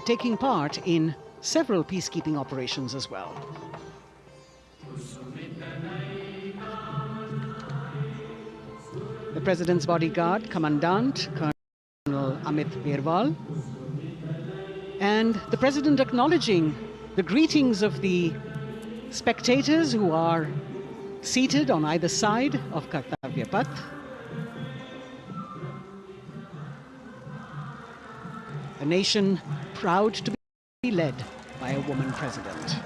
taking part in several peacekeeping operations as well. The President's bodyguard, Commandant Colonel Amit Birwal, and the President acknowledging the greetings of the spectators who are seated on either side of Kartavya Path. A nation proud to be led by a woman president.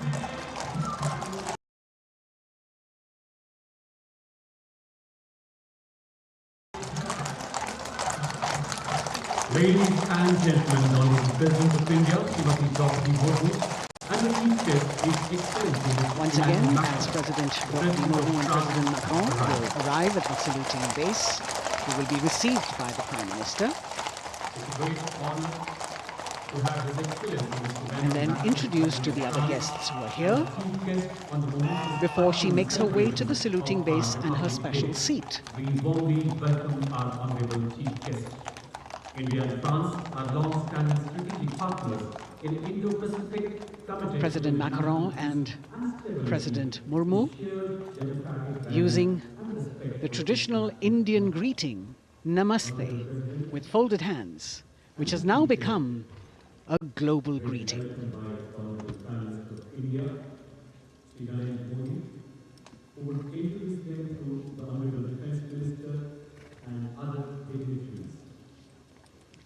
Ladies and gentlemen, Honorable President of India, Srimati Draupadi Murmu, and the chief guest is Excellency. Once again, as President Draupadi Murmu and President Macron will arrive at the saluting base, who will be received by the Prime Minister. It's a great honor to have His Excellency and then introduced to the other guests who are here before she makes her way to the saluting base and her special seat. We warmly welcome our honorable chief guest. India and France are long-standing strategic partners in Indo-Pacific Committee. President Macron and President Murmu using the traditional Indian greeting, Namaste, with folded hands, which has now become a global greeting.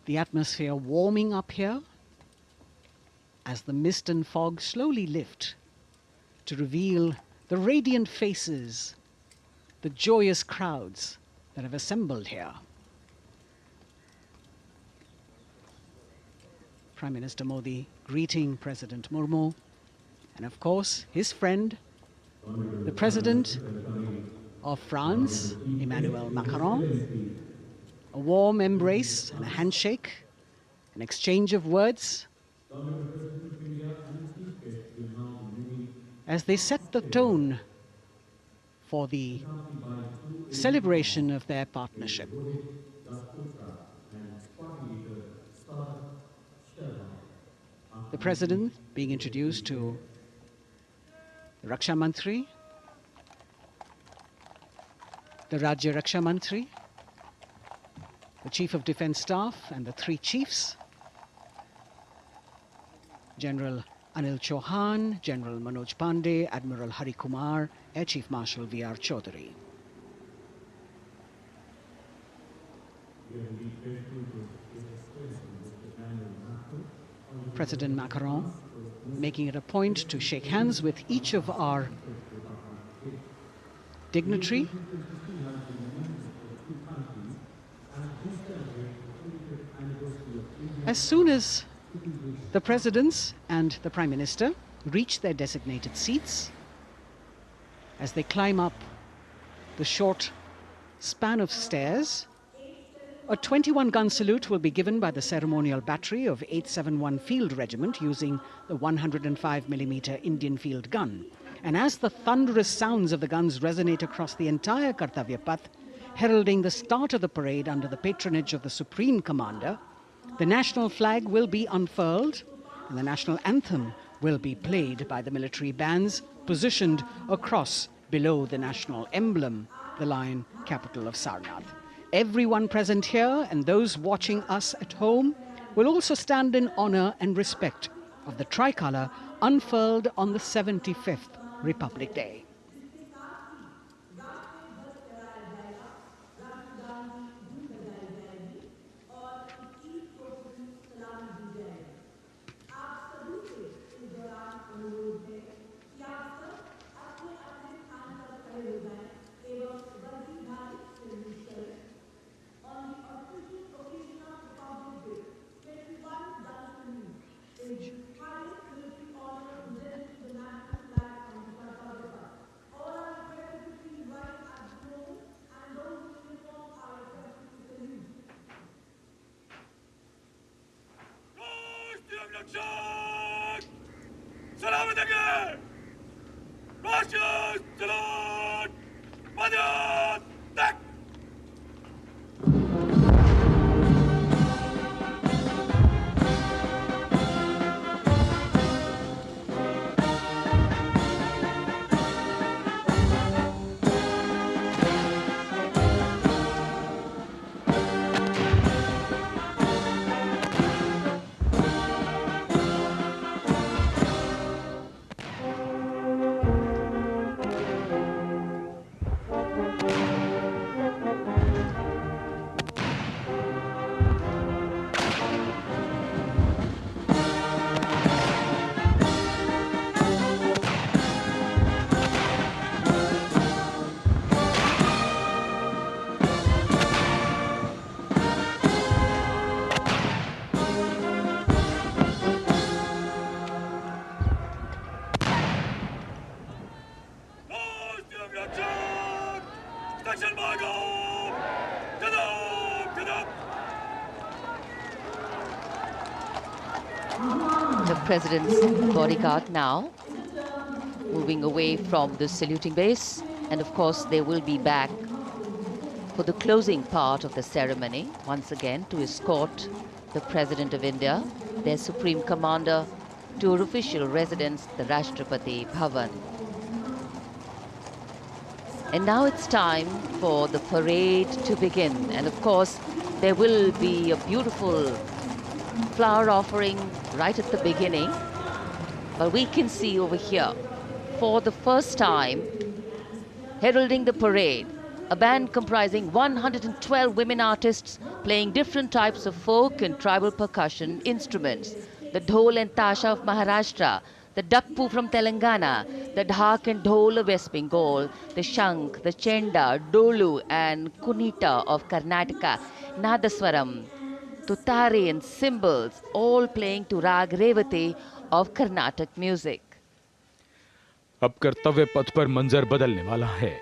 The atmosphere warming up here as the mist and fog slowly lift to reveal the radiant faces, the joyous crowds that have assembled here. Prime Minister Modi greeting President Murmu, and of course his friend, the President of France, Emmanuel Macron. A warm embrace and a handshake, an exchange of words as they set the tone for the celebration of their partnership. The President being introduced to the Raksha Mantri, the Rajya Raksha Mantri, the Chief of Defence Staff and the three chiefs, General Anil Chauhan, General Manoj Pandey, Admiral Hari Kumar, Air Chief Marshal V.R. Chaudhary. President Macron making it a point to shake hands with each of our dignitary. As soon as the presidents and the Prime Minister reach their designated seats, as they climb up the short span of stairs, a 21-gun salute will be given by the ceremonial battery of 871 Field Regiment using the 105mm Indian field gun. And as the thunderous sounds of the guns resonate across the entire Kartavya Path, heralding the start of the parade under the patronage of the Supreme Commander, the national flag will be unfurled and the national anthem will be played by the military bands positioned across below the national emblem, the lion capital of Sarnath. Everyone present here and those watching us at home will also stand in honor and respect of the tricolour unfurled on the 75th Republic Day. the president's bodyguard now, moving away from the saluting base. And of course, they will be back for the closing part of the ceremony, once again, to escort the President of India, their Supreme Commander, to her official residence, the Rashtrapati Bhavan. And now it's time for the parade to begin. And of course, there will be a beautiful flower offering right at the beginning. But we can see over here, for the first time, heralding the parade, a band comprising 112 women artists playing different types of folk and tribal percussion instruments. The dhol and tasha of Maharashtra, the dappu from Telangana, the dhak and dhol of West Bengal, the shank, the chenda, dolu and kunita of Karnataka, nadaswaram, tutare and cymbals, all playing to rag revati of Carnatic music. अब कर्तव्य पथ पर मंजर बदलने वाला है।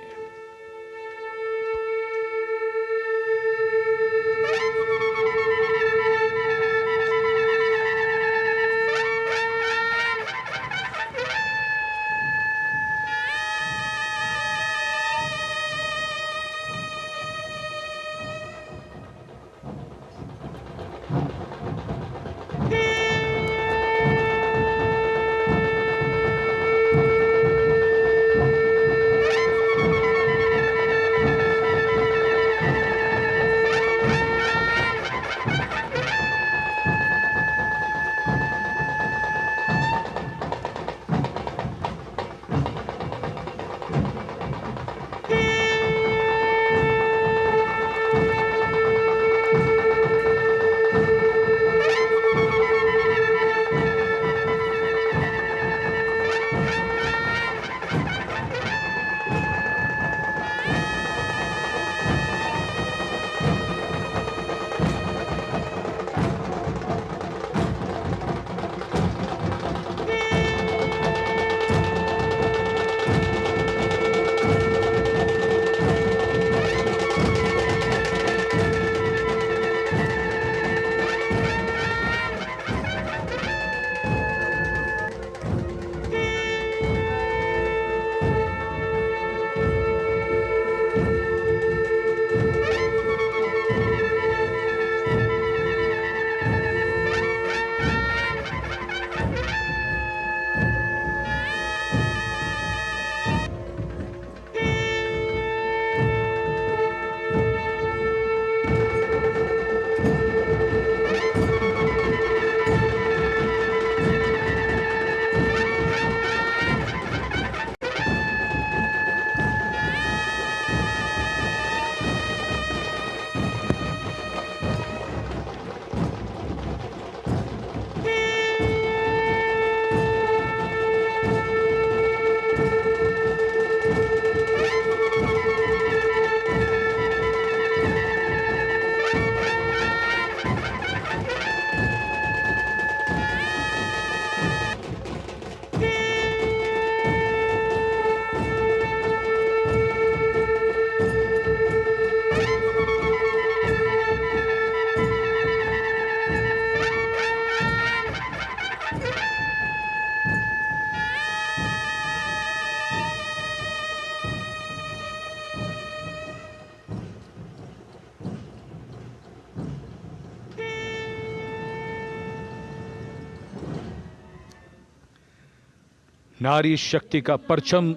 नारी शक्ति का परचम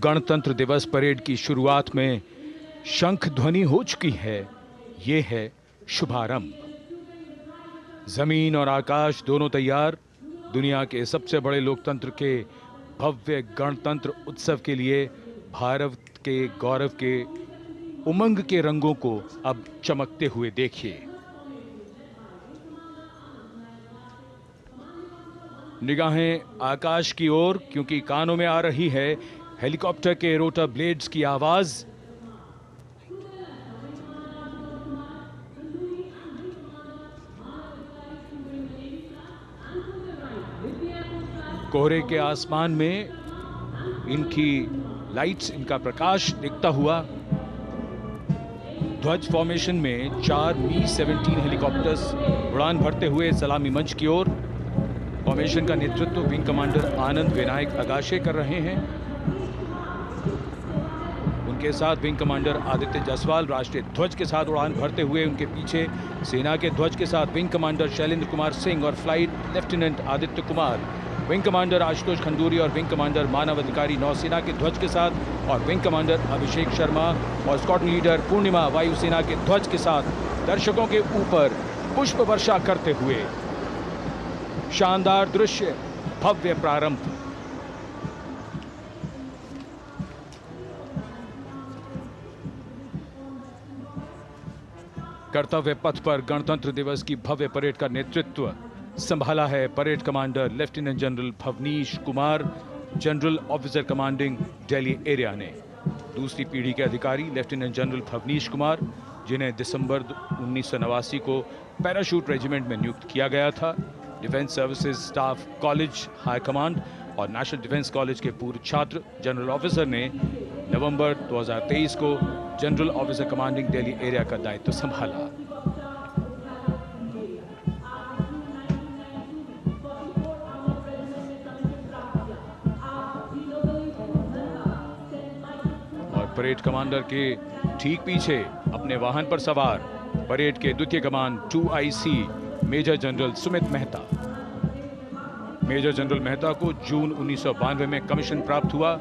गणतंत्र दिवस परेड की शुरुआत में शंख ध्वनि हो चुकी है। ये है शुभारंभ। जमीन और आकाश दोनों तैयार दुनिया के सबसे बड़े लोकतंत्र के भव्य गणतंत्र उत्सव के लिए भारत के गौरव के उमंग के रंगों को अब चमकते हुए देखिए। निगाहें आकाश की ओर, क्योंकि कानों में आ रही है हेलीकॉप्टर के रोटर ब्लेड्स की आवाज। कोहरे के आसमान में इनकी लाइट्स, इनका प्रकाश दिखता हुआ ध्वज फॉर्मेशन में 4 मी-17 हेलीकॉप्टर्स उड़ान भरते हुए सलामी मंच की ओर फॉर्मेशन का नेतृत्व विंग कमांडर आनंद विनायक अगाशे कर रहे हैं। उनके साथ विंग कमांडर आदित्य जायसवाल राष्ट्रीय ध्वज के साथ उड़ान भरते हुए, उनके पीछे सेना के ध्वज के साथ विंग कमांडर शैलेंद्र कुमार सिंह और flight lieutenant Aditya Kumar, wing commander Ashutosh Khanduri और विंग कमांडर मानव अधिकारी नौसेना के ध्वज के साथ और विंग कमांडर अभिषेक शर्मा और स्क्वाड्रन लीडर पूर्णिमा वायुसेना के ध्वज के साथ दर्शकों के ऊपर पुष्प वर्षा करते हुए। शानदार दृश्य, भव्य प्रारंभ। कर्तव्य पथ पर गणतंत्र दिवस की भव्य परेड का नेतृत्व संभाला है parade commander lieutenant general Bhavnish Kumar, general officer commanding Delhi area ने। दूसरी पीढ़ी के अधिकारी लेफ्टिनेंट जनरल भवनीश कुमार, जिन्हें दिसंबर 1989 को पैराशूट रेजिमेंट में नियुक्त किया गया था, defence services staff college high command और नेशनल डिफेंस कॉलेज के पूर्व छात्र जनरल ऑफिसर ने नवंबर 2023 को general officer commanding Delhi area का दायित्व संभाला। और परेड कमांडर के ठीक पीछे अपने वाहन पर सवार परेड के द्वितीय कमान 2IC major general Sumit Mehta. Major general Mehta को जून 1992 में कमीशन प्राप्त हुआ।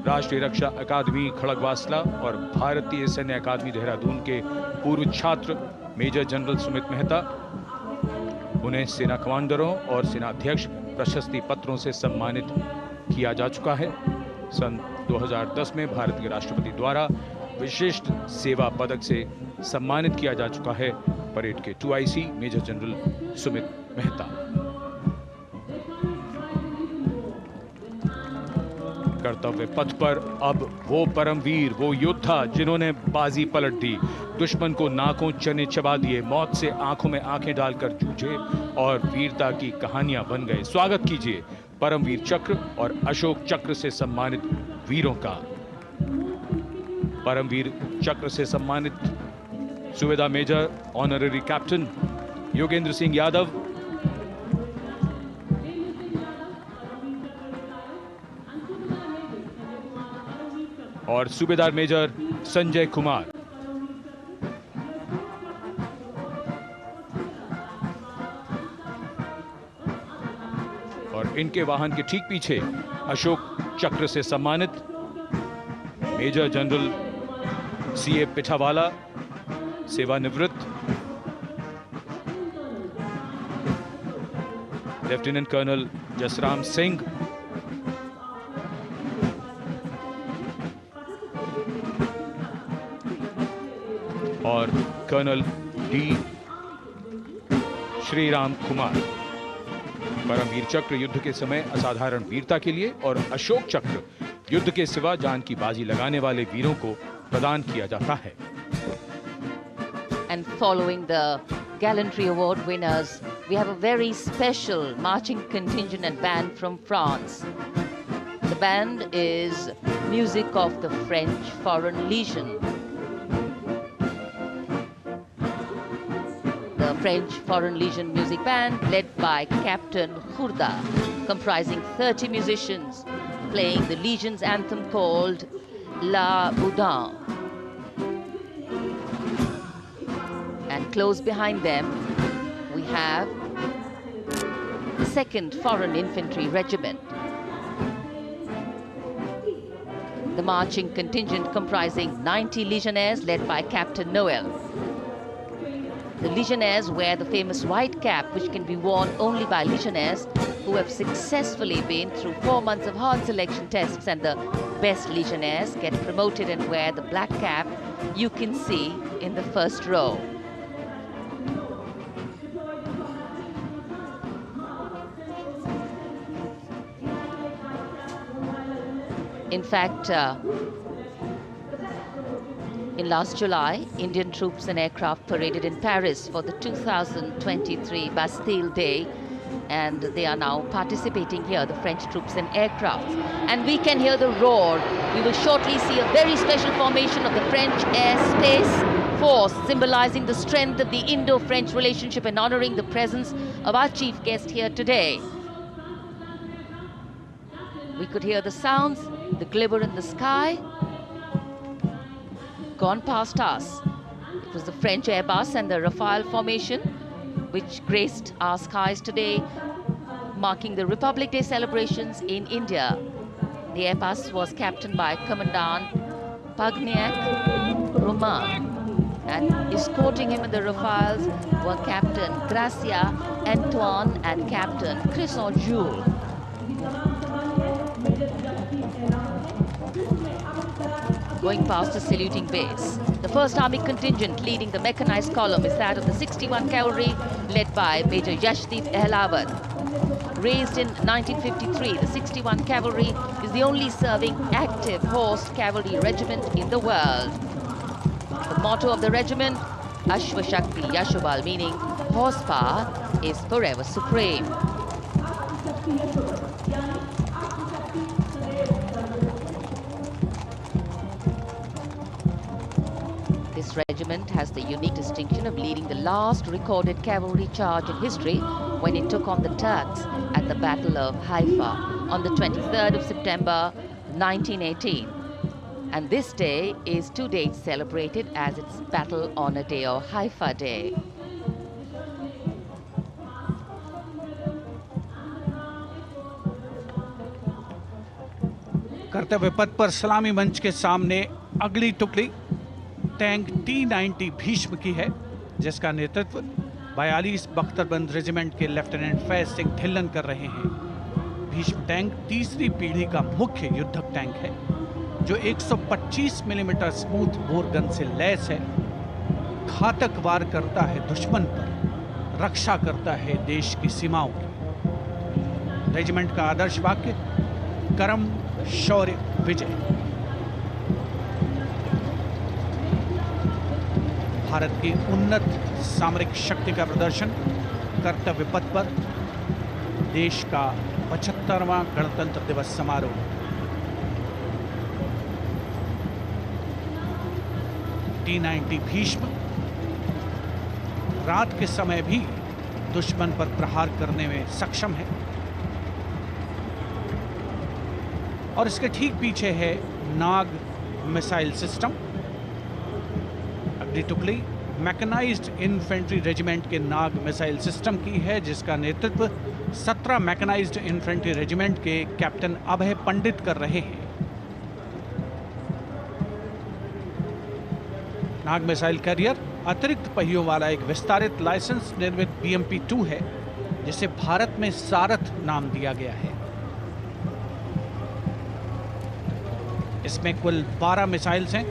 राष्ट्रीय रक्षा अकादमी खड़गवासला और भारतीय सैन्य अकादमी देहरादून के पूर्व छात्र मेजर जनरल सुमित मेहता। उन्हें सेना कमांडरों और सेनाध्यक्ष प्रशस्ति पत्रों से सम्मानित किया जा चुका है। सन 2010 में भारत के राष्ट्रपति द्वारा विशिष्ट सेवा पदक से सम्मानित किया जा चुका है परेड के 2IC major general Sumit Mehta. कर्तव्य पथ पर अब वो परमवीर, वो योद्धा जिन्होंने बाजी पलट दी, दुश्मन को नाकों चने चबा दिए, मौत से आंखों में आंखें डालकर जूझे और वीरता की कहानियां बन गए। स्वागत कीजिए परमवीर चक्र और अशोक चक्र से सम्मानित वीरों का। परमवीर चक्र से सम्मानित Subedar major honorary captain Yogendra Singh Yadav, और सूबेदार मेजर संजय कुमार। और इनके वाहन के ठीक पीछे अशोक चक्र से सम्मानित मेजर जनरल CA पिठावाला, सेवानिवृत्त, लेफ्टिनेंट कर्नल जसराम सिंह, और कर्नल D श्रीराम कुमार। परमवीर चक्र युद्ध के समय असाधारण वीरता के लिए और अशोक चक्र युद्ध के सिवा जान की बाजी लगाने वाले वीरों को प्रदान किया जाता है। And following the gallantry award winners, we have a very special marching contingent and band from France. The band is music of the French Foreign Legion. The French Foreign Legion music band led by Captain Khurda, comprising 30 musicians, playing the Legion's anthem called La Boudin. And close behind them, we have the 2nd Foreign Infantry Regiment. The marching contingent comprising 90 Legionnaires led by Captain Noel. The Legionnaires wear the famous white cap, which can be worn only by Legionnaires who have successfully been through 4 months of hard selection tests, and the best Legionnaires get promoted and wear the black cap you can see in the first row. In fact, in last July, Indian troops and aircraft paraded in Paris for the 2023 Bastille Day, and they are now participating here, the French troops and aircraft. And we can hear the roar. We will shortly see a very special formation of the French Air Space Force, symbolizing the strength of the Indo-French relationship and honoring the presence of our chief guest here today. We could hear the sounds, the glimmer in the sky. Gone past us. It was the French Airbus and the Rafale formation which graced our skies today, marking the Republic Day celebrations in India. The Airbus was captained by Commandant Pagniak Roman, and escorting him in the Rafales were Captain Gracia Antoine and Captain Crisson Jules. Going past the saluting base, the 1st Army contingent leading the mechanized column is that of the 61 Cavalry, led by Major Yashdeep Ehlawat. Raised in 1953, the 61 Cavalry is the only serving active horse cavalry regiment in the world. The motto of the regiment, Ashwa Shakti Yashobal, meaning horsepower is forever supreme. This regiment has the unique distinction of leading the last recorded cavalry charge in history when it took on the Turks at the Battle of Haifa on the 23rd of September 1918. And this day is to date celebrated as its Battle Honor Day or Haifa Day. कर्तव्य पथ पर सलामी मंच के सामने अगली टुकड़ी tank T-90 Bhishma की है, जिसका नेतृत्व 42 बख्तरबंद रेजिमेंट के लेफ्टिनेंट फैज सिंह ढिल्लन कर रहे हैं। भीष्म टैंक तीसरी पीढ़ी का मुख्य युद्धक टैंक है, जो 125 मिलीमीटर स्मूथ बोर गन से लैस है, घातक वार करता है दुश्मन पर, रक्षा करता है देश की सीमाओं की। रेजिमेंट का आदर्श वाक्य कर्म शौर्य विजय। भारत की उन्नत सामरिक शक्ति का प्रदर्शन कर्तव्य पथ पर देश का 75वां गणतंत्र दिवस समारोह। T-90 भीष्म रात के समय भी दुश्मन पर प्रहार करने में सक्षम है और इसके ठीक पीछे है नाग मिसाइल सिस्टम। अगली टुकड़ी मैकेनाइज्ड इन्फेंट्री रेजिमेंट के नाग मिसाइल सिस्टम की है, जिसका नेतृत्व 17 मैकेनाइज्ड इन्फेंट्री रेजिमेंट के कैप्टन अभय पंडित कर रहे हैं। नाग मिसाइल कैरियर अतिरिक्त पहियों वाला एक विस्तारित लाइसेंस निर्मित BMP-2 है, जिसे भारत में सारथ नाम दिया गया है। इसमें कुल 12 मिसाइल्स हैं,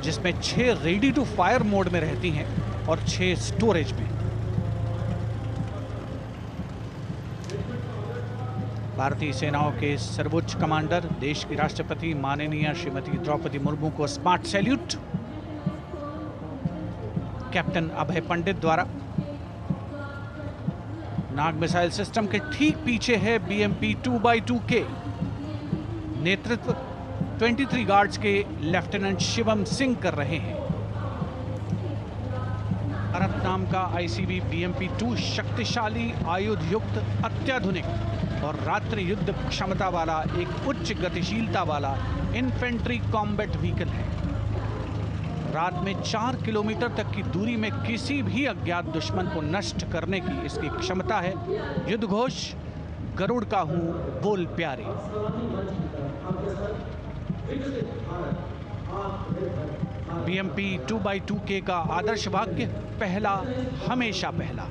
जिसमें 6 रेडी टू फायर मोड में रहती हैं और 6 स्टोरेज में। भारतीय सेनाओं के सर्वोच्च कमांडर देश की राष्ट्रपति माननीय श्रीमती द्रौपदी मुर्मू को स्मार्ट सैल्यूट कैप्टन अभय पंडित द्वारा। नाग मिसाइल सिस्टम के ठीक पीछे है BMP-2x2K। नेतृत्व 23 गार्ड्स के लेफ्टिनेंट शिवम सिंह कर रहे हैं। भारत नाम का ICV BMP-2 शक्तिशाली आयुध युक्त अत्याधुनिक और रात्रि युद्ध क्षमता वाला एक उच्च गतिशीलता वाला इन्फेंट्री कॉम्बैट व्हीकल है। रात में 4 किलोमीटर तक की दूरी में किसी भी अज्ञात दुश्मन को नष्ट करने की इसकी क्षमता है। युद्ध घोष गरुड़ का हूं बोल प्यारे। BMP-2x2K का आदर्श वाक्य पहला हमेशा पहला।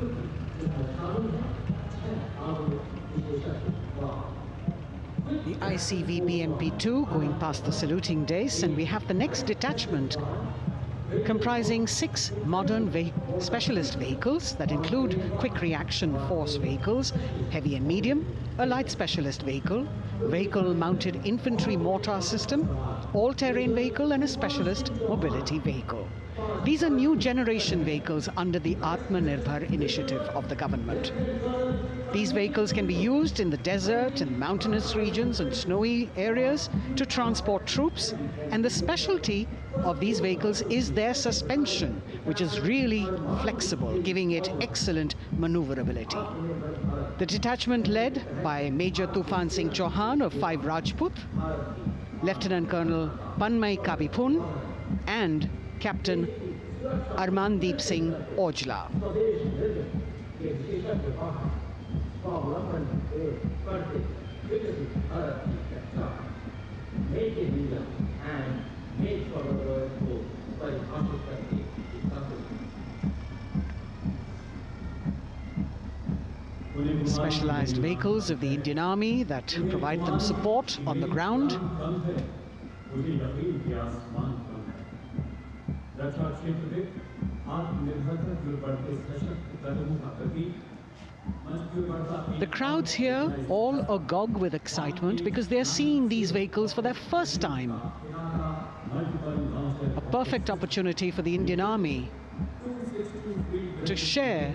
The ICV BMP-2 going past the saluting days, and we have the next detachment comprising 6 modern specialist vehicles that include quick reaction force vehicles, heavy and medium, a light specialist vehicle, vehicle-mounted infantry mortar system, all-terrain vehicle and a specialist mobility vehicle. These are new generation vehicles under the Atmanirbhar initiative of the government. These vehicles can be used in the desert and mountainous regions and snowy areas to transport troops, and the specialty of these vehicles is their suspension, which is really flexible, giving it excellent maneuverability. The detachment led by Major Tufan Singh Chauhan of 5 Rajput, Lieutenant Colonel Panmay Kabipun and Captain Armandeep Singh Ojla. Specialized vehicles of the Indian Army that provide them support on the ground. The crowds here all agog with excitement because they're seeing these vehicles for their first time. A perfect opportunity for the Indian Army to share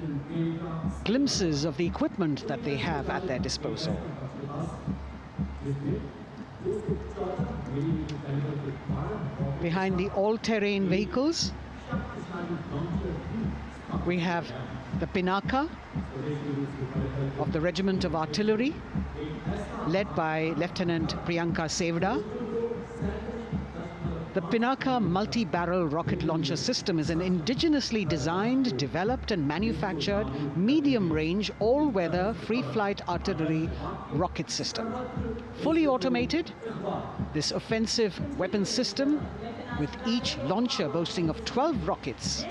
glimpses of the equipment that they have at their disposal. Behind the all-terrain vehicles, we have the Pinaka of the Regiment of Artillery, led by Lieutenant Priyanka Sevda. The Pinaka multi-barrel rocket launcher system is an indigenously designed, developed and manufactured medium-range, all-weather, free-flight artillery rocket system. Fully automated, this offensive weapon system, with each launcher boasting of 12 rockets,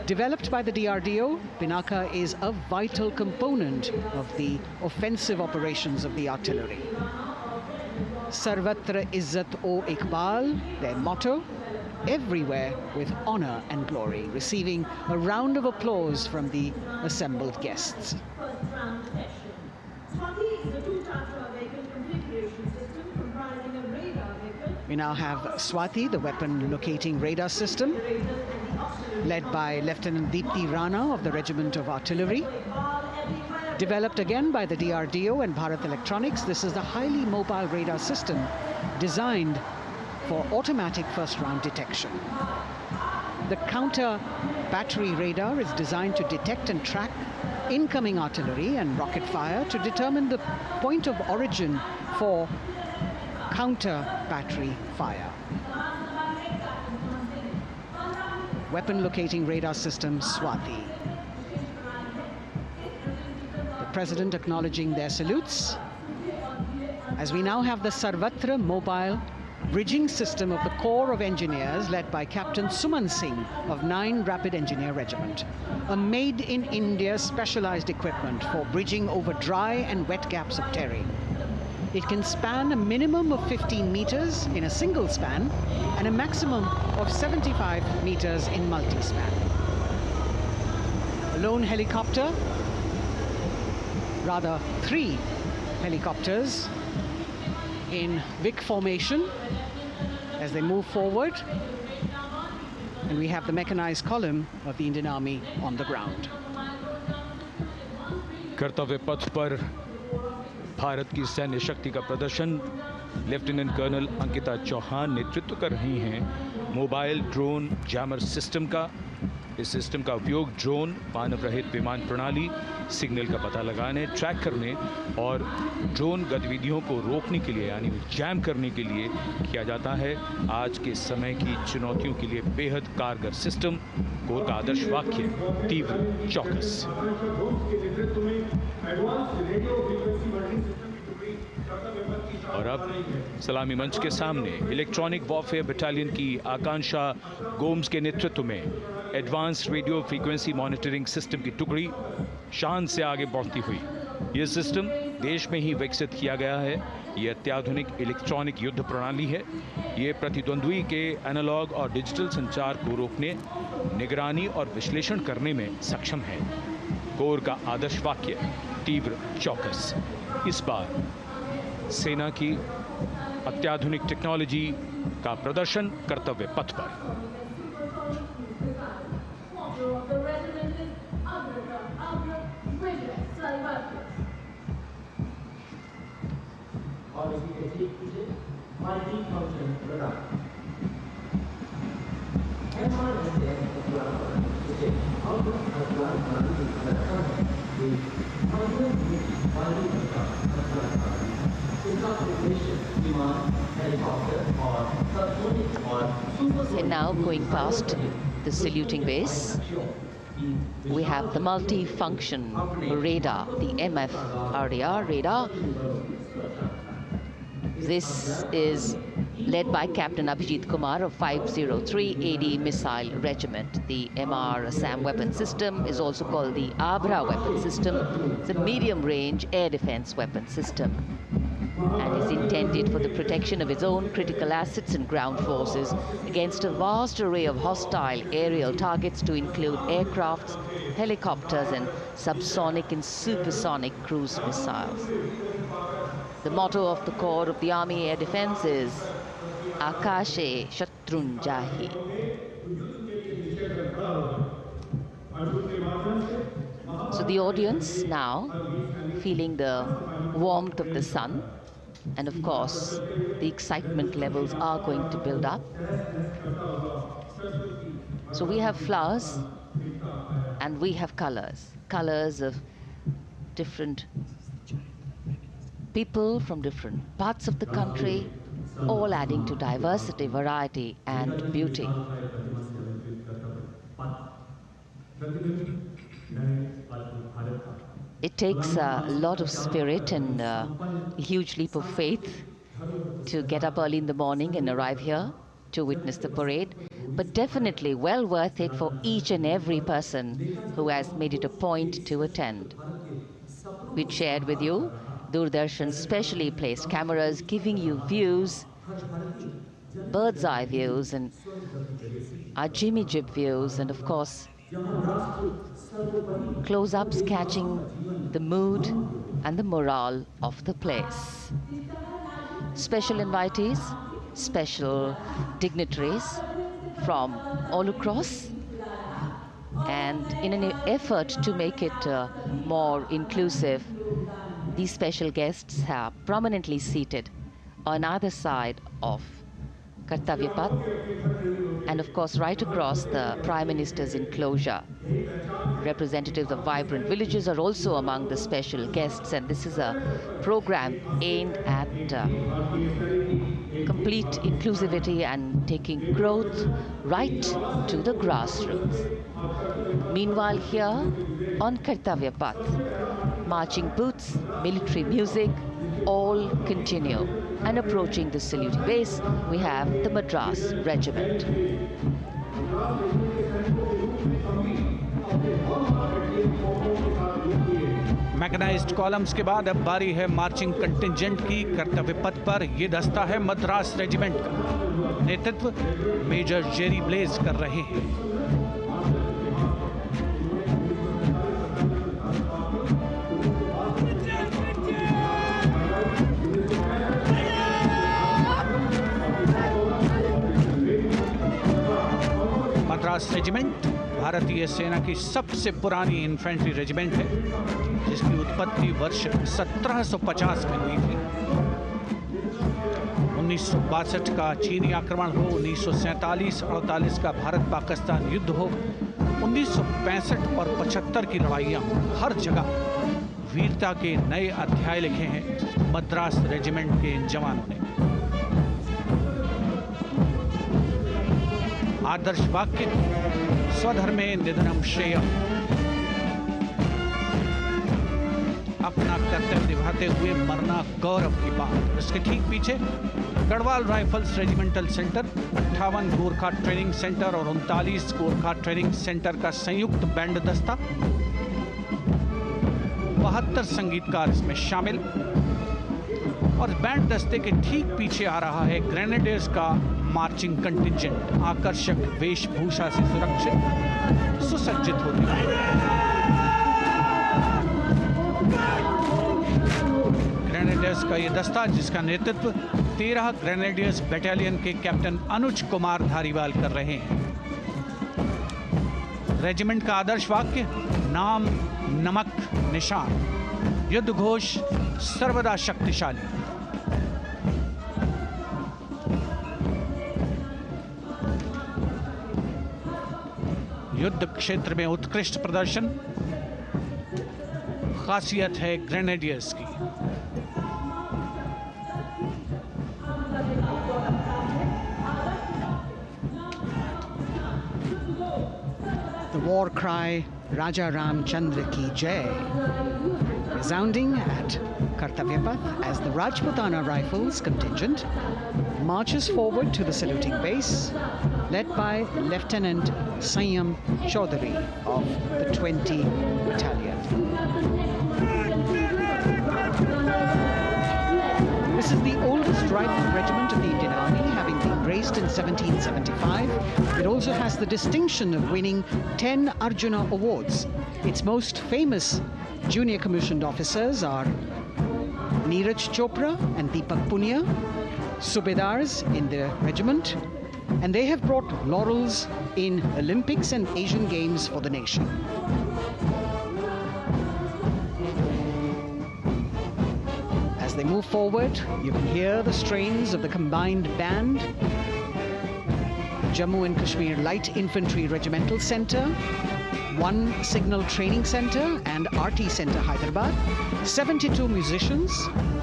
developed by the DRDO, Pinaka is a vital component of the offensive operations of the artillery. Sarvatra Izzat o Iqbal, their motto, everywhere with honor and glory, receiving a round of applause from the assembled guests. We now have Swati, the weapon locating radar system, led by Lieutenant Deepthi Rana of the Regiment of Artillery. Developed again by the DRDO and Bharat Electronics, this is the highly mobile radar system designed for automatic first-round detection. The counter battery radar is designed to detect and track incoming artillery and rocket fire to determine the point of origin for counter battery fire. Weapon locating radar system Swati. President acknowledging their salutes, as we now have the Sarvatra mobile bridging system of the Corps of Engineers led by Captain Suman Singh of 9 Rapid Engineer Regiment, a made-in-India specialized equipment for bridging over dry and wet gaps of terrain. It can span a minimum of 15 meters in a single span and a maximum of 75 meters in multi-span. A lone helicopter, rather 3 helicopters in Vic formation as they move forward, and we have the mechanized column of the Indian Army on the ground. कर्तव्य पथ पर भारत की सैन्य शक्ति का प्रदर्शन lieutenant colonel Ankita Chauhan नेतृत्व कर रही हैं मोबाइल ड्रोन जैमर सिस्टम का। इस सिस्टम का उपयोग ड्रोन, मानव रहित विमान प्रणाली, सिग्नल का पता लगाने, ट्रैक करने और ड्रोन गतिविधियों को रोकने के लिए यानी जैम करने के लिए किया जाता है। आज के समय की चुनौतियों के लिए बेहद कारगर सिस्टम। कोर का आदर्श वाक्य तीव्र चौकस। और अब सलामी मंच के सामने इलेक्ट्रॉनिक वॉरफेयर बटालियन की आकांक्षा गोम्स के नेतृत्व में advance radio frequency monitoring system की टुकड़ी शान से आगे बढ़ती हुई। यह सिस्टम देश में ही विकसित किया गया है। यह अत्याधुनिक इलेक्ट्रॉनिक युद्ध प्रणाली है। ये प्रतिद्वंद्वी के एनालॉग और डिजिटल संचार को रोकने, निगरानी और विश्लेषण करने में सक्षम है। कोर का आदर्श वाक्य तीव्र चौकस। इस बार सेना की अत्याधुनिक टेक्नोलॉजी का प्रदर्शन कर्तव्य पथ पर। And now going past the saluting base, we have the multi-function radar, the MFRDR radar. This is led by Captain Abhijit Kumar of 503 AD Missile Regiment. The MR SAM weapon system is also called the Abra weapon system. It's a medium-range air defense weapon system and is intended for the protection of its own critical assets and ground forces against a vast array of hostile aerial targets to include aircrafts, helicopters, and subsonic and supersonic cruise missiles. The motto of the Corps of the Army Air Defense is Akashe Shatrun Jahi. So the audience now feeling the warmth of the sun, and of course the excitement levels are going to build up. So we have flowers and we have colors of different people from different parts of the country, all adding to diversity, variety, and beauty. It takes a lot of spirit and a huge leap of faith to get up early in the morning and arrive here to witness the parade, but definitely well worth it for each and every person who has made it a point to attend. We shared with you Doordarshan's specially placed cameras giving you views, bird's eye views, and our Jimmy Jib views, and of course close-ups catching the mood and the morale of the place. Special invitees, special dignitaries from all across, and in an effort to make it more inclusive, these special guests are prominently seated on either side of Kartavya Path, and of course right across the Prime Minister's enclosure. Representatives of vibrant villages are also among the special guests, and this is a program aimed at complete inclusivity and taking growth right to the grassroots. Meanwhile, here on Kartavya Path, marching boots, military music, all continue. And approaching the saluting base, we have the Madras Regiment. Mechanised columns के बाद अब बारी है marching contingent की। कर्तव्य पथ पर ये दस्ता है मद्रास रेजिमेंट का। नेतृत्व मेजर जेरी ब्लेज कर रहे हैं। मद्रास रेजिमेंट भारतीय सेना की सबसे पुरानी इन्फेंट्री रेजिमेंट है, जिसकी उत्पत्ति वर्ष 1750 में हुई थी। 1962 का चीनी आक्रमण हो, 1947-48 का भारत पाकिस्तान युद्ध हो, 1965 और 75 की लड़ाइयाँ, हर जगह वीरता के नए अध्याय लिखे हैं मद्रास रेजिमेंट के इन जवानों ने। आदर्श वाक्य स्वधर्मे निधनम श्रेय, अपना कर्तव्य निभाते हुए मरना गौरव की बात। इसके ठीक पीछे Garhwal rifles regimental centre, 58 Gorkha training centre और 39 गोरखा ट्रेनिंग सेंटर का संयुक्त बैंड दस्ता, 72 संगीतकार इसमें शामिल। और बैंड दस्ते के ठीक पीछे आ रहा है ग्रेनेडियर्स का मार्चिंग कंटिंजेंट, आकर्षक वेशभूषा से सुरक्षित सुसज्जित होते हैं। ग्रेनेडियर्स का ये दस्ता, जिसका नेतृत्व 13 ग्रेनेडियर्स बटालियन के कैप्टन अनुज कुमार धारीवाल कर रहे हैं। रेजिमेंट का आदर्श वाक्य नाम नमक निशान, युद्ध घोष सर्वदा शक्तिशाली। युद्ध क्षेत्र में उत्कृष्ट प्रदर्शन, खासियत है ग्रेनेडियर्स की। The war cry Raja Ram Chandra Ki Jai resounding at Kartavya as the Rajputana Rifles contingent marches forward to the saluting base, led by Lieutenant Sanyam Chaudhary of the 20 Battalion. This is the oldest rifle regiment of the Indian Army, having been raised in 1775. It also has the distinction of winning 10 Arjuna Awards. Its most famous junior commissioned officers are Neeraj Chopra and Deepak Punia, Subedars in the regiment, and they have brought laurels in Olympics and Asian Games for the nation. As they move forward, you can hear the strains of the combined band. Jammu and Kashmir Light Infantry Regimental Centre, One Signal Training Centre and RT Centre Hyderabad, 72 musicians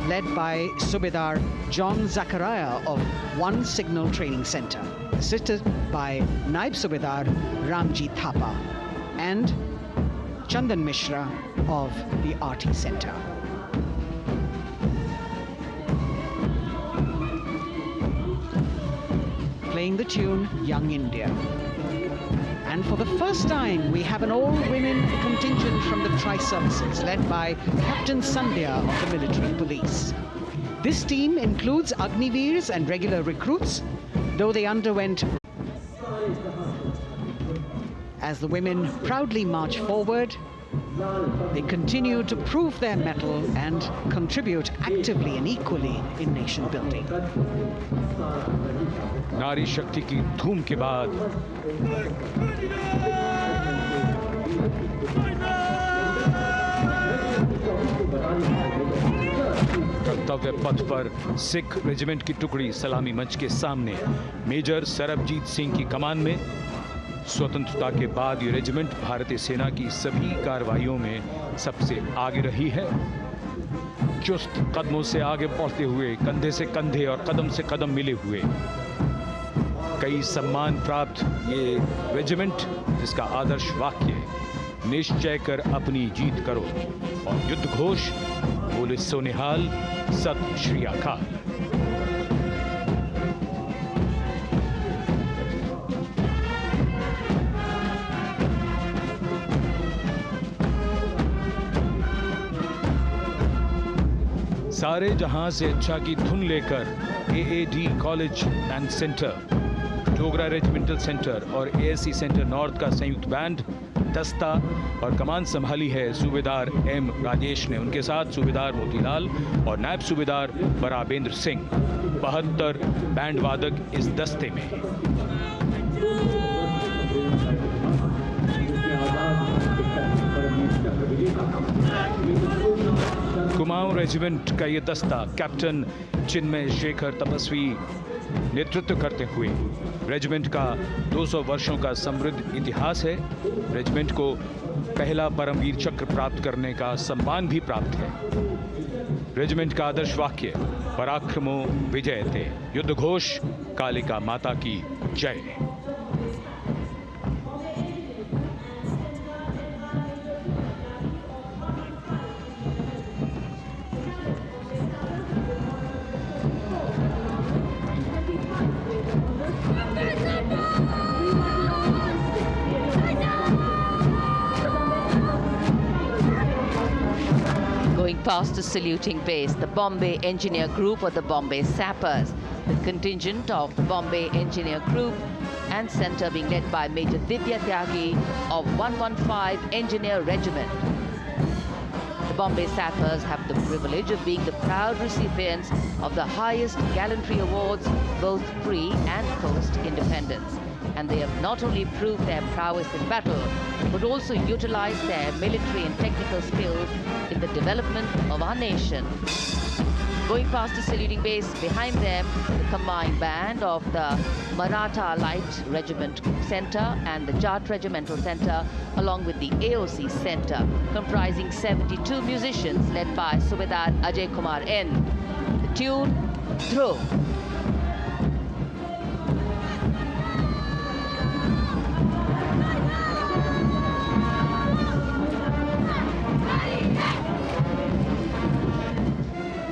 led by Subedar John Zachariah of One Signal Training Centre, assisted by Naib Subedar Ramji Thapa and Chandan Mishra of the RT Centre. Playing the tune Young India. And for the first time, we have an all-women contingent from the Tri-Services, led by Captain Sandhya of the Military Police. This team includes Agniveers and regular recruits, though they underwent. As the women proudly march forward, they continue to prove their mettle and contribute actively and equally in nation building. नारी शक्ति की धूम के बाद कर्तव्य पथ पर Sikh regiment की टुकड़ी सलामी मंच के सामने मेजर सरबजीत सिंह की कमान में। स्वतंत्रता के बाद ये रेजिमेंट भारतीय सेना की सभी कार्रवाइयों में सबसे आगे रही है। चुस्त कदमों से आगे बढ़ते हुए, कंधे से कंधे और कदम से कदम मिले हुए, कई सम्मान प्राप्त ये रेजिमेंट, जिसका आदर्श वाक्य निश्चय कर अपनी जीत करो और युद्ध घोष बोले सोनिहाल सत श्री अकाल। सारे जहां से अच्छा की धुन लेकर AAD college and centre, Dogra regimental centre और ASC सेंटर नॉर्थ का संयुक्त बैंड, दस्ता और कमान संभाली है सूबेदार M राजेश ने। उनके साथ सूबेदार मोतीलाल और नायब सूबेदार बराबेंद्र सिंह, 72 बैंड वादक इस दस्ते में। कुमाऊं रेजिमेंट का ये दस्ता कैप्टन चिन्मय शेखर तपस्वी नेतृत्व करते हुए, रेजिमेंट का 200 वर्षों का समृद्ध इतिहास है। रेजिमेंट को पहला परमवीर चक्र प्राप्त करने का सम्मान भी प्राप्त है। रेजिमेंट का आदर्श वाक्य पराक्रमो विजयते, युद्ध घोष कालिका माता की जय। Going past the saluting base, the Bombay Engineer Group or the Bombay Sappers, the contingent of the Bombay Engineer Group and Centre being led by Major Divya Tyagi of 115 Engineer Regiment. The Bombay Sappers have the privilege of being the proud recipients of the highest gallantry awards, both pre and post-independence. And they have not only proved their prowess in battle, but also utilized their military and technical skills in the development of our nation. Going past the saluting base, behind them, the combined band of the Maratha Light Regiment Center and the Jat Regimental Center, along with the AOC Center, comprising 72 musicians led by Subedar Ajay Kumar N. The tune, Dhruv.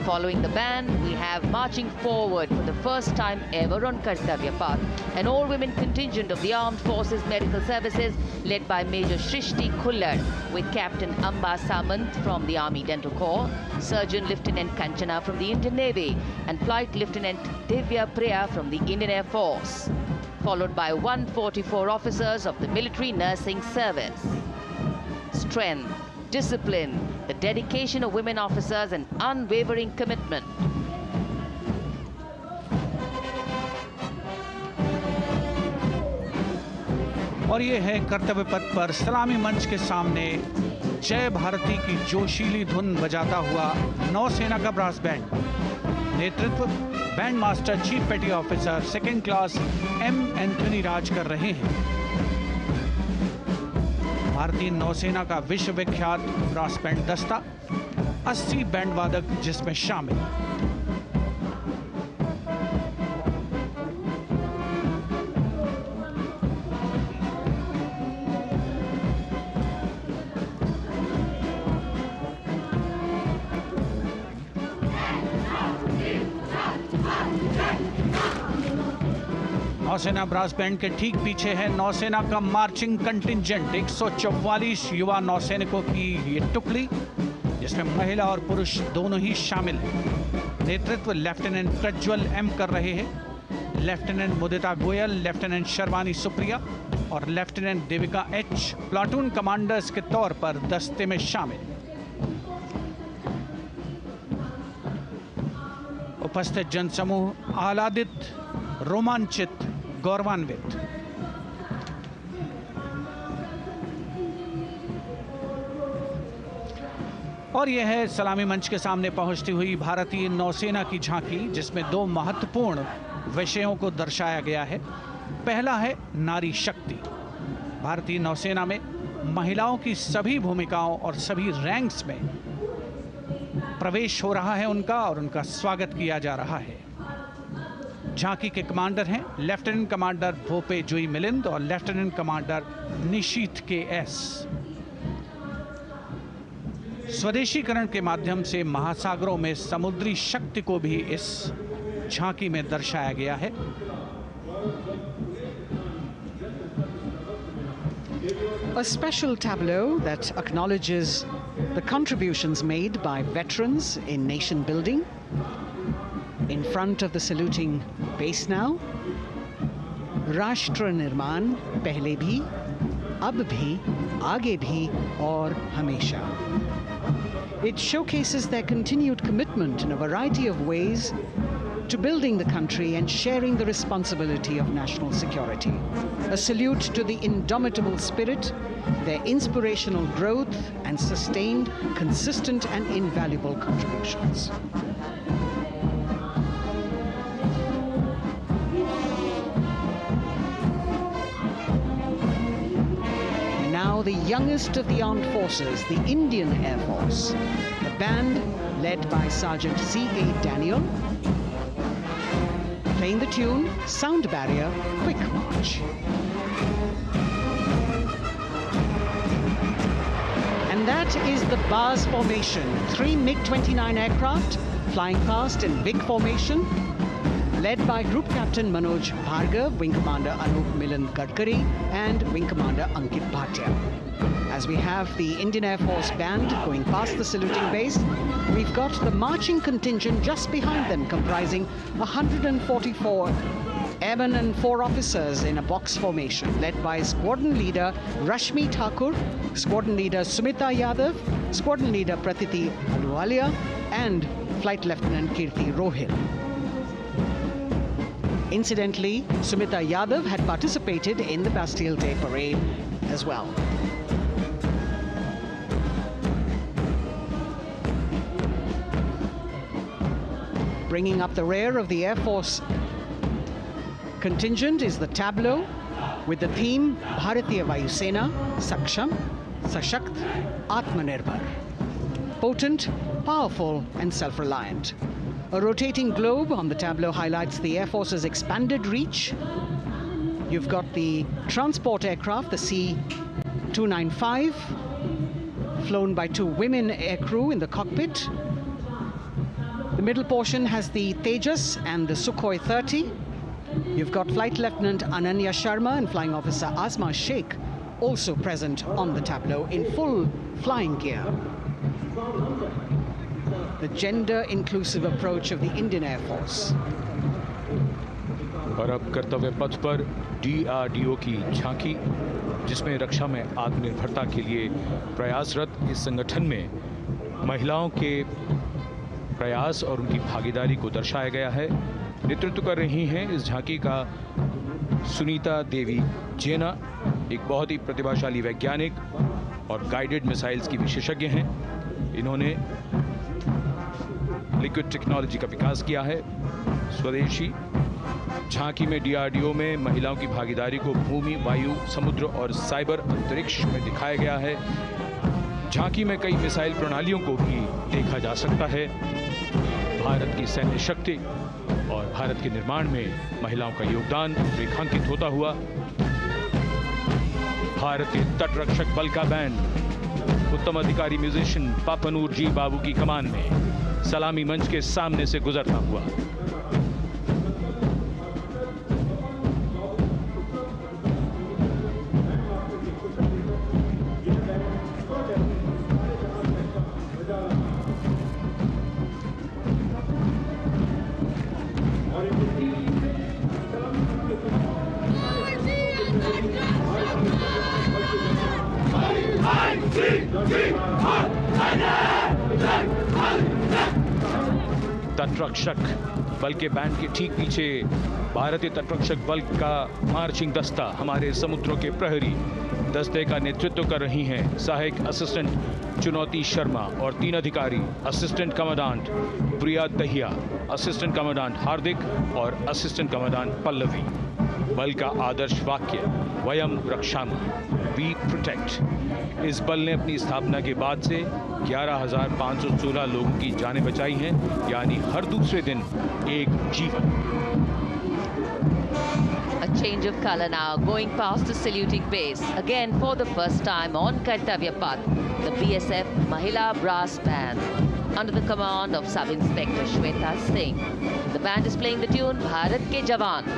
Following the band, we have marching forward for the first time ever on Kartavya Path, an all-women contingent of the Armed Forces Medical Services led by Major Shrishti Khullar, with Captain Amba Samant from the Army Dental Corps, Surgeon Lieutenant Kanchana from the Indian Navy, and Flight Lieutenant Divya Priya from the Indian Air Force, followed by 144 officers of the Military Nursing Service. Strength, discipline, the dedication of women officers, and unwavering commitment. और ये है कर्तव्य पथ पर सलामी मंच के सामने जय भारती की जोशीली धुन बजाता हुआ नौसेना का ब्रास बैंड। नेतृत्व band master chief petty officer second class M Anthony Raj कर रहे हैं। भारतीय नौसेना का विश्व विख्यात ब्रास बैंड दस्ता, 80 बैंड वादक जिसमें शामिल। नौसेना ब्रास बैंड के ठीक पीछे है नौसेना का मार्चिंग कंटिंजेंट, 144 युवा नौसैनिकों की ये टुकड़ी, जिसमें महिला और पुरुष दोनों ही शामिल हैं। नेतृत्व लेफ्टिनेंट प्रज्वल एम कर रहे हैं। लेफ्टिनेंट मुदिता गोयल, लेफ्टिनेंट शर्वानी सुप्रिया और lieutenant Devika H platoon commanders के तौर पर दस्ते में शामिल। उपस्थित जनसमूह आह्लादित, रोमांचित, गौरवान्वित। और यह है सलामी मंच के सामने पहुंचती हुई भारतीय नौसेना की झांकी, जिसमें दो महत्वपूर्ण विषयों को दर्शाया गया है। पहला है नारी शक्ति। भारतीय नौसेना में महिलाओं की सभी भूमिकाओं और सभी रैंक्स में प्रवेश हो रहा है उनका, और उनका स्वागत किया जा रहा है। झांकी के कमांडर हैं लेफ्टिनेंट कमांडर भोपे जुई मिलिंद और लेफ्टिनेंट कमांडर निशीथ के एस। स्वदेशीकरण के माध्यम से महासागरों में समुद्री शक्ति को भी इस झांकी में दर्शाया गया है। A special tableau that acknowledges the contributions made by veterans in nation building. In front of the saluting base now, Rashtra Nirman pehle bhi, ab bhi, aage bhi aur hamesha. It showcases their continued commitment in a variety of ways to building the country and sharing the responsibility of national security. A salute to the indomitable spirit, their inspirational growth and sustained, consistent and invaluable contributions. Now the youngest of the armed forces, the Indian Air Force, the band led by Sergeant C.A. Daniel, playing the tune Sound Barrier Quick March. And that is the bars formation, 3 MiG-29 aircraft flying past in big formation, led by Group Captain Manoj Bhargav, Wing Commander Anup Milan Gadkari, and Wing Commander Ankit Bhatia. As we have the Indian Air Force band going past the saluting base, we've got the marching contingent just behind them, comprising 144 airmen and 4 officers in a box formation, led by Squadron Leader Rashmi Thakur, Squadron Leader Sumita Yadav, Squadron Leader Pratiti Aluwalia, and Flight Lieutenant Kirti Rohil. Incidentally, Sumita Yadav had participated in the Bastille Day parade as well. Bringing up the rear of the Air Force contingent is the tableau with the theme Bharatiya Vayusena Saksham, Sashakt, Atmanirbhar. Potent, powerful and self-reliant. A rotating globe on the tableau highlights the Air Force's expanded reach. You've got the transport aircraft, the C-295, flown by 2 women aircrew in the cockpit. The middle portion has the Tejas and the Sukhoi 30. You've got Flight Lieutenant Ananya Sharma and Flying Officer Asma Sheikh also present on the tableau in full flying gear. The gender-inclusive approach of the Indian Air Force. और अब कर्तव्य पथ पर DRDO की झांकी, जिसमें रक्षा में आत्मनिर्भरता के लिए प्रयासरत इस संगठन में महिलाओं के प्रयास और उनकी भागीदारी को दर्शाया गया है। नेतृत्व कर रही हैं इस झांकी का सुनीता देवी जेना, एक बहुत ही प्रतिभाशाली वैज्ञानिक और गाइडेड मिसाइल्स की विशेषज्ञ हैं। इन्होंने लिक्विड टेक्नोलॉजी का विकास किया है, स्वदेशी। झांकी में DRDO में महिलाओं की भागीदारी को भूमि, वायु, समुद्र और साइबर अंतरिक्ष में दिखाया गया है। झांकी में कई मिसाइल प्रणालियों को भी देखा जा सकता है। भारत की सैन्य शक्ति और भारत के निर्माण में महिलाओं का योगदान रेखांकित होता हुआ। भारतीय तटरक्षक बल का बैंड उत्तम अधिकारी म्यूजिशियन पापनूर जी बाबू की कमान में सलामी मंच के सामने से गुजरता हुआ। तटरक्षक बल के बैंड के ठीक पीछे भारतीय तटरक्षक बल का मार्चिंग दस्ता हमारे समुद्रों के प्रहरी दस्ते का नेतृत्व कर रही हैं सहायक असिस्टेंट चुनौती शर्मा और 3 अधिकारी, असिस्टेंट कमांडेंट प्रिया दहिया, असिस्टेंट कमांडेंट हार्दिक और असिस्टेंट कमांडेंट पल्लवी। बल का आदर्श वाक्य वयम रक्षामः, वी प्रोटेक्ट। इस बल ने अपनी स्थापना के बाद से 11,516 लोगों की जानें बचाई हैं, यानी हर दूसरे दिन एक जीवन। A change of color now, going past the saluting base. Again, for the first time on Kartavya Path, the BSF Mahila Brass Band, under the command of Sub-Inspector Shweta Singh. The band is playing the tune Bharat Ke Jawan.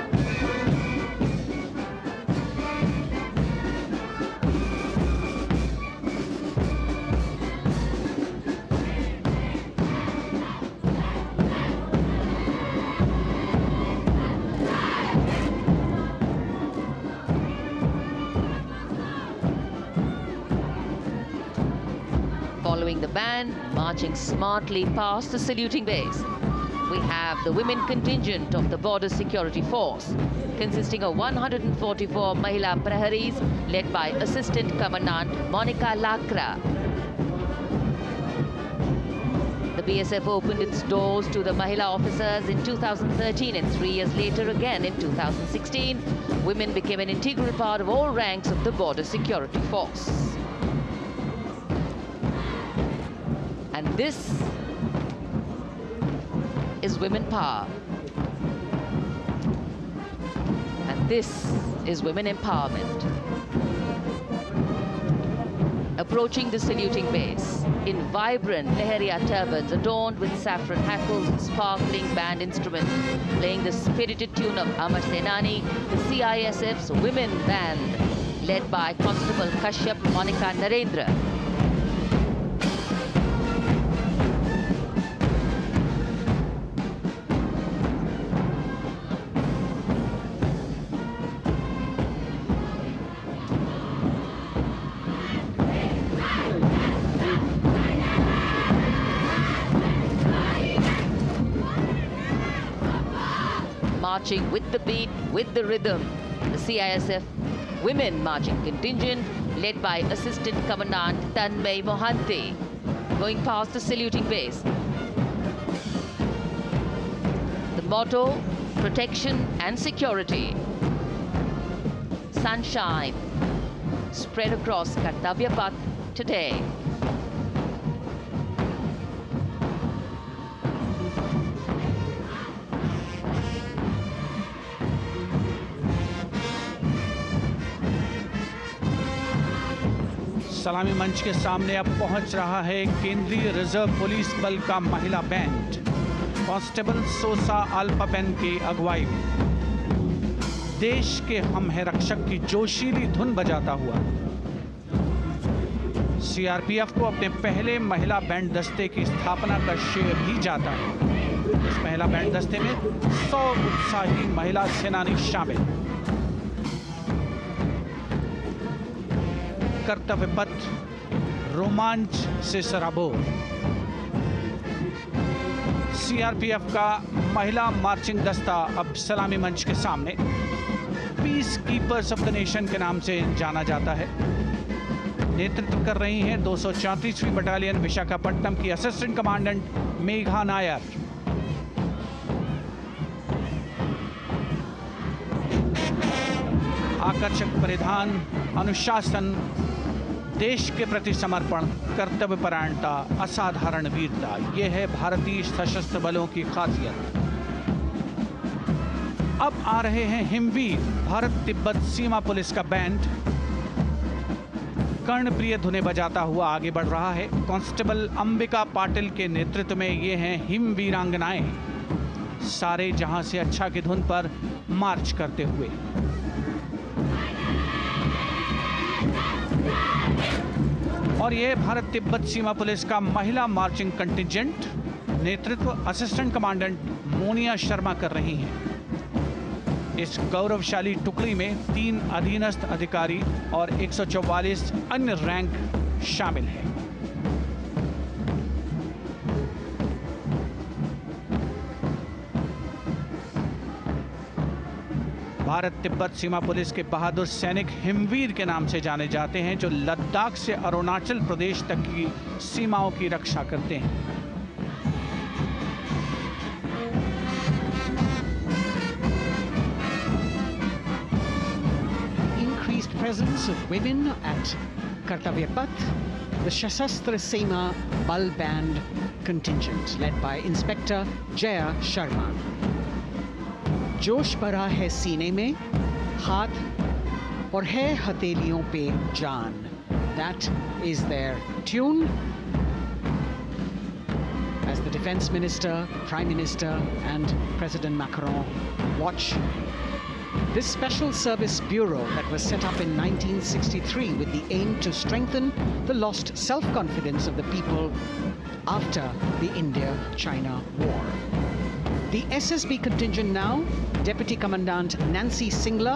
Following the band, marching smartly past the saluting base, we have the women contingent of the Border Security Force, consisting of 144 Mahila Praharis, led by Assistant Commandant Monica Lakra. The BSF opened its doors to the Mahila officers in 2013, and 3 years later again in 2016, women became an integral part of all ranks of the Border Security Force. And this is women power. And this is women empowerment. Approaching the saluting base in vibrant Leheria turbans adorned with saffron hackles and sparkling band instruments, playing the spirited tune of Amar Senani, the CISF's women band, led by Constable Kashyap Monica Narendra. Marching with the beat, with the rhythm, the CISF Women Marching Contingent, led by Assistant Commandant Tanmay Mohanty, going past the saluting base. motto, protection and security. Sunshine spread across Kartavya Path today. सलामी मंच के सामने अब पहुंच रहा है केंद्रीय reserve police बल का महिला बैंड कांस्टेबल सोसा अल्पापेन की अगुवाई में देश के हम है रक्षक की जोशीली धुन बजाता हुआ सीआरपीएफ को अपने पहले महिला बैंड दस्ते की स्थापना का श्रेय भी जाता है। इस महिला बैंड दस्ते में 100 उत्साही महिला सेनानी शामिल। कर्तव्य पथ रोमांच से सराबोर। सीआरपीएफ का महिला मार्चिंग दस्ता अब सलामी मंच के सामने peace keepers of the nation के नाम से जाना जाता है। नेतृत्व कर रही हैं 234वीं बटालियन विशाखापट्टनम की असिस्टेंट कमांडेंट मेघा नायर। आकर्षक परिधान, अनुशासन, देश के प्रति समर्पण, कर्तव्य परायणता, असाधारण वीरता, यह है भारतीय सशस्त्र बलों की खासियत। अब आ रहे हैं हिमवीर भारत तिब्बत सीमा पुलिस का बैंड कर्णप्रिय धुनें बजाता हुआ आगे बढ़ रहा है। कांस्टेबल अंबिका पाटिल के नेतृत्व में ये हैं हिमवीरांगनाएं, सारे जहां से अच्छा की धुन पर मार्च करते हुए। और यह भारत तिब्बत सीमा पुलिस का महिला मार्चिंग कंटिजेंट, नेतृत्व असिस्टेंट कमांडेंट मोनिया शर्मा कर रही हैं। इस गौरवशाली टुकड़ी में 3 अधीनस्थ अधिकारी और 144 अन्य रैंक शामिल हैं। भारत तिब्बत सीमा पुलिस के बहादुर सैनिक हिमवीर के नाम से जाने जाते हैं, जो लद्दाख से अरुणाचल प्रदेश तक की सीमाओं की रक्षा करते हैं। Increased presence of women at Kartavya Path, the Shasastra Seema Bal Band contingent led by Inspector Jaya Sharma. जोश भरा है सीने में, हाथ और है हथेलियों पे जान. That is their tune. As the Defense Minister, Prime Minister and President Macron watch this Special Service Bureau that was set up in 1963 with the aim to strengthen the lost self-confidence of the people after the India-China War. The SSB contingent now, Deputy Commandant Nancy Singla,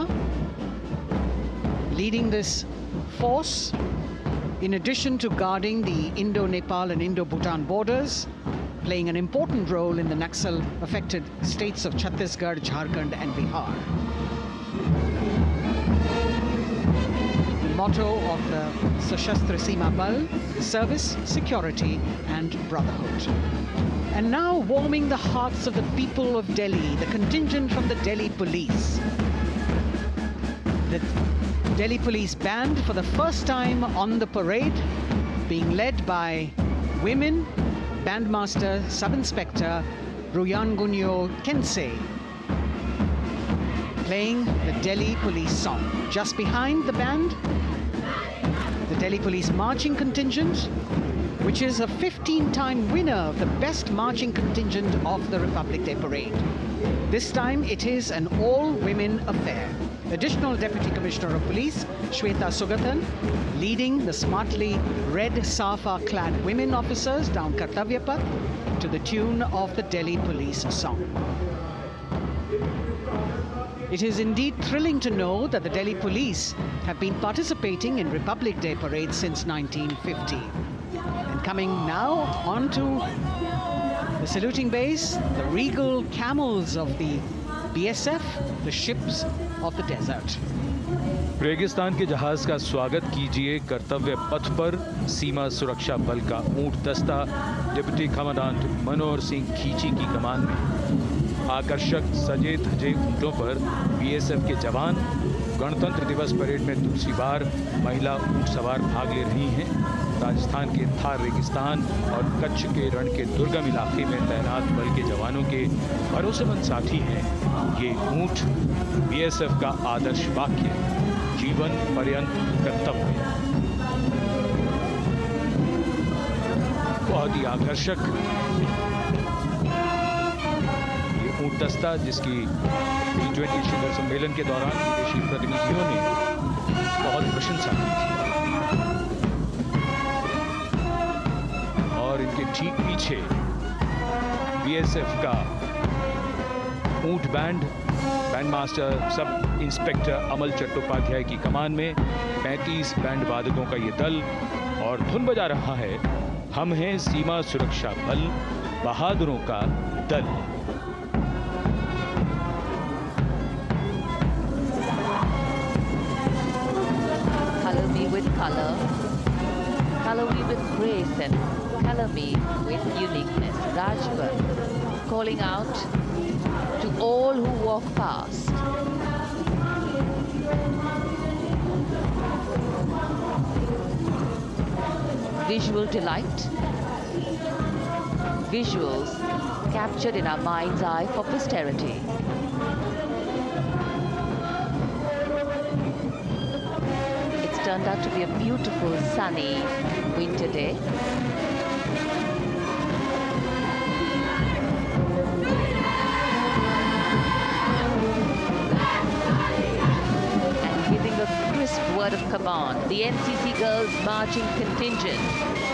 leading this force, in addition to guarding the Indo-Nepal and Indo-Bhutan borders, playing an important role in the Naxal-affected states of Chhattisgarh, Jharkhand and Bihar. The motto of the Sashastra Seema Bal, service, security and brotherhood. And now warming the hearts of the people of Delhi, the contingent from the Delhi Police. The Delhi Police Band, for the first time on the parade, being led by women, Bandmaster Sub-Inspector Ruyangunyo Kensei, playing the Delhi Police song. Just behind the band, the Delhi Police Marching Contingent, which is a 15-time winner of the best marching contingent of the Republic Day Parade. This time it is an all-women affair. Additional Deputy Commissioner of Police, Shweta Sugathan, leading the smartly red safa-clad women officers down Kartavya Path to the tune of the Delhi Police song. It is indeed thrilling to know that the Delhi Police have been participating in Republic Day parades since 1950. And coming now onto the saluting base, the regal camels of the BSF, the ships of the desert. रेगिस्तान के जहाज का स्वागत कीजिए कर्तव्य पथ पर सीमा सुरक्षा बल का ऊंट दस्ता डिप्टी कमांडेंट मनोहर सिंह खींची की कमान में आकर्षक सजे धजे ऊंटों पर बीएसएफ के जवान गणतंत्र दिवस परेड में दूसरी बार महिला ऊंट सवार भाग ले रही हैं। राजस्थान के थार रेगिस्तान और कच्छ के रण के दुर्गम इलाके में तैनात बल के जवानों के भरोसेमंद साथी हैं। ये ऊंट बीएसएफ का आदर्श वाक्य, जीवन पर्यंत कर्तव्य। बहुत ही आकर्षक ये ऊंट दस्ता, जिसकी G20 शिखर सम्मेलन के दौरान विदेशी प्रतिनिधियों ने बहुत प्रशंसा की थी। और इनके ठीक पीछे बीएसएफ का ऊंट बैंड मास्टर सब इंस्पेक्टर अमल चट्टोपाध्याय की कमान में 35 बैंड वादकों का ये दल, और धुन बजा रहा है हम हैं सीमा सुरक्षा बल, बहादुरों का दल। Color me with color, color me with grace, and color me with uniqueness. Rajput calling out to all who walk past. Visual delight, visuals captured in our mind's eye for posterity. It's turned out to be a beautiful sunny winter day. A crisp word of command, the NCC Girls Marching Contingent,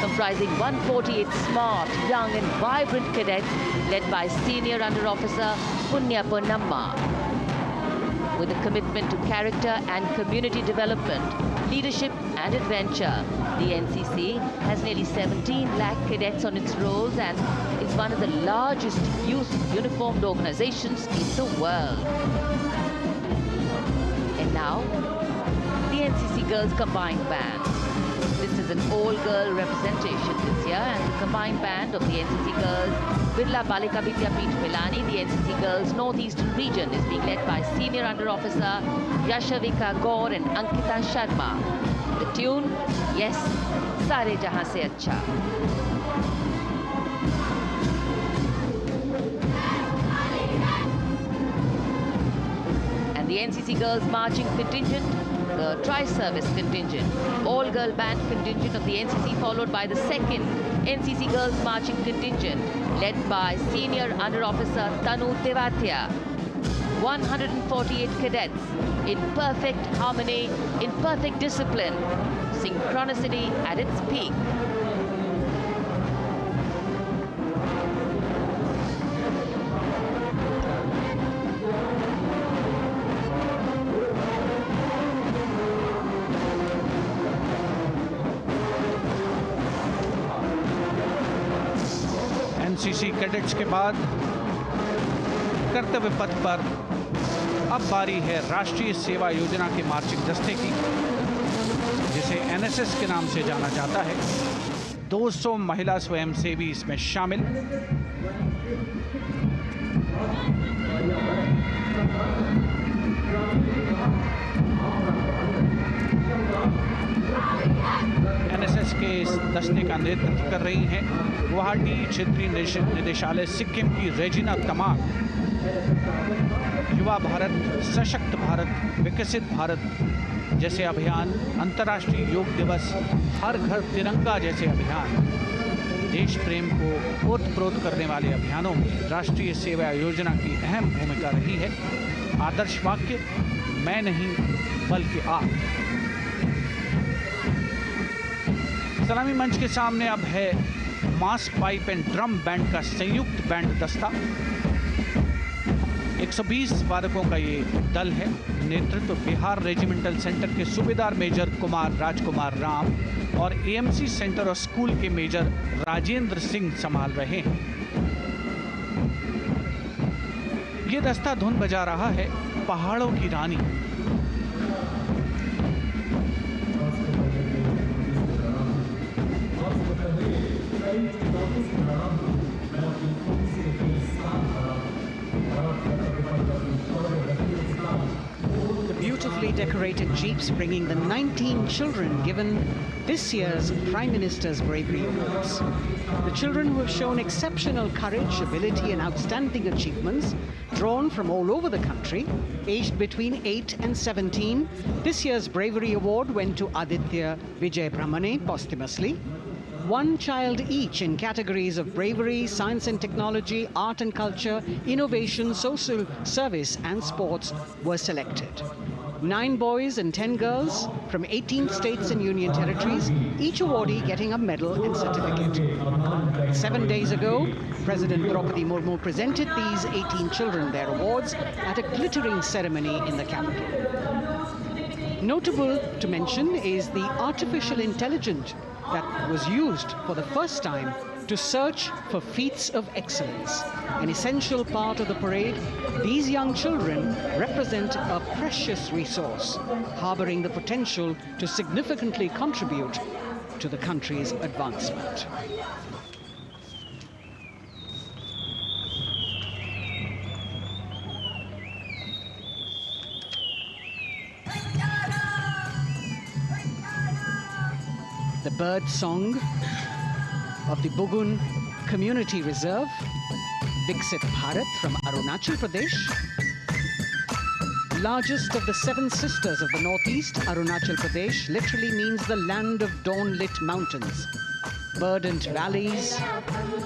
comprising 148 smart, young and vibrant cadets led by Senior Under Officer Punya Ponnamma. With a commitment to character and community development, leadership and adventure, the NCC has nearly 17 lakh cadets on its rolls and is one of the largest youth uniformed organizations in the world. And now, the NCC Girls Combined Band. This is an all-girl representation this year, and the combined band of the NCC Girls Birla Balika Vidyapeeth Milani, the NCC Girls Northeastern region, is being led by Senior Under Officer Yashavika Gaur and Ankita Sharma. The tune, yes, Sare Jahan Se Acha. And the NCC Girls Marching Contingent, the Tri-Service Contingent, all-girl band contingent of the NCC, followed by the second NCC Girls Marching Contingent, led by Senior Under Officer Tanu Tevatia. 148 cadets in perfect harmony, in perfect discipline, synchronicity at its peak. NCC cadets के बाद कर्तव्य पथ पर अब बारी है राष्ट्रीय सेवा योजना के मार्चिंग दस्ते की, जिसे एनएसएस के नाम से जाना जाता है। 200 महिला स्वयंसेवी इसमें शामिल। एनएसएस के इस दस्ते का नेतृत्व कर रही हैं गुवाहाटी क्षेत्रीय निदेशालय सिक्किम की रेजिना तमांग। युवा भारत, सशक्त भारत, विकसित भारत जैसे अभियान, अंतर्राष्ट्रीय योग दिवस, हर घर तिरंगा जैसे अभियान, देश प्रेम को ओतप्रोत करने वाले अभियानों में राष्ट्रीय सेवा योजना की अहम भूमिका रही है। आदर्श वाक्य, मैं नहीं बल्कि आप। सलामी मंच के सामने अब है मास पाइप एंड ड्रम बैंड का संयुक्त बैंड दस्ता। 120 वादकों का ये दल है। नेतृत्व बिहार रेजिमेंटल सेंटर के सूबेदार मेजर कुमार राजकुमार राम और एएमसी सेंटर और स्कूल के मेजर राजेंद्र सिंह संभाल रहे हैं। ये दस्ता धुन बजा रहा है पहाड़ों की रानी। decorated jeeps bringing the 19 children given this year's Prime Minister's Bravery Awards. The children who have shown exceptional courage, ability and outstanding achievements, drawn from all over the country, aged between 8 and 17. This year's Bravery Award went to Aditya Vijay Brahmane posthumously. One child each in categories of bravery, science and technology, art and culture, innovation, social service and sports were selected. 9 boys and 10 girls from 18 states and union territories, each awardee getting a medal and certificate. 7 days ago, President Draupadi Murmu presented these 18 children their awards at a glittering ceremony in the capital. Notable to mention is the artificial intelligence that was used for the first time to search for feats of excellence. An essential part of the parade, these young children represent a precious resource, harboring the potential to significantly contribute to the country's advancement. The bird song of the Bugun Community Reserve, Viksit Bharat from Arunachal Pradesh. Largest of the 7 sisters of the northeast, Arunachal Pradesh literally means the land of dawn-lit mountains. Verdant valleys,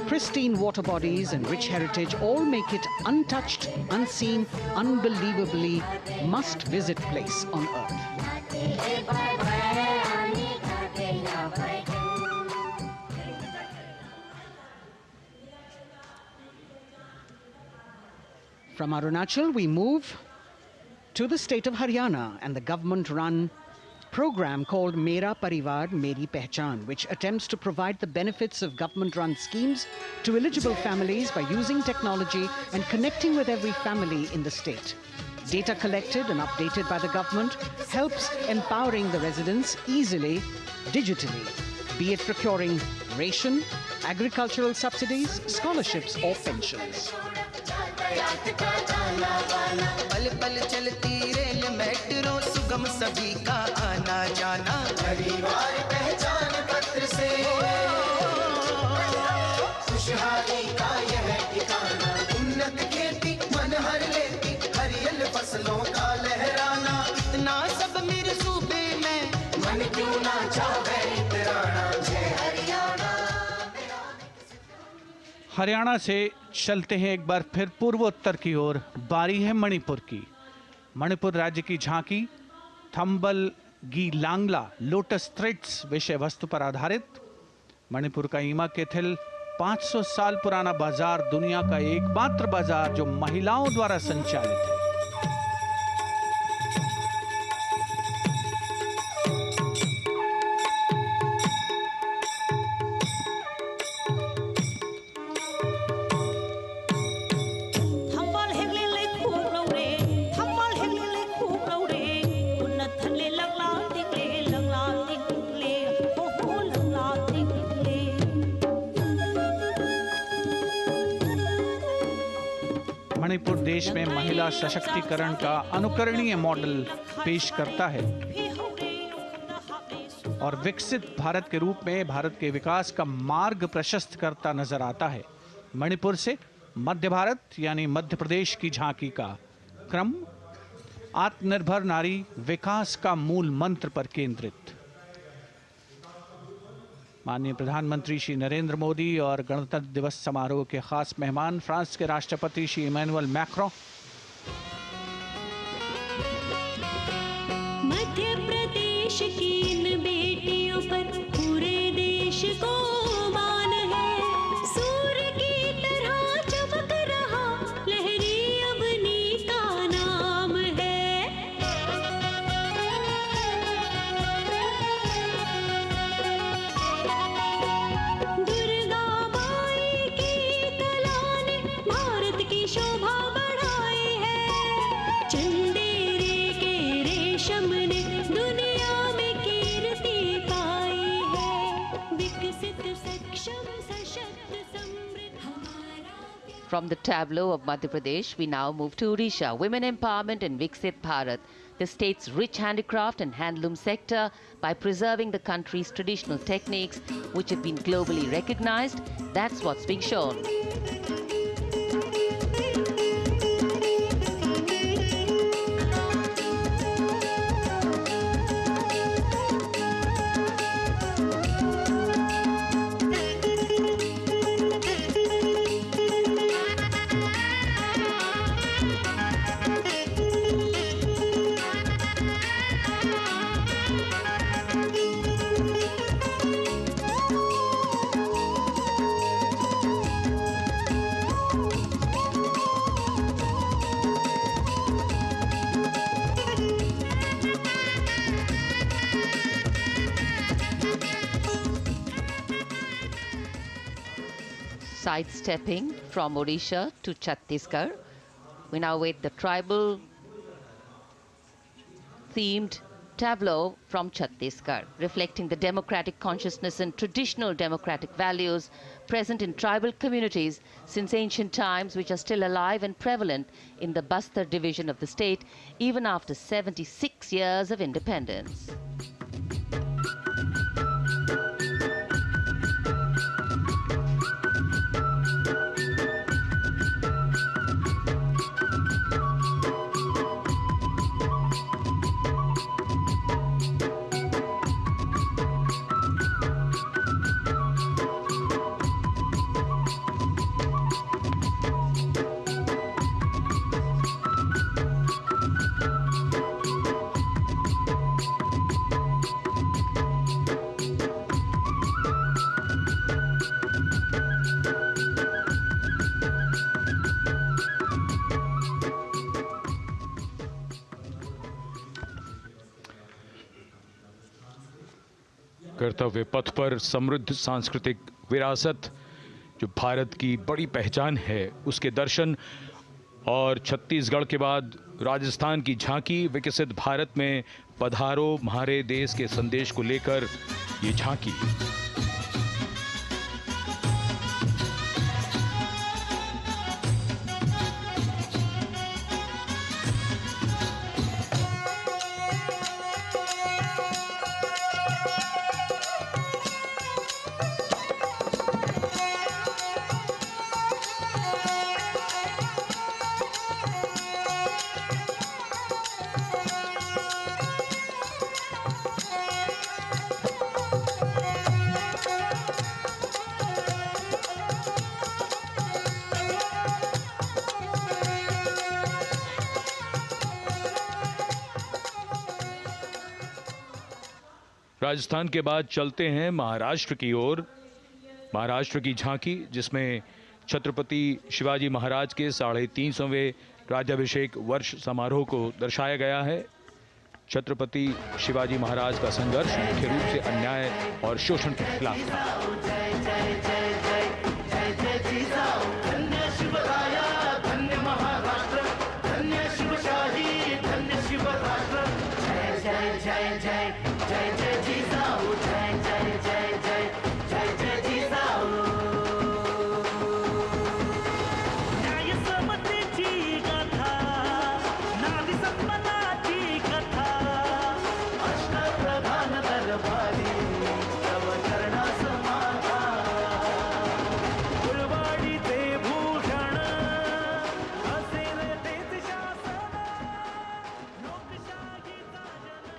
pristine water bodies and rich heritage all make it untouched, unseen, unbelievably must-visit place on earth. From Arunachal, we move to the state of Haryana and the government-run program called Mera Parivar Meri Pehchan, which attempts to provide the benefits of government-run schemes to eligible families by using technology and connecting with every family in the state. Data collected and updated by the government helps empowering the residents easily, digitally, be it procuring ration, agricultural subsidies, scholarships or pensions. पल पल चलती rail metro सुगम सभी का आना जाना परिवार पहचान पत्र से खुशहाली का यह ठिकाना उन्नत खेती मन हर लेती हरियल फसलों का लहराना इतना सब मेरे सूबे में मन क्यों ना चाहे इतराना जय हरियाणा। हरियाणा से चलते हैं एक बार फिर पूर्वोत्तर की ओर। बारी है मणिपुर की। मणिपुर राज्य की झांकी थंबल गी लांगला लोटस थ्रेड्स विषय वस्तु पर आधारित। मणिपुर का ईमा केथिल 500 साल पुराना बाजार, दुनिया का एकमात्र बाजार जो महिलाओं द्वारा संचालित है। मणिपुर देश में महिला सशक्तिकरण का अनुकरणीय मॉडल पेश करता है और विकसित भारत के रूप में भारत के विकास का मार्ग प्रशस्त करता नजर आता है। मणिपुर से मध्य भारत यानी मध्य प्रदेश की झांकी का क्रम आत्मनिर्भर नारी विकास का मूल मंत्र पर केंद्रित। माननीय प्रधानमंत्री श्री नरेंद्र मोदी और गणतंत्र दिवस समारोह के खास मेहमान फ्रांस के राष्ट्रपति श्री इमैनुअल मैक्रों। मध्य प्रदेश की इन बेटियों पर पूरे देश को मान है। सूर्य की तरह चमक रहा लहरी अवनी का नाम है। शोभा बढ़ाई है। चंदेरे के रेशम ने दुनिया में कीर्ति पाई है। विकसित सक्षम सशक्त समृद्ध हमारा From the tableau of Madhya Pradesh, we now move to Odisha. Women empowerment and Viksit Bharat, the state's rich handicraft and handloom sector, by preserving the country's traditional techniques, which have been globally recognized. That's what's being shown. Sidestepping from Odisha to Chhattisgarh, we now wait the tribal themed tableau from Chhattisgarh, reflecting the democratic consciousness and traditional democratic values present in tribal communities since ancient times, which are still alive and prevalent in the Bastar division of the state even after 76 years of independence. कर्तव्य पथ पर समृद्ध सांस्कृतिक विरासत जो भारत की बड़ी पहचान है, उसके दर्शन, और छत्तीसगढ़ के बाद राजस्थान की झांकी विकसित भारत में पधारो म्हारे देश के संदेश को लेकर ये झांकी। राजस्थान के बाद चलते हैं महाराष्ट्र की ओर। महाराष्ट्र की झांकी, जिसमें छत्रपति शिवाजी महाराज के 350वें राज्याभिषेक वर्ष समारोह को दर्शाया गया है। छत्रपति शिवाजी महाराज का संघर्ष मुख्य रूप से अन्याय और शोषण के खिलाफ था।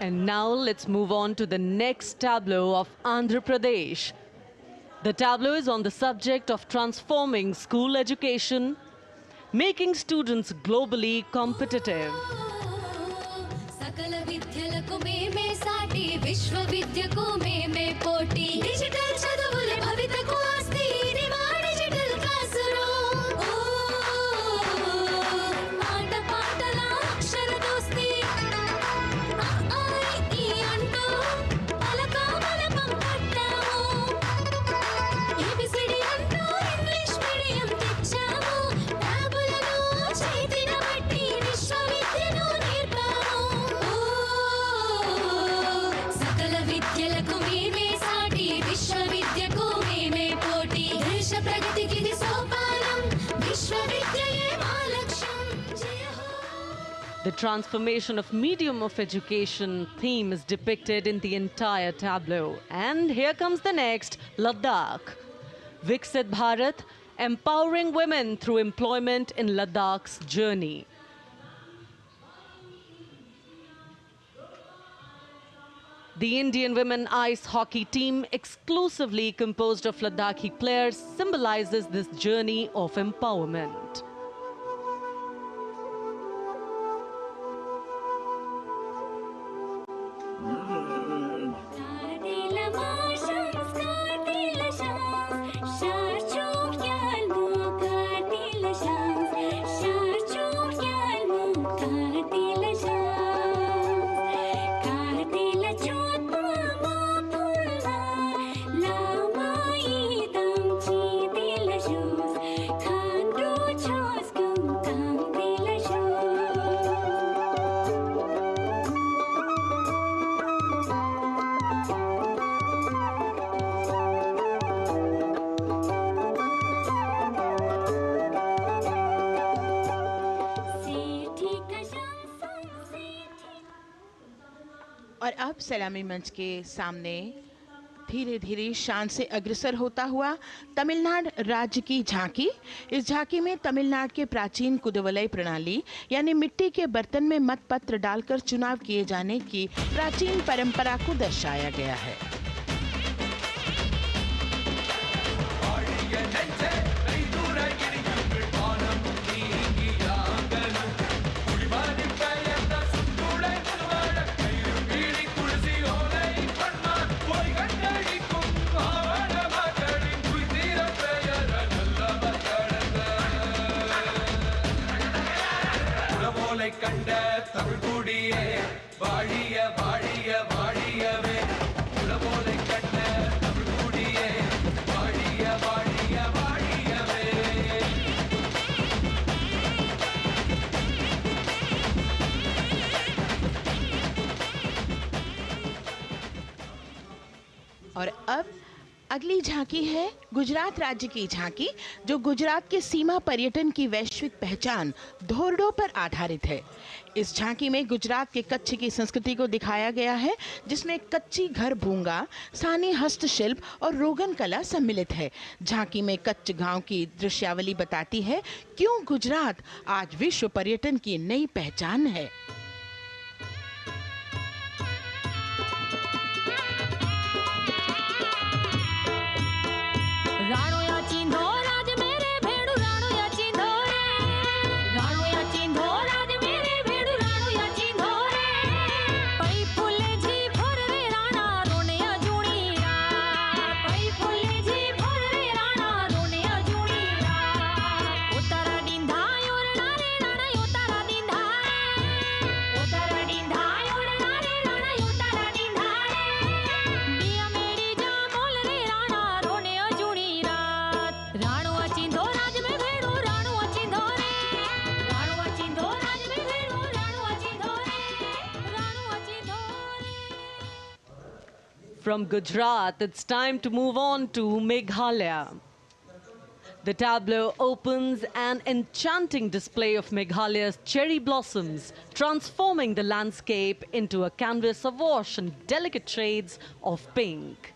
And now let's move on to the next tableau of Andhra Pradesh. The tableau is on the subject of transforming school education, making students globally competitive. सकल विद्यలకు మేమే సాటి విశ్వవిద్యకు మేమే పోటీ డిజిటల్ చదువుల భవితకు ఆస్తి ఇది మా డిజిటల్ క్లాస్ రూమ్ ఆట పాటల అక్షర దోస్తి ఈ అంటూ పలక బలపం పట్టాము ఏబిసిడి అంటూ ఇంగ్లీష్ మీడియం తెచ్చాము ట్యాబులను చేతిన బట్టి విశ్వవిద్యను నేర్పాము सकल विद्यలకు మేమే సాటి విశ్వవిద్యకు మేమే The transformation of medium of education theme is depicted in the entire tableau. And here comes the next, Ladakh. Viksit Bharat, empowering women through employment in Ladakh's journey. The Indian women ice hockey team, exclusively composed of Ladakhi players, symbolizes this journey of empowerment. और अब सलामी मंच के सामने धीरे धीरे शान से अग्रसर होता हुआ तमिलनाडु राज्य की झांकी। इस झांकी में तमिलनाडु के प्राचीन कुदवलय प्रणाली यानी मिट्टी के बर्तन में मतपत्र डालकर चुनाव किए जाने की प्राचीन परंपरा को दर्शाया गया है। और अब अगली झांकी है गुजरात राज्य की झांकी, जो गुजरात के सीमा पर्यटन की वैश्विक पहचान धोरडो पर आधारित है। इस झांकी में गुजरात के कच्छ की संस्कृति को दिखाया गया है, जिसमें कच्ची घर भूंगा, स्थानीय हस्तशिल्प और रोगन कला सम्मिलित है। झांकी में कच्छ गांव की दृश्यावली बताती है क्यों गुजरात आज विश्व पर्यटन की नई पहचान है। From Gujarat, it's time to move on to Meghalaya. The tableau opens an enchanting display of Meghalaya's cherry blossoms, transforming the landscape into a canvas awash in delicate shades of pink.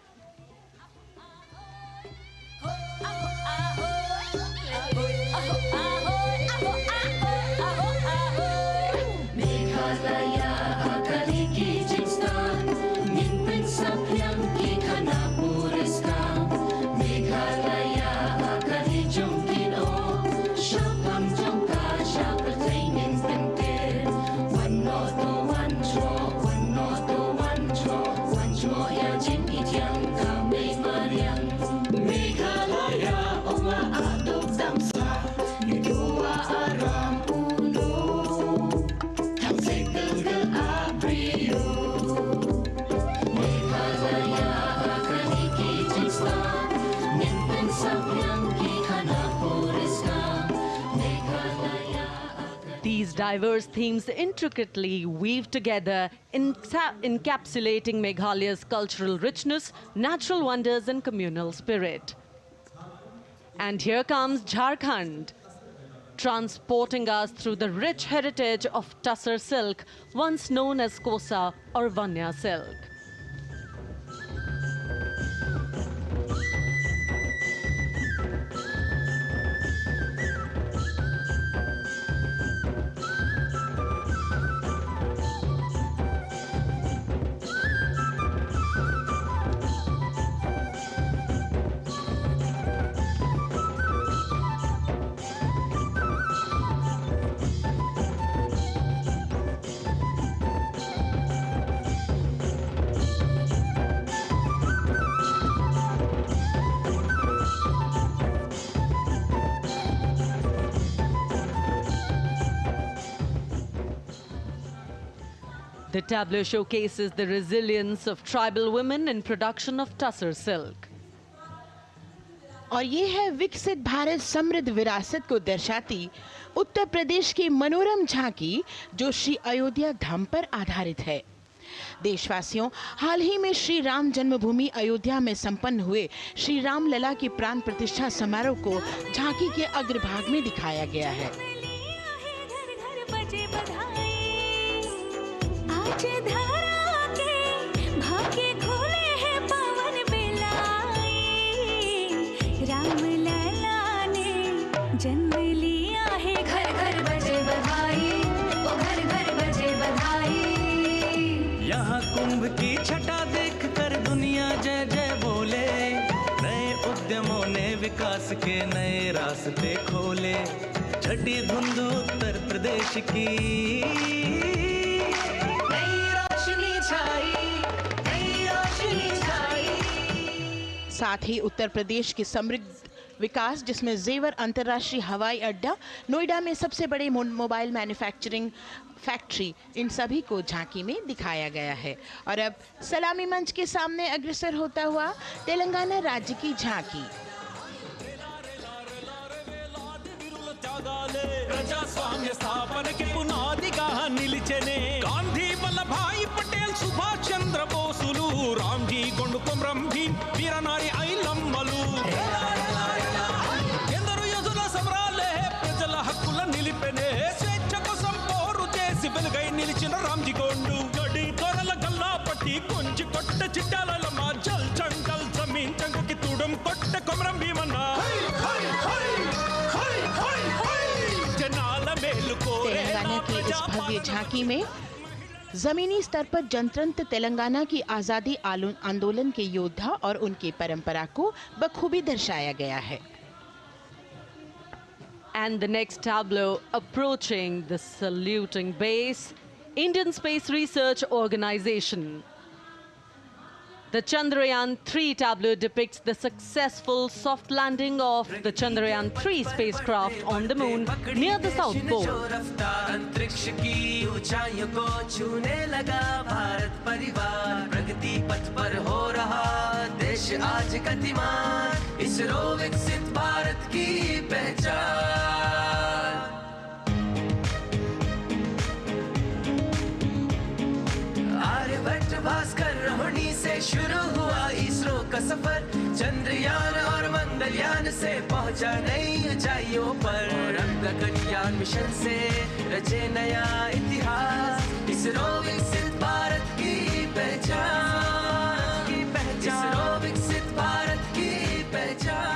These diverse themes intricately weave together, encapsulating Meghalaya's cultural richness, natural wonders and communal spirit. And here comes Jharkhand. transporting us through the rich heritage of Tussar silk, once known as Kosa or Vanya silk. The tableau showcases the resilience of tribal women in production of Tussar silk. और ये है विकसित भारत समृद्ध विरासत को दर्शाती उत्तर प्रदेश की मनोरम झांकी, जो श्री अयोध्या धाम पर आधारित है। देशवासियों, हाल ही में श्री राम जन्मभूमि अयोध्या में संपन्न हुए श्री राम लला की प्राण प्रतिष्ठा समारोह को झांकी के अग्रभाग में दिखाया गया है। जन्म लिया है, घर घर बजे बधाई, ओ घर घर बजे बधाई। यहाँ कुंभ की छटा देख कर दुनिया जय जय बोले, नए उद्यमों ने विकास के नए रास्ते खोले। छठी धुंध उत्तर प्रदेश की नई रोशनी छाई, नई रोशनी छाई। साथ ही उत्तर प्रदेश की समृद्ध विकास, जिसमें जेवर अंतर्राष्ट्रीय हवाई अड्डा, नोएडा में सबसे बड़े मोबाइल मैन्युफैक्चरिंग फैक्ट्री, इन सभी को झांकी में दिखाया गया है। और अब सलामी मंच के सामने अग्रसर होता हुआ तेलंगाना राज्य की झांकी। ప్రజాస్వామ్య స్థాపనకి పునాదిగా నిలిచెనే గాంధీ వల్లభాయ్ పటేల్ సుభాష్ చంద్ర బోసులు రామ్జీ గొండు కొమరం భీం వీరనారి ఐలమ్మలు ఎందరో యోధుల సమరాలే ప్రజల హక్కుల నిలిపెనే స్వేచ్ఛ కోసం పోరు చేసి వెలుగై నిలిచిన రామ్జీ గొండు గడి దొరల గల్లా పట్టి కొంచి కొట్ట చిట్టాలమ్మ జల్ జంగల్ జమీన్ చంగుకి తూడం కొట్ట కొమరం భీమన్న तेलंगाना की इस भव्य झांकी में जमीनी स्तर पर जनतंत्र तेलंगाना की आजादी आंदोलन के योद्धा और उनकी परंपरा को बखूबी दर्शाया गया है। And the next tableau approaching the saluting base, Indian Space Research Organization. The Chandrayaan-3 tableau depicts the successful soft landing of the Chandrayaan-3 spacecraft on the moon near the South Pole. अंतरिक्ष की ऊंचाइयों को छूने लगा भारत परिवार, प्रगति पथ पर हो रहा देश आज गतिमान, इसरो विकसित भारत की पहचान। आर्यभट्ट भास्कर रोहिणी से शुरू हुआ इसरो का सफर, चंद्रयान और मंगलयान से पहुंचा नई ऊंचाइयों पर, गगनयान मिशन से रचे नया इतिहास, इसरो विकसित भारत की पहचान, इसरो विकसित भारत की पहचान।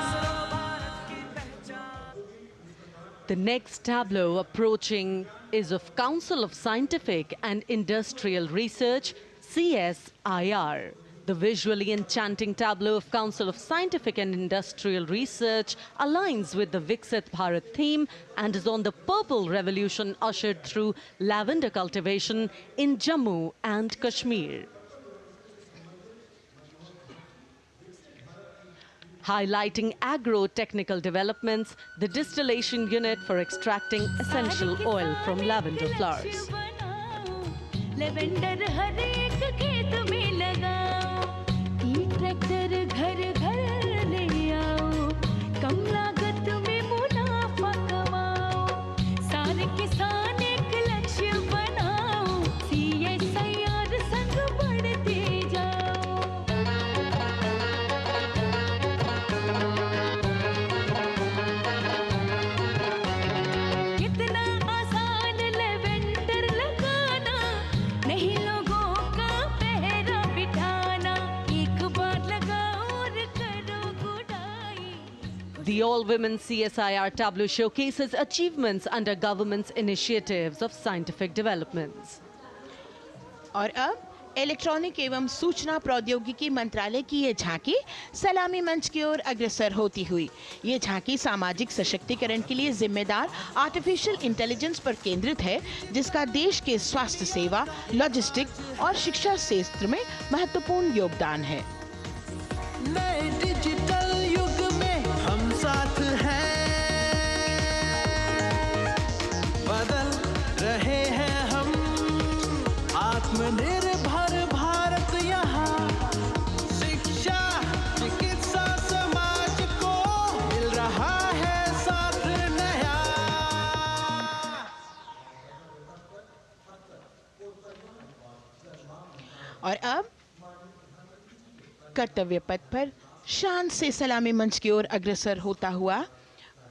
The next tableau approaching is of Council of Scientific and Industrial Research, CSIR. The visually enchanting tableau of Council of Scientific and Industrial Research aligns with the Viksit Bharat theme and is on the Purple Revolution ushered through lavender cultivation in Jammu and Kashmir. Highlighting agro-technical developments, the distillation unit for extracting essential oil from lavender flowers. Lavender हर एक खेत में लगाओ, ई tractor घर घर ले आओ, कम लागत में मुनाफा कमाओ, सारे किसान एक लक्ष्य बनाओ, CSIR संग बढ़ते जाओ। The all-women CSIR tableau showcases achievements under government's initiatives of scientific developments. और अब इलेक्ट्रॉनिक एवं सूचना प्रौद्योगिकी मंत्रालय की ये झांकी सलामी मंच की ओर अग्रसर होती हुई। ये झांकी सामाजिक सशक्तिकरण के लिए जिम्मेदार आर्टिफिशियल इंटेलिजेंस पर केंद्रित है, जिसका देश के स्वास्थ्य सेवा, लॉजिस्टिक्स और शिक्षा क्षेत्र में महत्वपूर्ण योगदान है। नए डिजिटल युग में हम साथ हैं, बदल रहे हैं हम, आत्मनिर्भर भारत यहाँ, शिक्षा चिकित्सा समाज को मिल रहा है साथ नया। और अब कर्तव्य पथ पर शान से सलामी मंच की ओर अग्रसर होता हुआ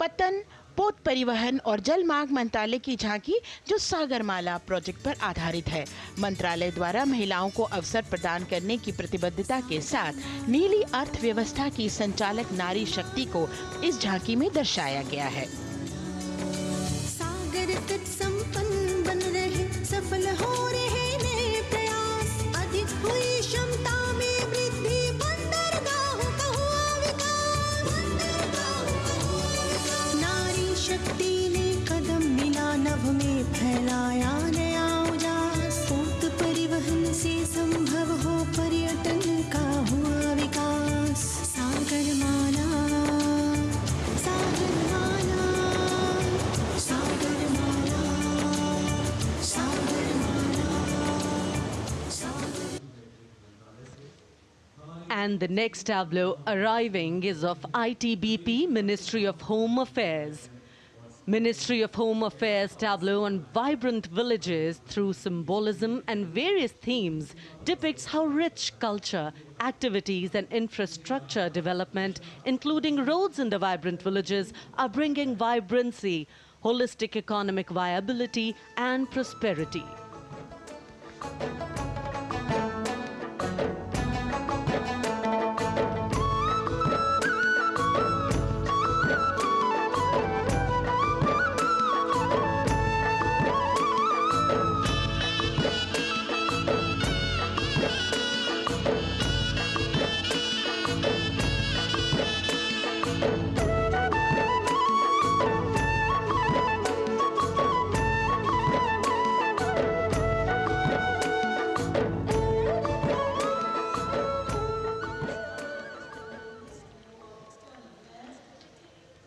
पतन, पोत परिवहन और जल मार्ग मंत्रालय की झांकी, जो सागरमाला प्रोजेक्ट पर आधारित है। मंत्रालय द्वारा महिलाओं को अवसर प्रदान करने की प्रतिबद्धता के साथ नीली अर्थव्यवस्था की संचालक नारी शक्ति को इस झांकी में दर्शाया गया है। सागर तट संपन्न बन रहे, सफल हो रहे नए प्रयास, अधिक हुई क्षमता में वृद्धि, बंदरगाहों का हुआ विकास, नारी शक्ति ने कदम मिला नभ में फैलाया नया उजास, पोत परिवहन से संभव हो पर्यटन का हुआ विकास, सागरमाला सागरमाला सागरमाला सागरमाला सागर। And the next tableau arriving is of ITBP, Ministry of Home Affairs. Ministry of Home Affairs tableau on vibrant villages through symbolism and various themes depicts how rich culture, activities and infrastructure development, including roads in the vibrant villages, are bringing vibrancy, holistic economic viability and prosperity.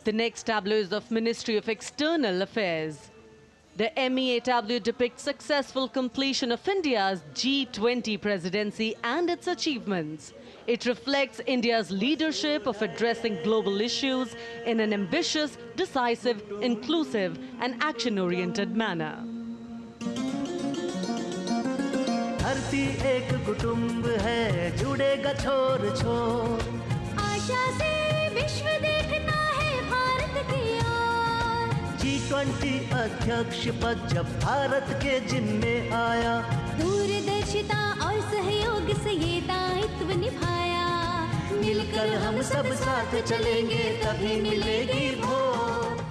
The next tableau is of Ministry of External Affairs. The MEA tableau depicts successful completion of India's G20 presidency and its achievements. It reflects India's leadership of addressing global issues in an ambitious, decisive, inclusive and action-oriented manner. धरती एक कुटुंब है, जुड़ेगा छोर छोर, आशा से विश्व देखता है भारत की ओर, G20 अध्यक्ष पद जब भारत के जिम्मे आया, दूरदर्शिता और सहयोग से ये दायित्व निभाया, मिलकर हम सब साथ चलेंगे तभी मिलेगी भोर,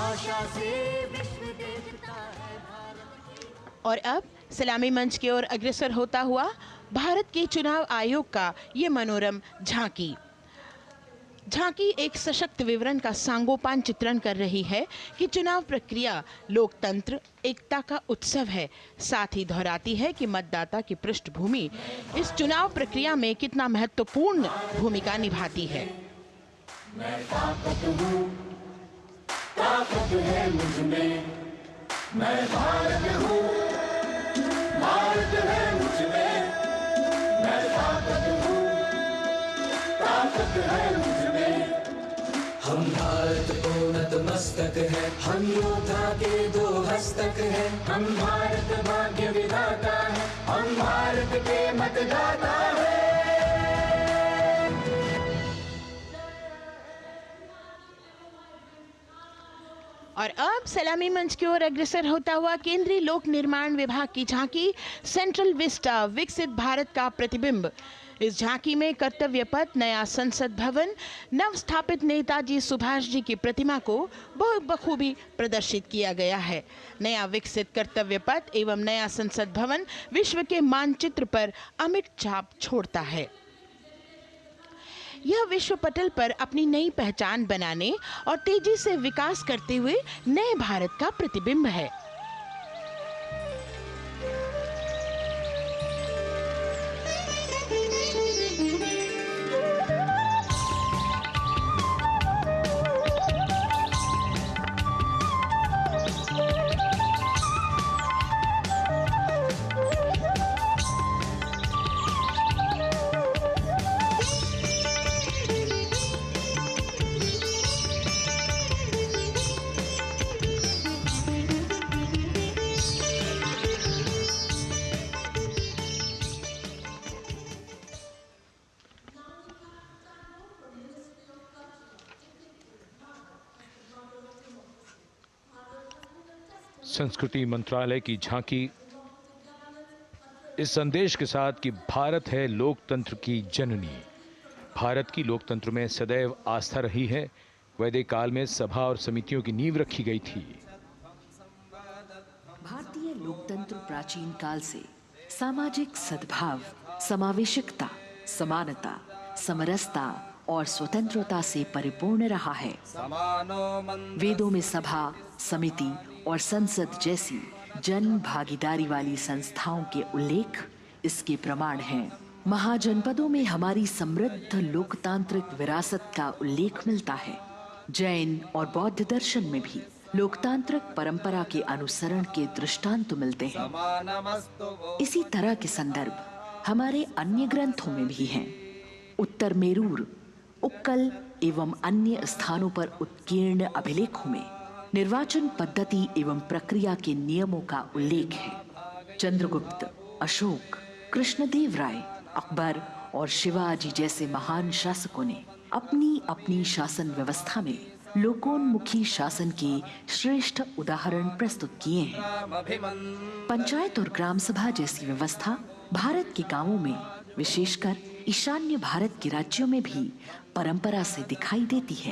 आशा से विश्व देखता है भारत। और अब सलामी मंच की ओर अग्रसर होता हुआ भारत के चुनाव आयोग का ये मनोरम झांकी एक सशक्त विवरण का सांगोपान चित्रण कर रही है कि चुनाव प्रक्रिया लोकतंत्र, एकता का उत्सव है। साथ ही दोहराती है कि मतदाता की पृष्ठभूमि इस चुनाव प्रक्रिया में कितना महत्वपूर्ण भूमिका निभाती है। मैं ताकत हूँ, ताकत है मुझ में, मैं भारत हूँ, भारत है मुझ में, मैं ताकत हूँ, ताकत है मुझ में। हम भारत को नतमस्तक है, हम योद्धा के दो हस्तक है, हम भारत भाग्य विधाता है, हम भारत के मतदाता है। और अब सलामी मंच की ओर अग्रसर होता हुआ केंद्रीय लोक निर्माण विभाग की झांकी सेंट्रल विस्टा विकसित भारत का प्रतिबिंब। इस झांकी में कर्तव्य पथ, नया संसद भवन, नव स्थापित नेताजी सुभाष जी की प्रतिमा को बहुत बखूबी प्रदर्शित किया गया है। नया विकसित कर्तव्य पथ एवं नया संसद भवन विश्व के मानचित्र पर अमिट छाप छोड़ता है। यह विश्व पटल पर अपनी नई पहचान बनाने और तेजी से विकास करते हुए नए भारत का प्रतिबिंब है। संस्कृति मंत्रालय की झांकी इस संदेश के साथ कि भारत है लोकतंत्र की जननी। भारत की लोकतंत्र में सदैव आस्था रही है। वैदिक काल में सभा और समितियों की नींव रखी गई थी। भारतीय लोकतंत्र प्राचीन काल से सामाजिक सद्भाव, समावेशिकता, समानता, समरसता और स्वतंत्रता से परिपूर्ण रहा है। वेदों में सभा, समिति और संसद जैसी जन भागीदारी वाली संस्थाओं के उल्लेख इसके प्रमाण हैं। महाजनपदों में हमारी समृद्ध लोकतांत्रिक विरासत का उल्लेख मिलता है। जैन और बौद्ध दर्शन में भी लोकतांत्रिक परंपरा के अनुसरण के दृष्टांत मिलते हैं। इसी तरह के संदर्भ हमारे अन्य ग्रंथों में भी हैं। उत्तर मेरूर, उक्कल एवं अन्य स्थानों पर उत्कीर्ण अभिलेखों में निर्वाचन पद्धति एवं प्रक्रिया के नियमों का उल्लेख है। चंद्रगुप्त, अशोक, कृष्णदेव राय, अकबर और शिवाजी जैसे महान शासकों ने अपनी अपनी शासन व्यवस्था में लोकोन्मुखी शासन के श्रेष्ठ उदाहरण प्रस्तुत किए हैं। पंचायत और ग्राम सभा जैसी व्यवस्था भारत के गांवों में, विशेषकर ईशान्य भारत के राज्यों में भी परंपरा से दिखाई देती है।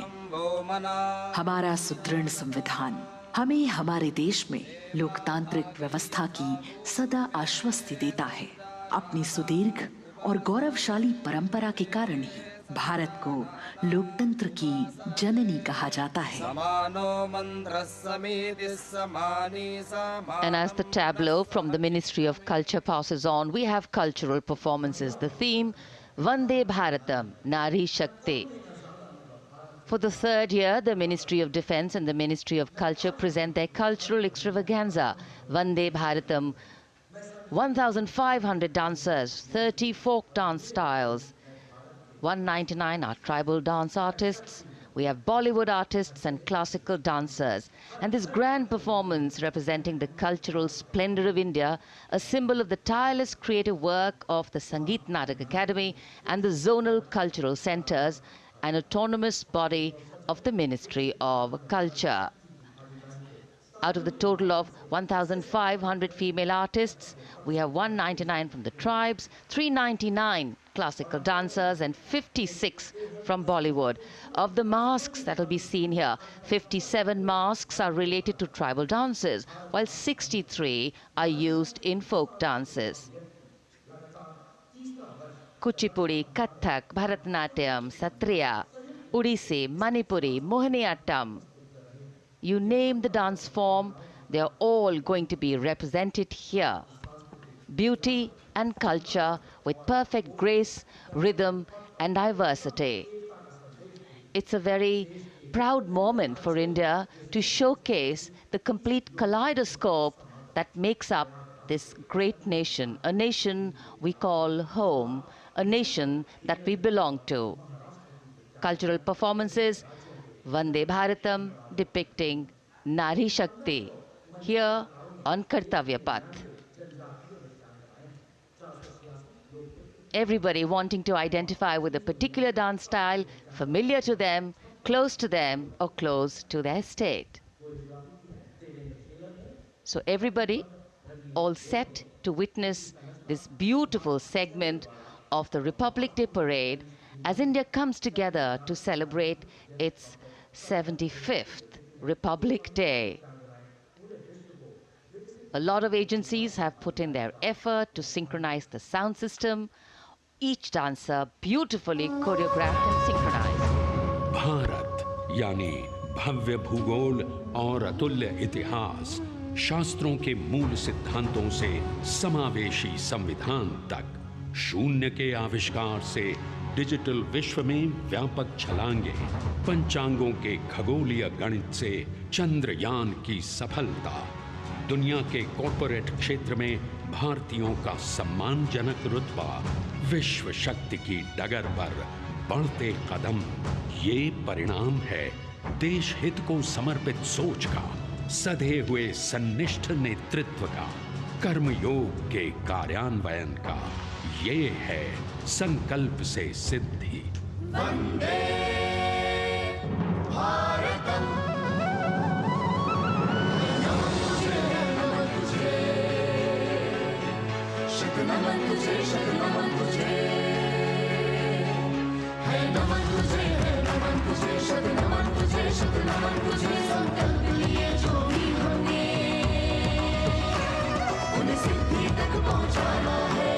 हमारा सुदृढ़ संविधान हमें हमारे देश में लोकतांत्रिक व्यवस्था की सदा आश्वस्ति देता है। अपनी सुदीर्घ और गौरवशाली परंपरा के कारण ही भारत को लोकतंत्र की जननी कहा जाता है। And as the tableau from the Ministry of Culture passes on, we have cultural performances. The theme, Vande Bharatam, Nari Shakti. For the third year, the Ministry of Defence and the Ministry of Culture present their cultural extravaganza, Vande Bharatam. 1,500 dancers, 30 folk dance styles, 199 are tribal dance artists. We have Bollywood artists and classical dancers. And this grand performance representing the cultural splendor of India, a symbol of the tireless creative work of the Sangeet Natak Academy and the zonal cultural centers, an autonomous body of the Ministry of Culture. Out of the total of 1,500 female artists, we have 199 from the tribes, 399 classical dancers and 56 from Bollywood. Of the masks that will be seen here, 57 masks are related to tribal dances, while 63 are used in folk dances. Kuchipudi, Kathak, Bharatanatyam, Satriya, Odissi, Manipuri, Mohiniyattam. You name the dance form, they are all going to be represented here. Beauty and culture with perfect grace, rhythm and diversity. It's a very proud moment for India to showcase the complete kaleidoscope that makes up this great nation, a nation we call home, a nation that we belong to. Cultural performances, Vande Bharatam depicting Nari Shakti here on Kartavya Path. Everybody wanting to identify with a particular dance style, familiar to them, close to them or close to their state. So everybody all set to witness this beautiful segment of the Republic Day Parade as India comes together to celebrate its 75th Republic Day. A lot of agencies have put in their effort to synchronize the sound system. Each dancer beautifully choreographed and synchronized. Bharat यानी भव्य भूगोल और अतुल्य इतिहास, शास्त्रों के मूल सिद्धांतों से समावेशी संविधान तक, शून्य के आविष्कार से डिजिटल विश्व में व्यापक छलांगे, पंचांगों के खगोलीय गणित से चंद्रयान की सफलता, दुनिया के कॉर्पोरेट क्षेत्र में भारतीयों का सम्मानजनक रुतबा, विश्व शक्ति की डगर पर बढ़ते कदम, ये परिणाम है देश हित को समर्पित सोच का, सधे हुए सन्निष्ठ नेतृत्व का, कर्मयोग के कार्यान्वयन का। ये है संकल्प से सिद्धि। वंदे भारतम, नमन तुझे, शत नमन तुझे, शत नमन तुझे, है नमन तुझे, है नमन तुझे, शत नमन तुझे, शत नमन तुझे। संकल्प लिए जो भी हमने उन्हें सिद्धि तक पहुंचाना है।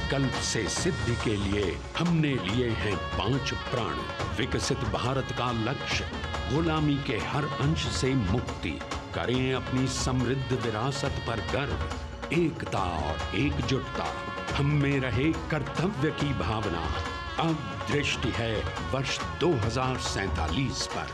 संकल्प से सिद्धि के लिए हमने लिए हैं 5 प्रण। विकसित भारत का लक्ष्य, गुलामी के हर अंश से मुक्ति। करें अपनी समृद्ध विरासत पर गर्व। एकता और एकजुटता, हम में रहे कर्तव्य की भावना। अब दृष्टि है वर्ष 2047 पर।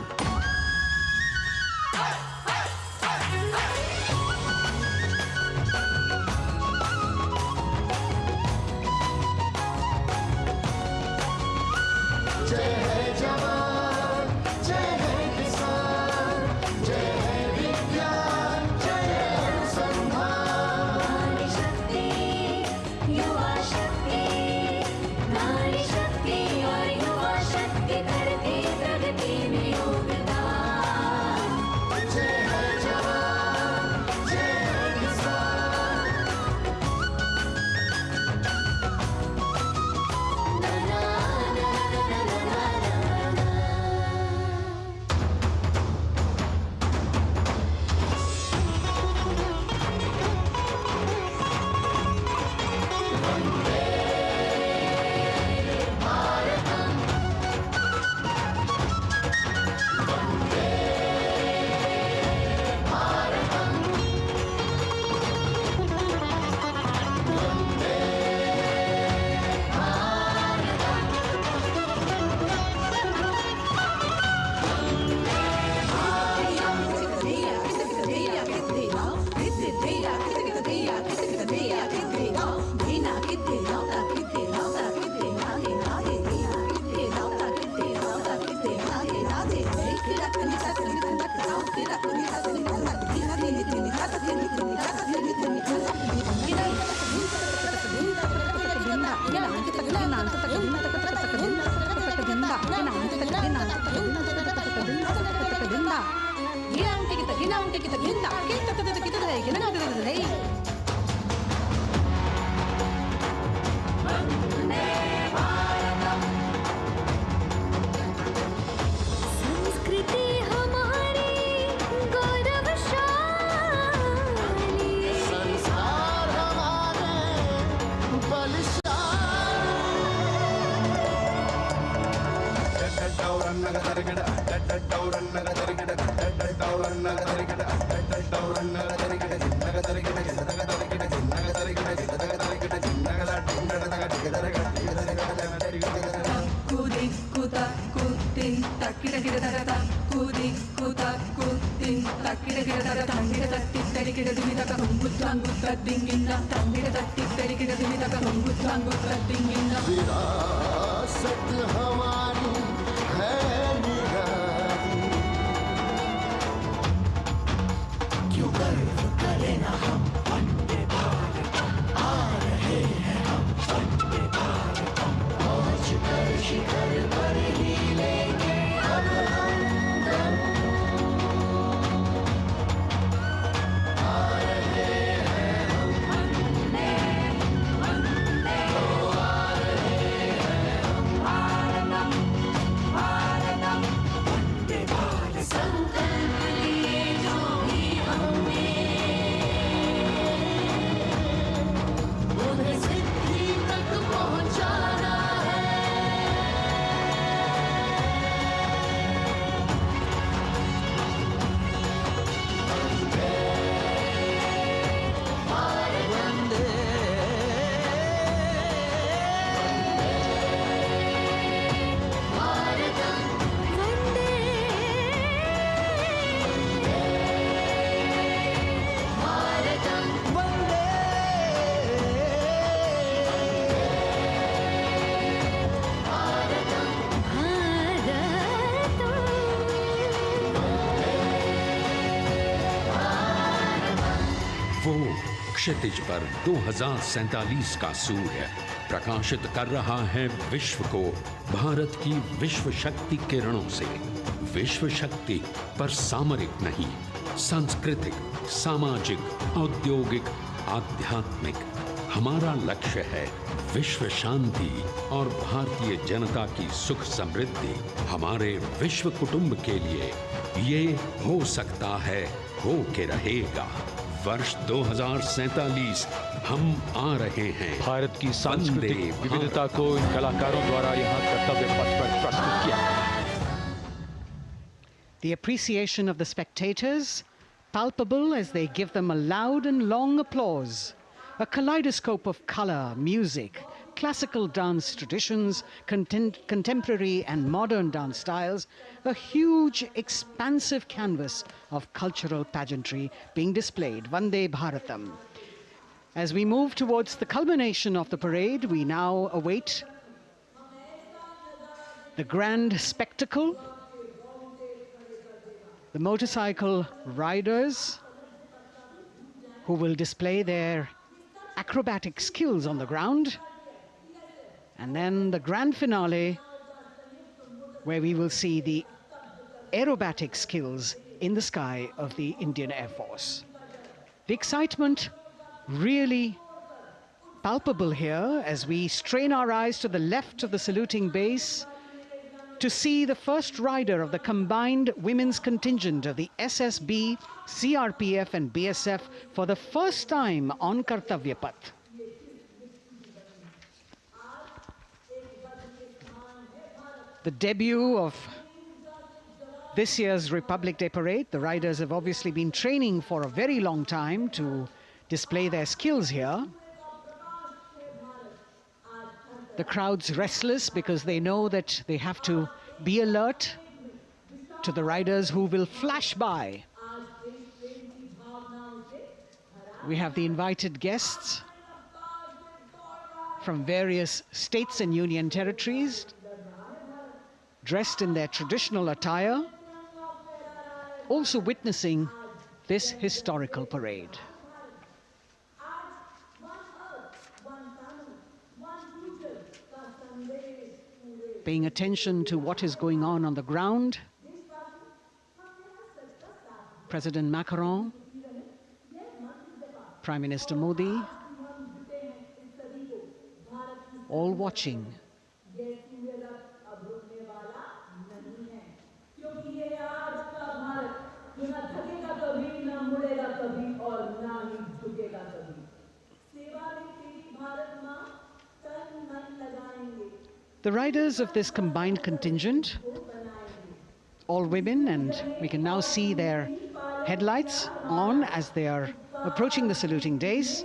विरासत हमारी है निराली, क्यों गर्व करें ना हम वंदे भारतम, आ रहे हैं हम वंदे भारतम, पहुंच कर शिखर पर ही लेंगे अब हम दम, आ रहे हैं हम वंदे वंदे, आ रहे हैं हम भारतम भारतम वंदे भारत। संकल्प लिए जो भी हमने उन्हें सिद्धि तक पहुंचाना है। वंदे भारत वंदे भारतम वंदे भारतम वंदे भारतम वो क्षितिज पर 2047 का सूर्य प्रकाशित कर रहा है विश्व को भारत की विश्व शक्ति किरणों से। विश्व शक्ति पर सामरिक नहीं, सांस्कृतिक, सामाजिक, औद्योगिक, आध्यात्मिक। हमारा लक्ष्य है विश्व शांति और भारतीय जनता की सुख समृद्धि। हमारे विश्व कुटुंब के लिए ये हो सकता है, हो के रहेगा। वर्ष 2047 हम आ रहे हैं। भारत की सांस्कृतिक विविधता को इन कलाकारों द्वारा यहाँ कर्तव्य पथ पर प्रस्तुत किया गया। The appreciation of the spectators palpable as they give them a loud and long applause. A kaleidoscope of color, music, classical dance traditions, contemporary and modern dance styles, a huge, expansive canvas of cultural pageantry being displayed. Vande Bharatam. As we move towards the culmination of the parade, we now await the grand spectacle. The motorcycle riders who will display their acrobatic skills on the ground. And then the grand finale, where we will see the aerobatic skills in the sky of the Indian Air Force. The excitement really palpable here as we strain our eyes to the left of the saluting base to see the first rider of the combined women's contingent of the SSB, CRPF and BSF for the first time on Kartavya Path. The debut of this year's Republic Day Parade. The riders have obviously been training for a very long time to display their skills here. The crowd's restless because they know that they have to be alert to the riders who will flash by. We have the invited guests from various states and union territories, dressed in their traditional attire, also witnessing this historical parade. Paying attention to what is going on the ground, President Macron, Prime Minister Modi, all watching. The riders of this combined contingent, all women, and we can now see their headlights on as they are approaching the saluting days.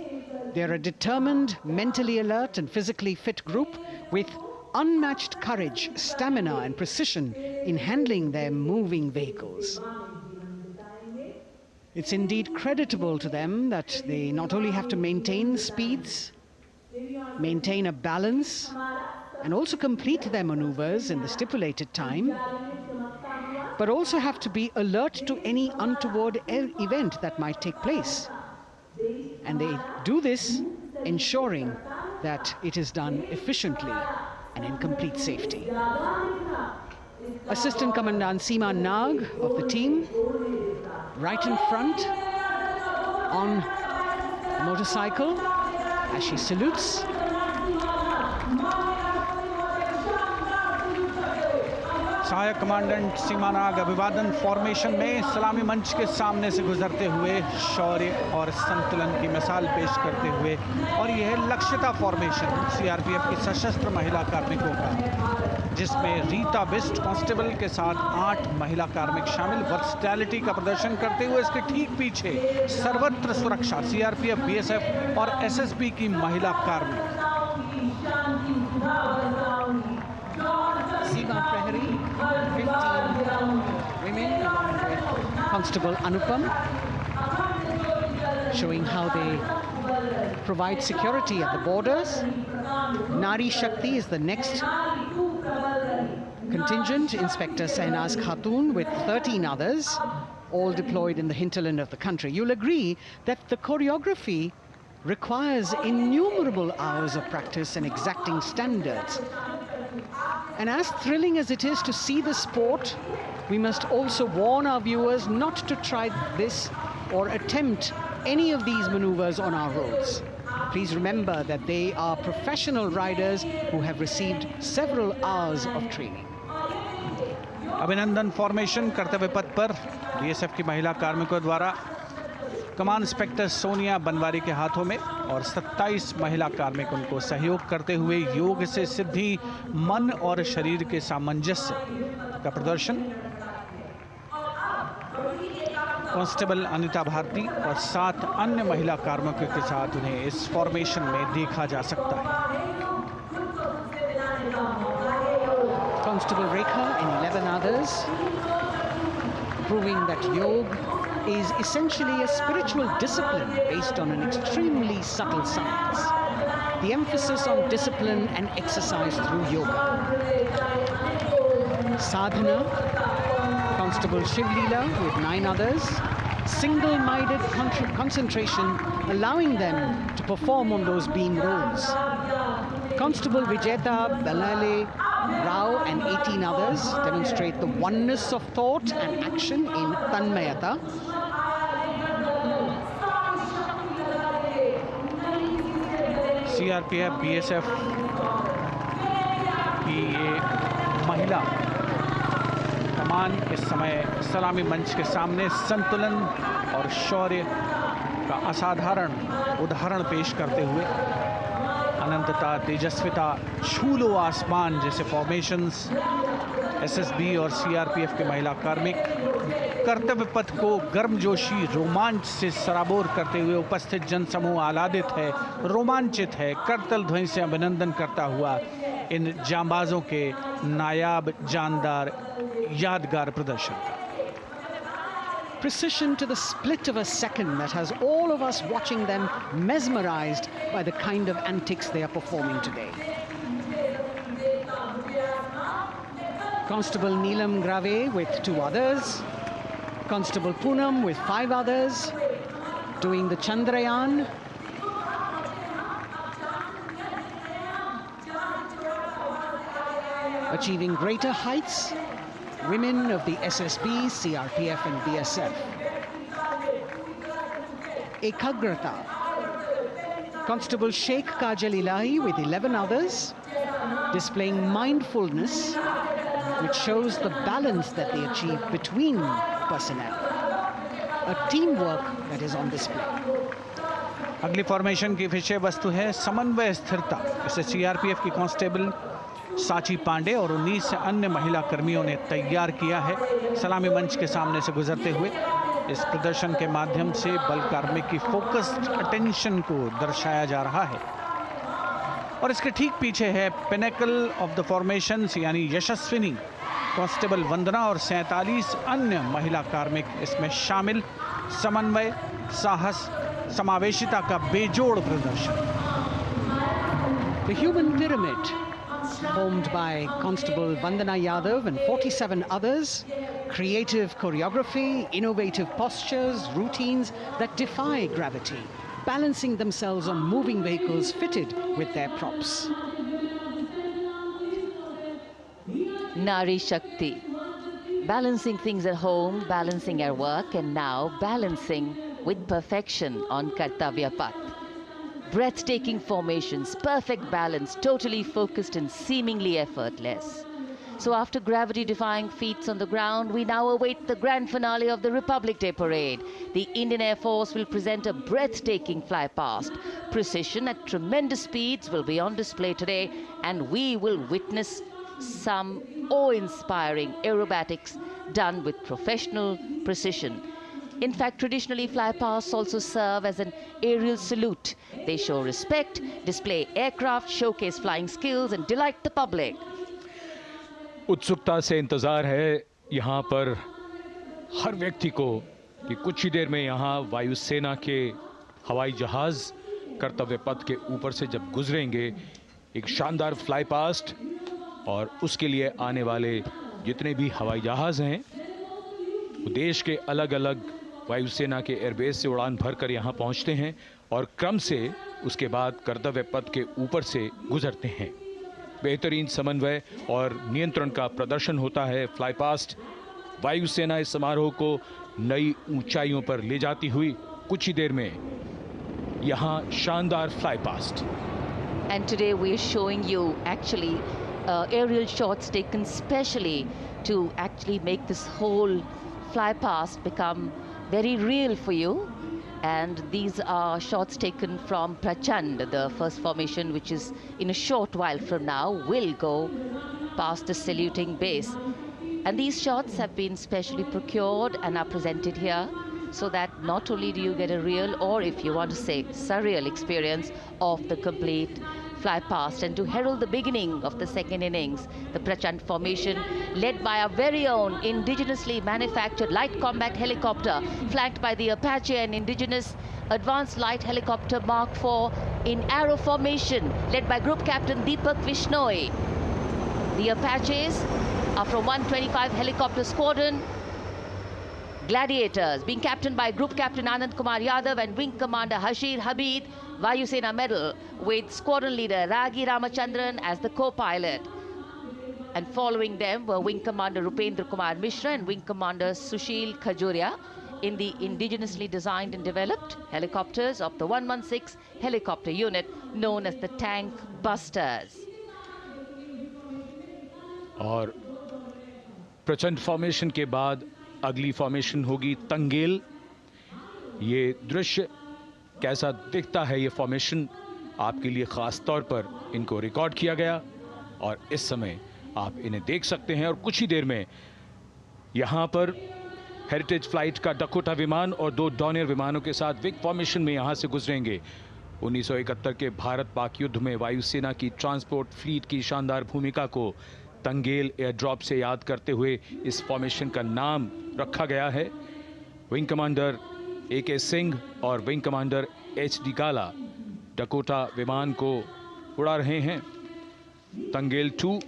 They are a determined, mentally alert and physically fit group with unmatched courage, stamina and precision in handling their moving vehicles. It's indeed creditable to them that they not only have to maintain speeds, maintain a balance, and also complete their maneuvers in the stipulated time, but also have to be alert to any untoward event that might take place. And they do this ensuring that it is done efficiently and in complete safety. Assistant Commandant Seema Nag of the team, right in front on a motorcycle as she salutes. सहायक commandant सीमा नाग अभिवादन formation में सलामी मंच के सामने से गुजरते हुए शौर्य और संतुलन की मिसाल पेश करते हुए, और यह है लक्ष्यता फॉर्मेशन सीआरपीएफ की सशस्त्र महिला कार्मिकों का, जिसमें रीता बिस्ट कांस्टेबल के साथ 8 महिला कार्मिक शामिल वर्सटैलिटी का प्रदर्शन करते हुए इसके ठीक पीछे सर्वत्र सुरक्षा सीआरपीएफ, बीएसएफ और एसएसबी की महिला कार्मिक। Seema Prahari, 15 women along with Constable Anupam, showing how they provide security at the borders. Nari Shakti is the next contingent, Inspector Sainaz Khatun with 13 others, all deployed in the hinterland of the country. You'll agree that the choreography requires innumerable hours of practice and exacting standards. And as thrilling as it is to see the sport, we must also warn our viewers not to try this or attempt any of these maneuvers on our roads. Please remember that they are professional riders who have received several hours of training. अभिनंदन formation कर्तव्य पथ पर BSF की महिला कार्मिकों द्वारा कमान inspector Sonia Banwari के हाथों में और 27 महिला कार्मिक उनको सहयोग करते हुए योग से सिद्धि, मन और शरीर के सामंजस्य का प्रदर्शन। कांस्टेबल अनिता भारती और 7 अन्य महिला कार्मिकों के साथ उन्हें इस फॉर्मेशन में देखा जा सकता है। Constable Rekha and 11 others, proving that yoga is essentially a spiritual discipline based on an extremely subtle science. The emphasis on discipline and exercise through yoga. Sadhana, Constable Shivleela with 9 others, single-minded concentration, allowing them to perform on those beam roles. Constable Vijeta Balale Rao and 18 others demonstrate the oneness of thought and action in Tanmayata. CRPF, BSF की ये महिला कमान इस समय सलामी मंच के सामने संतुलन और शौर्य का असाधारण उदाहरण पेश करते हुए अनंतता, तेजस्विता, छू लो आसमान जैसे फॉर्मेशंस एसएसबी और सीआरपीएफ के महिला कार्मिक कर्तव्य पथ को गर्मजोशी रोमांच से सराबोर करते हुए उपस्थित जनसमूह आह्लादित है, रोमांचित है, करतल ध्वनि से अभिनंदन करता हुआ इन जांबाजों के नायाब, जानदार, यादगार प्रदर्शन का। Precision to the split of a second that has all of us watching them mesmerized by the kind of antics they are performing today. Constable Neelam Grave with 2 others, Constable Poonam with 5 others, doing the Chandrayaan. Achieving greater heights, women of the SSB, CRPF and BSF. Ekagrata. Constable Sheikh Kajal Ilahi with 11 others, displaying mindfulness, which shows the balance that they achieve between personnel. A teamwork that is on display. अगली formation की विषय वस्तु है समन्वय स्थिरता। इसे CRPF की constable साची पांडे और 19 अन्य महिला कर्मियों ने तैयार किया है। सलामी मंच के सामने से गुजरते हुए इस प्रदर्शन के माध्यम से बल कार्मिक की फोकस्ड अटेंशन को दर्शाया जा रहा है और इसके ठीक पीछे है पिनेकल ऑफ द फॉर्मेशंस यानी यशस्विनी कांस्टेबल वंदना और 47 अन्य महिला कार्मिक इसमें शामिल। समन्वय, साहस, समावेशिता का बेजोड़ प्रदर्शन। The human pyramid, formed by Constable Vandana Yadav and 47 others, creative choreography, innovative postures, routines that defy gravity, balancing themselves on moving vehicles fitted with their props. Nari Shakti, balancing things at home, balancing at work, and now balancing with perfection on Kartavya path. Breathtaking formations, perfect balance, totally focused and seemingly effortless. So after gravity-defying feats on the ground, we now await the grand finale of the Republic Day Parade. The Indian Air Force will present a breathtaking fly-past. Precision at tremendous speeds will be on display today, and we will witness some awe-inspiring aerobatics done with professional precision. In fact, traditionally, flypasts also serve as an aerial salute. They show respect, display aircraft, showcase flying skills, and delight the public. उत्सुकता से इंतजार है यहाँ पर हर व्यक्ति को कि कुछ ही देर में यहाँ वायुसेना के हवाई जहाज कर्तव्य पथ के ऊपर से जब गुजरेंगे, एक शानदार फ्लाई पास्ट, और उसके लिए आने वाले जितने भी हवाई जहाज हैं वो देश के अलग अलग वायुसेना के एयरबेस से उड़ान भरकर यहाँ पहुँचते हैं और क्रम से उसके बाद कर्तव्य पथ के ऊपर से गुजरते हैं। बेहतरीन समन्वय और नियंत्रण का प्रदर्शन होता है। फ्लाई पास्ट वायुसेना इस समारोह को नई ऊंचाइयों पर ले जाती हुई कुछ ही देर में यहाँ शानदार fly past. And today we are showing you actually aerial shots taken specially to actually make this whole fly past become very real for you. And these are shots taken from Prachand, the first formation, which is in a short while from now will go past the saluting base. And these shots have been specially procured and are presented here so that not only do you get a real, or if you want to say surreal experience of the complete fly past, and to herald the beginning of the second innings, the Prachand formation led by our very own indigenously manufactured light combat helicopter, flanked by the Apache and indigenous advanced light helicopter Mark IV in arrow formation, led by Group Captain Deepak Vishnoi. The Apaches are from 125 Helicopter Squadron. Gladiators, being captained by Group Captain Anand Kumar Yadav and Wing Commander Hashir Habib, Vayu Sena Medal, with Squadron Leader Ragi Ramachandran as the co-pilot. And following them were Wing Commander Rupendra Kumar Mishra and Wing Commander Sushil Khajuria in the indigenously designed and developed helicopters of the 116 helicopter unit known as the Tank Busters. और प्रचंड formation के बाद अगली formation होगी तंगेल। ये दृश्य कैसा दिखता है, ये फॉर्मेशन आपके लिए खास तौर पर इनको रिकॉर्ड किया गया और इस समय आप इन्हें देख सकते हैं। और कुछ ही देर में यहां पर हेरिटेज फ्लाइट का डकोटा विमान और 2 डॉनियर विमानों के साथ विग फॉर्मेशन में यहां से गुजरेंगे। 1971 के भारत पाक युद्ध में वायुसेना की ट्रांसपोर्ट फ्लीट की शानदार भूमिका को तंगेल एयर ड्रॉप से याद करते हुए इस फॉर्मेशन का नाम रखा गया है। विंग कमांडर AK सिंह और विंग कमांडर HD काला डकोटा विमान को उड़ा रहे हैं। तंगेल 2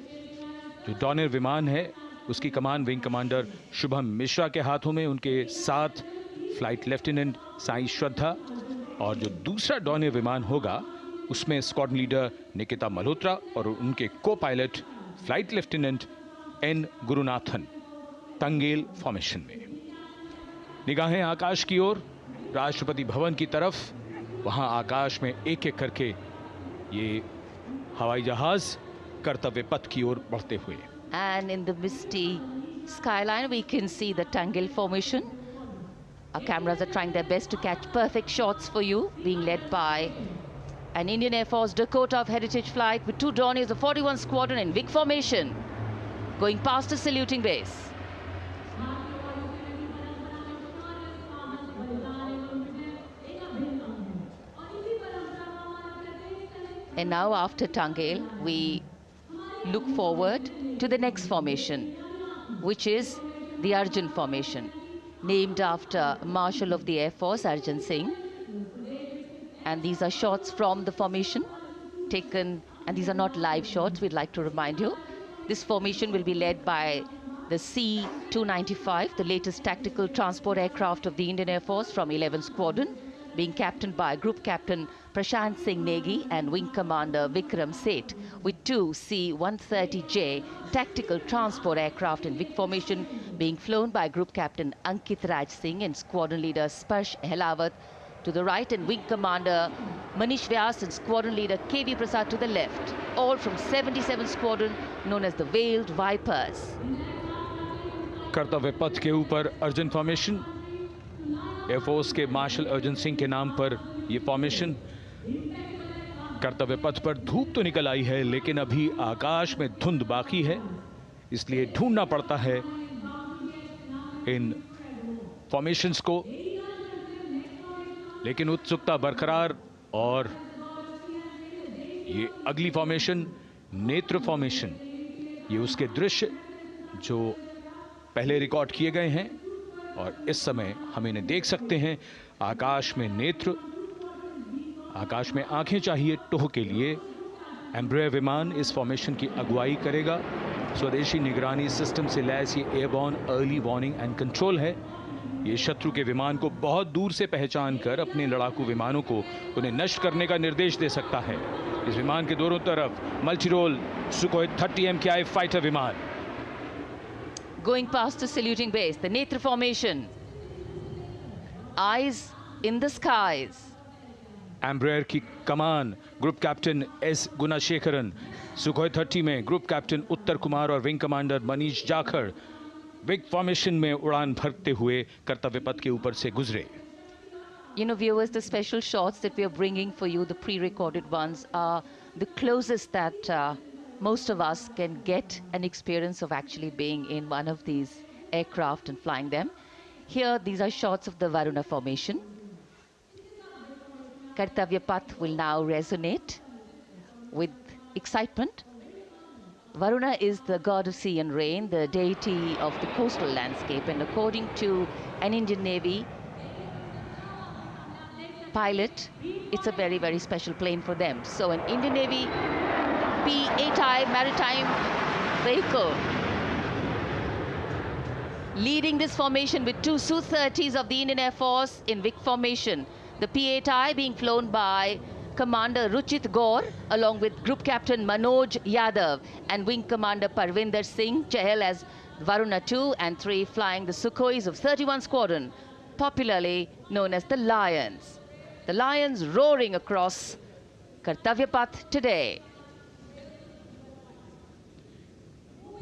जो डॉनियर विमान है उसकी कमान विंग कमांडर शुभम मिश्रा के हाथों में, उनके साथ फ्लाइट लेफ्टिनेंट साई श्रद्धा, और जो दूसरा डॉनियर विमान होगा उसमें स्क्वाड्रन लीडर निकिता मल्होत्रा और उनके को pilot flight lieutenant N Gurunathan. Tangail formation में निगाहें आकाश की ओर, राष्ट्रपति भवन की तरफ। वहां आकाश में एक एक करके ये हवाई जहाज कर्तव्य पथ की ओर बढ़ते हुए। And in the misty skyline we can see the Tangel formation. Our cameras are trying their best to catch perfect shots for you, being led by an Indian Air Force Dakota of Heritage Flight with 2 Dorniers of 41 Squadron in big formation, going past a saluting base. And now after Tangel, we look forward to the next formation, which is the Arjun formation, named after Marshal of the Air Force Arjun Singh. And these are shots from the formation taken, and these are not live shots, we'd like to remind you. This formation will be led by the C-295, the latest tactical transport aircraft of the Indian Air Force from 11 Squadron, being captained by Group Captain Prashant Singh Negi and Wing Commander Vikram Seth, with 2 C-130J tactical transport aircraft in big formation being flown by Group Captain Ankit Raj Singh and Squadron Leader Sparsh Helawat to the right, and Wing Commander Manish Vyas and Squadron Leader KV Prasad to the left, all from 77 Squadron known as the Veiled Vipers. कर्तव्य पथ के ऊपर Arjun formation, air force के martial Arjun Singh के नाम पर यह formation. कर्तव्य पथ पर धूप तो निकल आई है लेकिन अभी आकाश में धुंध बाकी है, इसलिए ढूंढना पड़ता है इन फॉर्मेशंस को, लेकिन उत्सुकता बरकरार। और ये अगली फॉर्मेशन नेत्र फॉर्मेशन, ये उसके दृश्य जो पहले रिकॉर्ड किए गए हैं और इस समय हम इन्हें देख सकते हैं। आकाश में नेत्र, आकाश में आंखें चाहिए टोह के लिए। एम्ब्रेयर विमान इस फॉर्मेशन की अगुवाई करेगा। स्वदेशी निगरानी सिस्टम से लैस ये airborne early warning and control है। ये शत्रु के विमान को बहुत दूर से पहचान कर अपने लड़ाकू विमानों को उन्हें नष्ट करने का निर्देश दे सकता है। इस विमान के दोनों तरफ multi role Sukhoi 30 MKI fighter विमान। Going past the saluting base, the Netra formation. Eyes in the skies. Embraer की कमान ग्रुप कैप्टन S गुणाशेखरन, सुखोई 30 में ग्रुप कैप्टन उत्तर कुमार और wing commander Manish Jakhar big formation में उड़ान भरते हुए कर्तव्य पथ के ऊपर से गुजरे। You know, viewers, the special shots that we are bringing for you, the pre-recorded ones, are the closest that most of us can get an experience of actually being in one of these aircraft and flying them. Here, these are shots of the Varuna formation. Kartavya Path will now resonate with excitement. Varuna is the god of sea and rain, the deity of the coastal landscape, and according to an Indian Navy pilot, it's a very, very special plane for them. So an Indian Navy P-8I maritime vehicle leading this formation with two Su-30s of the Indian Air Force in Vic formation. The P-8I being flown by Commander Ruchit Gaur along with Group Captain Manoj Yadav and Wing Commander Parvinder Singh Chahal as Varuna 2 and 3 flying the Sukhois of 31 Squadron, popularly known as the Lions. The Lions roaring across Kartavya Path today.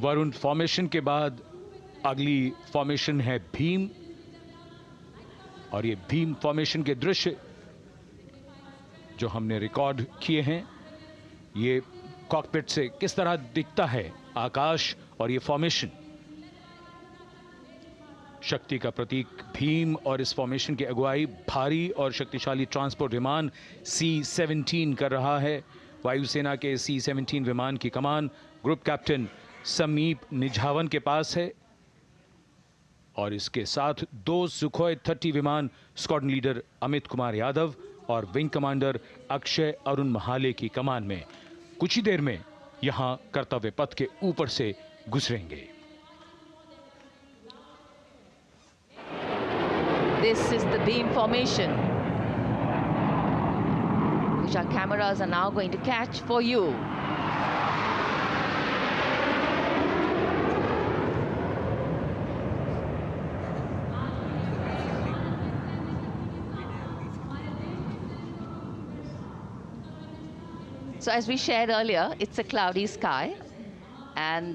Varun formation के बाद अगली formation है भीम, और ये Bhim formation के दृश्य जो हमने रिकॉर्ड किए हैं, ये कॉकपिट से किस तरह दिखता है आकाश और ये फॉर्मेशन। शक्ति का प्रतीक भीम और इस फॉर्मेशन की अगुवाई भारी और शक्तिशाली ट्रांसपोर्ट विमान C-17 कर रहा है। वायुसेना के C-17 विमान की कमान ग्रुप कैप्टन समीप निझावन के पास है और इसके साथ 2 सुखोई 30 विमान स्क्वाड्रन लीडर अमित कुमार यादव और विंग कमांडर अक्षय अरुण महाले की कमान में कुछ ही देर में यहां कर्तव्य पथ के ऊपर से गुजरेंगे। This is the beam formation, which our cameras are now going to catch for you. So as we shared earlier, it's a cloudy sky, and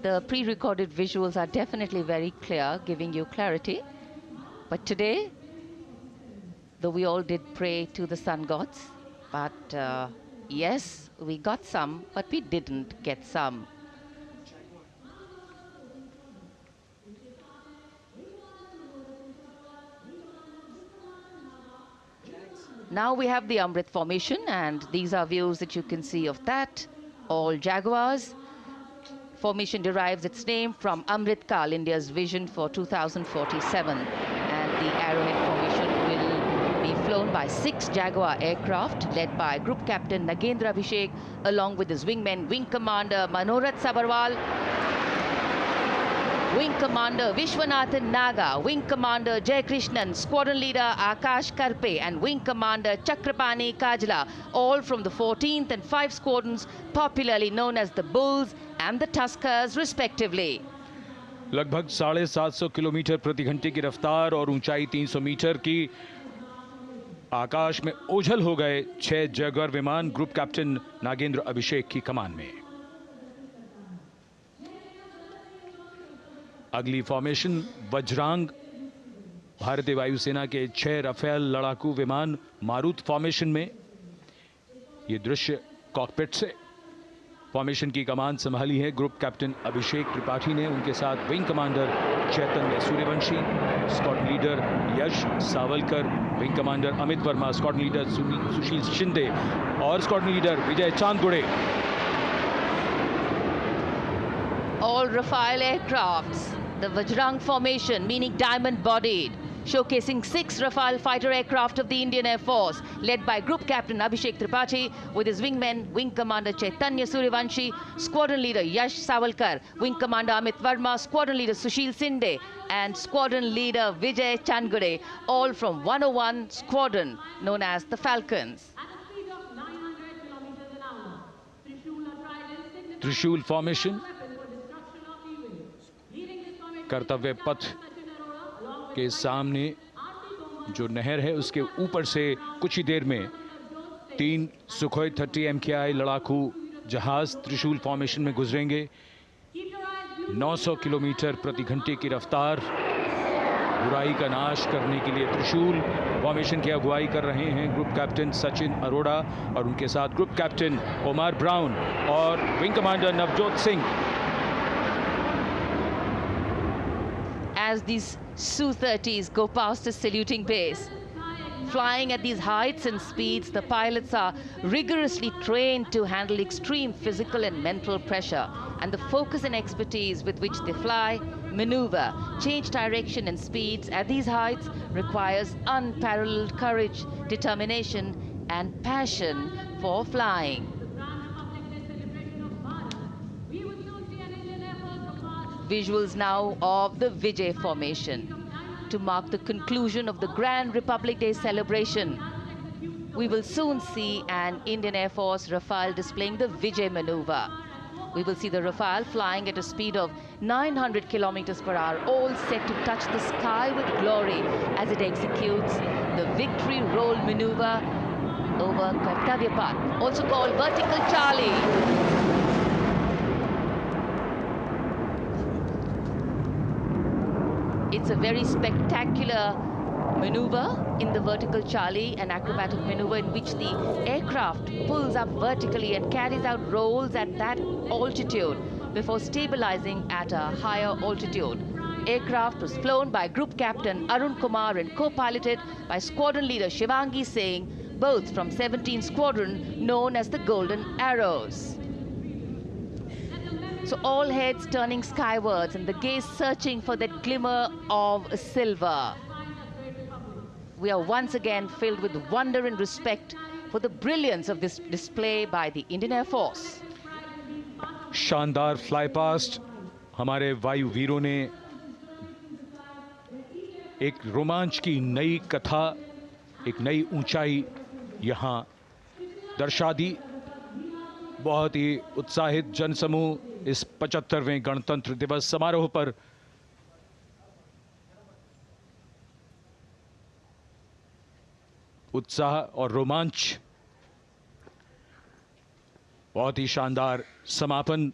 the pre-recorded visuals are definitely very clear, giving you clarity. But today, though we all did pray to the sun gods, but yes, we got some, but we didn't get some. Now we have the Amrit formation, and these are views that you can see of that. All Jaguars. Formation derives its name from Amrit Kal, India's vision for 2047. And the Arrowhead formation will be flown by 6 Jaguar aircraft led by Group Captain Nagendra Abhishek along with his wingmen, Wing Commander Manorat Sabarwal, Wing Commander Vishwanathan Naga, Wing Commander Jay Krishnan, Squadron Leader Akash Karpe and Wing Commander Chakrapani Kajla, all from the 14th and 5 squadrons popularly known as the Bulls and the Tuskers respectively. लगभग 750 kilometre प्रति घंटे की रफ्तार और ऊंचाई 300 metre की आकाश में ओझल हो गए 6 जैगुआर विमान ग्रुप कैप्टन नागेंद्र अभिषेक की कमान में। अगली फॉर्मेशन वज्रांग, भारतीय वायुसेना के 6 राफेल लड़ाकू विमान मारुत फॉर्मेशन में। ये दृश्य कॉकपिट से। फॉर्मेशन की कमान संभाली है ग्रुप कैप्टन अभिषेक त्रिपाठी ने, उनके साथ wing commander Chaitanya Suryavanshi, squadron leader Yash Savalkar, wing commander Amit Verma, squadron leader Sushil Shinde और squadron leader Vijay Chandgude. All Rafale aircrafts, the Vajrang formation, meaning diamond-bodied, showcasing 6 Rafale fighter aircraft of the Indian Air Force, led by Group Captain Abhishek Tripathi, with his wingmen, Wing Commander Chaitanya Suryavanshi, Squadron Leader Yash Savalkar, Wing Commander Amit Verma, Squadron Leader Sushil Sinde, and Squadron Leader Vijay Chandgade, all from 101 Squadron, known as the Falcons. त्रिशूल formation, कर्तव्य पथ के सामने जो नहर है उसके ऊपर से कुछ ही देर में 3 सुखोई 30 MKI लड़ाकू जहाज त्रिशूल फॉर्मेशन में गुजरेंगे। 900 किलोमीटर प्रति घंटे की रफ्तार बुराई का नाश करने के लिए त्रिशूल फॉर्मेशन की अगुवाई कर रहे हैं ग्रुप कैप्टन सचिन अरोड़ा और उनके साथ ग्रुप कैप्टन ओमार ब्राउन और wing commander Navjot Singh. As these Su-30s go past the saluting base, flying at these heights and speeds, the pilots are rigorously trained to handle extreme physical and mental pressure, and the focus and expertise with which they fly, maneuver, change direction and speeds at these heights requires unparalleled courage, determination and passion for flying. Visuals now of the Vijay formation to mark the conclusion of the Grand Republic Day celebration. We will soon see an Indian Air Force Rafale displaying the Vijay maneuver. We will see the Rafale flying at a speed of 900 kilometers per hour, all set to touch the sky with glory as it executes the victory roll maneuver over Kartavya path, also called vertical Charlie. It's a very spectacular maneuver in the vertical Charlie, an acrobatic maneuver in which the aircraft pulls up vertically and carries out rolls at that altitude before stabilizing at a higher altitude. Aircraft was flown by Group Captain Arun Kumar and co-piloted by Squadron Leader Shivangi Singh, both from 17th Squadron known as the Golden Arrows. So all heads turning skywards and the gaze searching for that glimmer of silver. We are once again filled with wonder and respect for the brilliance of this display by the Indian Air Force. शानदार fly past हमारे वायु वीरों ने एक रोमांच की नई कथा, एक नई ऊंचाई यहां दर्शा दी। बहुत ही उत्साहित जनसमूह इस 75वें गणतंत्र दिवस समारोह पर उत्साह और रोमांच, बहुत ही शानदार समापन,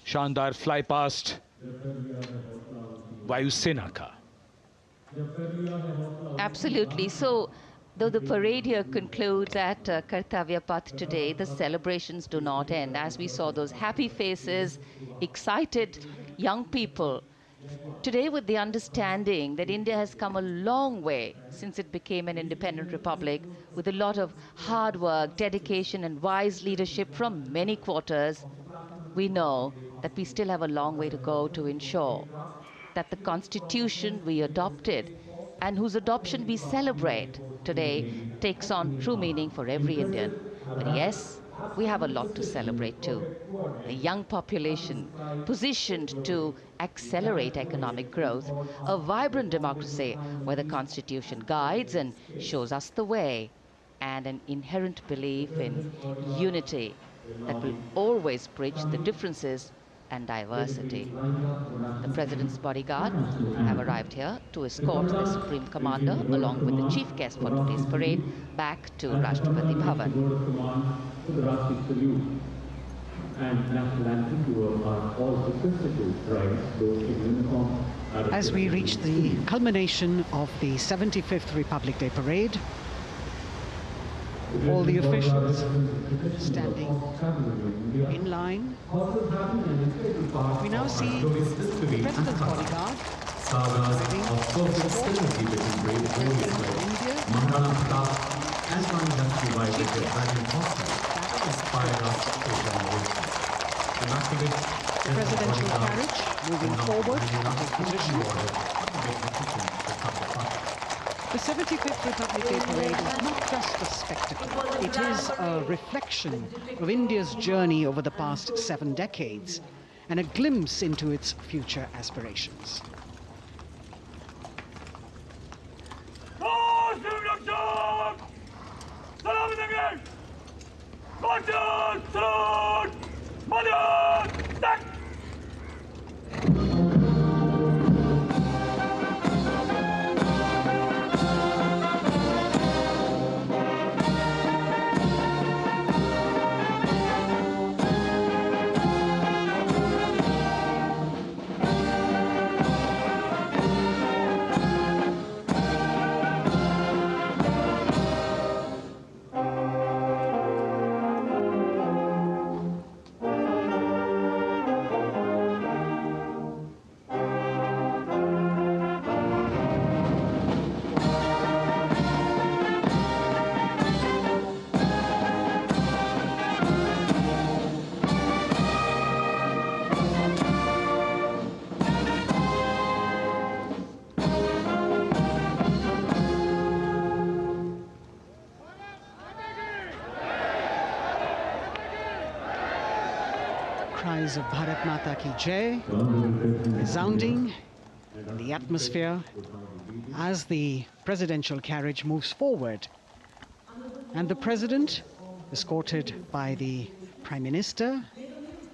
शानदार फ्लाई पास्ट वायुसेना का। Absolutely. So, though the parade here concludes at Kartavya Path today, the celebrations do not end. As we saw those happy faces, excited young people, today with the understanding that India has come a long way since it became an independent republic, with a lot of hard work, dedication and wise leadership from many quarters, we know that we still have a long way to go to ensure that the constitution we adopted and whose adoption we celebrate today takes on true meaning for every Indian. But yes, we have a lot to celebrate too. A young population positioned to accelerate economic growth, a vibrant democracy where the constitution guides and shows us the way, and an inherent belief in unity that will always bridge the differences and diversity. The President's bodyguard have arrived here to escort the Supreme Commander along with the chief guest for today's parade back to Rashtrapati Bhavan. As we reach the culmination of the 75th Republic Day Parade, all the officials standing in line. We now see the President's bodyguard arriving to escort the President of India. The presidential carriage moving forward to his position. The 75th Republic Day Parade is not just a spectacle. It is a reflection of India's journey over the past 7 decades and a glimpse into its future aspirations. cries of Bharat Mata Ki Jai resounding in the atmosphere as the presidential carriage moves forward. And the president, escorted by the Prime Minister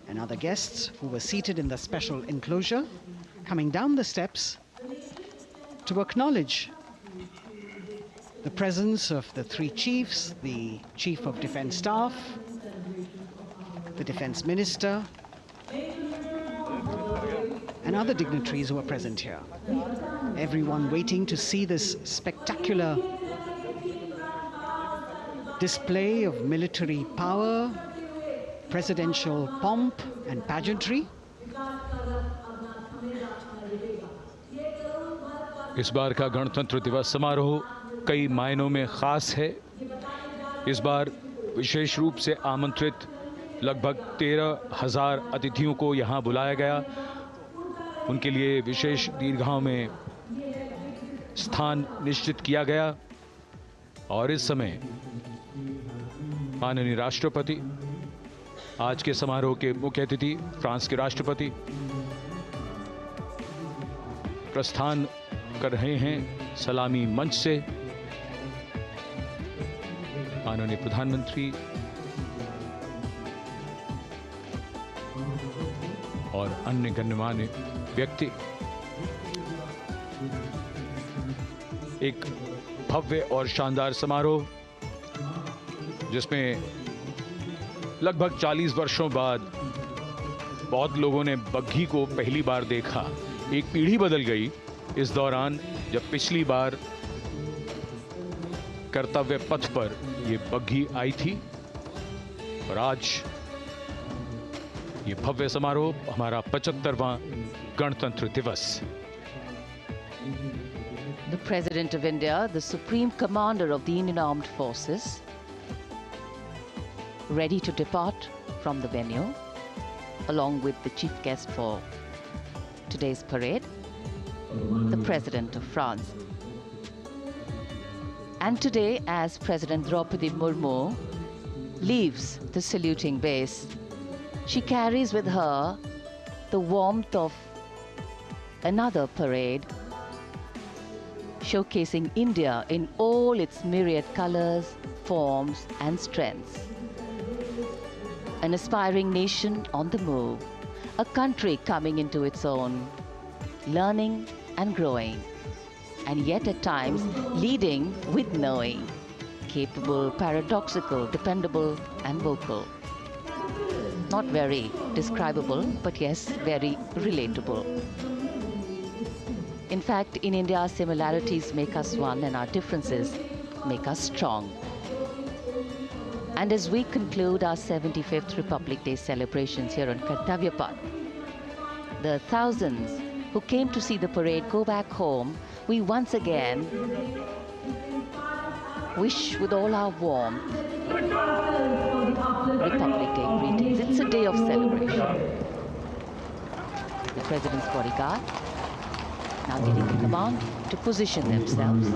and other guests who were seated in the special enclosure, coming down the steps to acknowledge the presence of the three chiefs, the Chief of Defence Staff, the Defence Minister, and other dignitaries who are present here. Everyone waiting to see this spectacular display of military power, presidential pomp and pageantry. इस बार का गणतंत्र दिवस समारोह कई मायनों में खास है। इस बार विशेष रूप से आमंत्रित लगभग 13,000 अतिथियों को यहां बुलाया गया। उनके लिए विशेष दीर्घाओं में स्थान निश्चित किया गया और इस समय माननीय राष्ट्रपति, आज के समारोह के मुख्य अतिथि फ्रांस के राष्ट्रपति प्रस्थान कर रहे हैं सलामी मंच से। माननीय प्रधानमंत्री और अन्य गण्यमान्य व्यक्ति एक भव्य और शानदार समारोह जिसमें लगभग 40 वर्षों बाद बहुत लोगों ने बग्घी को पहली बार देखा। एक पीढ़ी बदल गई इस दौरान जब पिछली बार कर्तव्य पथ पर ये बग्घी आई थी और आज ये भव्य समारोह हमारा 75वां गणतंत्र दिवस। The President of India, the Supreme Commander of the Indian Armed Forces, ready to depart from the venue, along with the chief guest for today's parade, the President of France. And today, as President Draupadi Murmu leaves the saluting base, she carries with her the warmth of another parade, showcasing India in all its myriad colors, forms, and strengths. An aspiring nation on the move, a country coming into its own, learning and growing, and yet at times leading with knowing, capable, paradoxical, dependable, and vocal. Not very describable, but yes, very relatable. In fact, in India, similarities make us one and our differences make us strong. And as we conclude our 75th Republic Day celebrations here on Kartavya Path, the thousands who came to see the parade go back home, we once again wish with all our warmth Republic Day greetings. It's a day of celebration. The President's bodyguard now getting the command to position themselves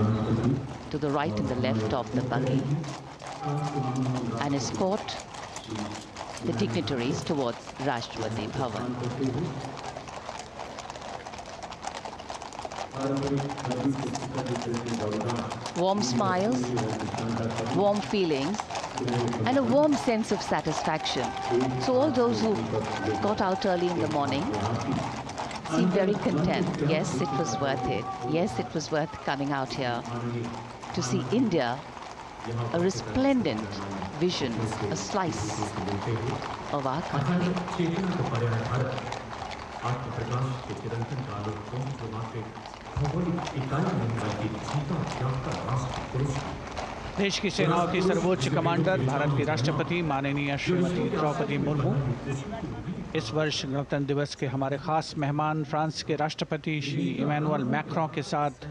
to the right and the left of the buggy and escort the dignitaries towards Rashtrapati Bhavan. Warm smiles, warm feelings, and a warm sense of satisfaction. So all those who got out early in the morning seem very content. Yes, it was worth it. Yes, it was worth coming out here to see India, a resplendent vision, a slice of our country. देश की सेनाओं की सर्वोच्च commander Bharat की राष्ट्रपति माननीय श्रीमती द्रौपदी मुर्मू इस वर्ष गणतंत्र दिवस के हमारे खास मेहमान फ्रांस के राष्ट्रपति श्री इमैनुअल मैक्रों के साथ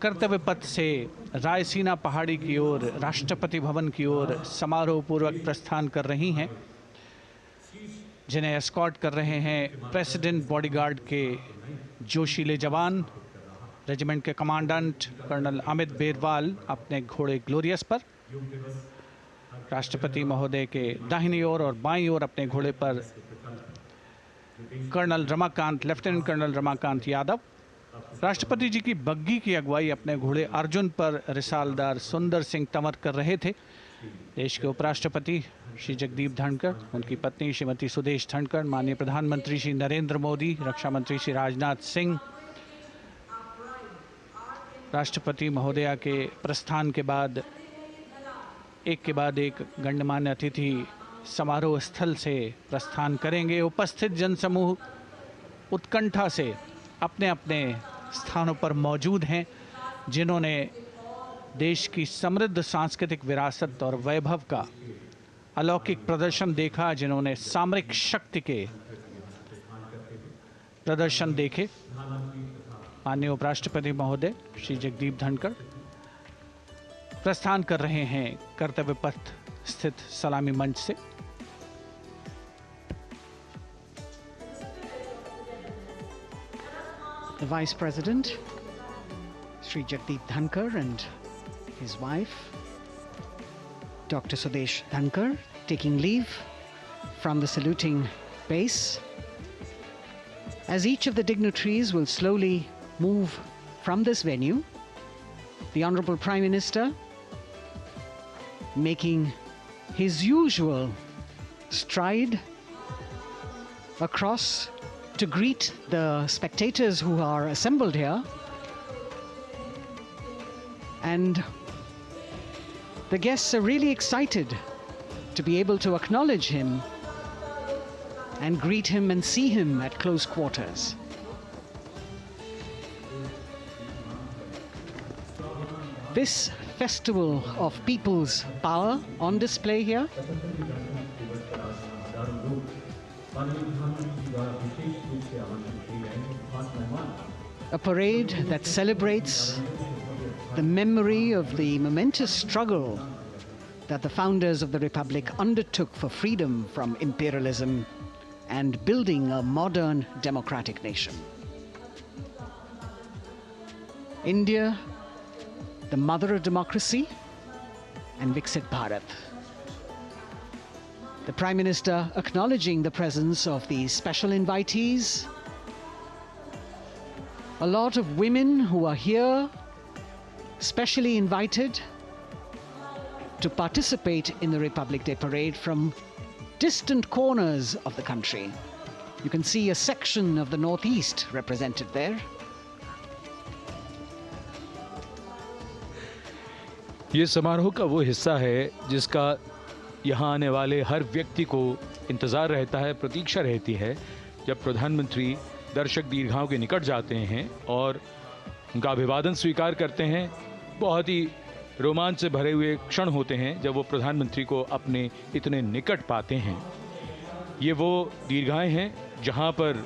कर्तव्य पथ से रायसीना पहाड़ी की ओर राष्ट्रपति भवन की ओर समारोह पूर्वक प्रस्थान कर रही हैं, जिन्हें एस्कॉर्ट कर रहे हैं प्रेसिडेंट बॉडीगार्ड के जोशीले जवान, रेजिमेंट के कमांडेंट कर्नल अमित बेरवाल अपने घोड़े ग्लोरियस पर, राष्ट्रपति महोदय के दाहिनी ओर और बाईं ओर अपने घोड़े पर colonel Ramakant, lieutenant colonel Ramakant Yadav. राष्ट्रपति जी की बग्गी की अगुवाई अपने घोड़े अर्जुन पर रिसालदार सुंदर सिंह तंवर कर रहे थे। देश के उपराष्ट्रपति श्री जगदीप धनखड़, उनकी पत्नी श्रीमती सुदेश धनखड़, माननीय प्रधानमंत्री श्री नरेंद्र मोदी, रक्षा मंत्री श्री राजनाथ सिंह, राष्ट्रपति महोदया के प्रस्थान के बाद एक के बाद एक गण्यमान्य अतिथि समारोह स्थल से प्रस्थान करेंगे। उपस्थित जनसमूह उत्कंठा से अपने अपने स्थानों पर मौजूद हैं, जिन्होंने देश की समृद्ध सांस्कृतिक विरासत और वैभव का अलौकिक प्रदर्शन देखा, जिन्होंने सामरिक शक्ति के प्रदर्शन देखे। माननीय उपराष्ट्रपति महोदय श्री जगदीप धनखड़ प्रस्थान कर रहे हैं कर्तव्य पथ स्थित सलामी मंच से। The Vice President, Sri Jagdeep Dhankar, and his wife, Dr. Sudesh Dhankar, taking leave from the saluting base. As each of the dignitaries will slowly move from this venue, the Honorable Prime Minister making his usual stride across to greet the spectators who are assembled here. And the guests are really excited to be able to acknowledge him and greet him and see him at close quarters. This festival of people's power on display here a parade that celebrates the memory of the momentous struggle that the founders of the Republic undertook for freedom from imperialism and building a modern democratic nation. India, the mother of democracy, and Viksit Bharat. The Prime Minister acknowledging the presence of these special invitees. A lot of women who are here, specially invited to participate in the Republic Day Parade from distant corners of the country. You can see a section of the Northeast represented there. ये समारोह का वो हिस्सा है जिसका यहाँ आने वाले हर व्यक्ति को इंतज़ार रहता है, प्रतीक्षा रहती है, जब प्रधानमंत्री दर्शक दीर्घाओं के निकट जाते हैं और उनका अभिवादन स्वीकार करते हैं। बहुत ही रोमांच से भरे हुए क्षण होते हैं जब वो प्रधानमंत्री को अपने इतने निकट पाते हैं। ये वो दीर्घाएं हैं जहाँ पर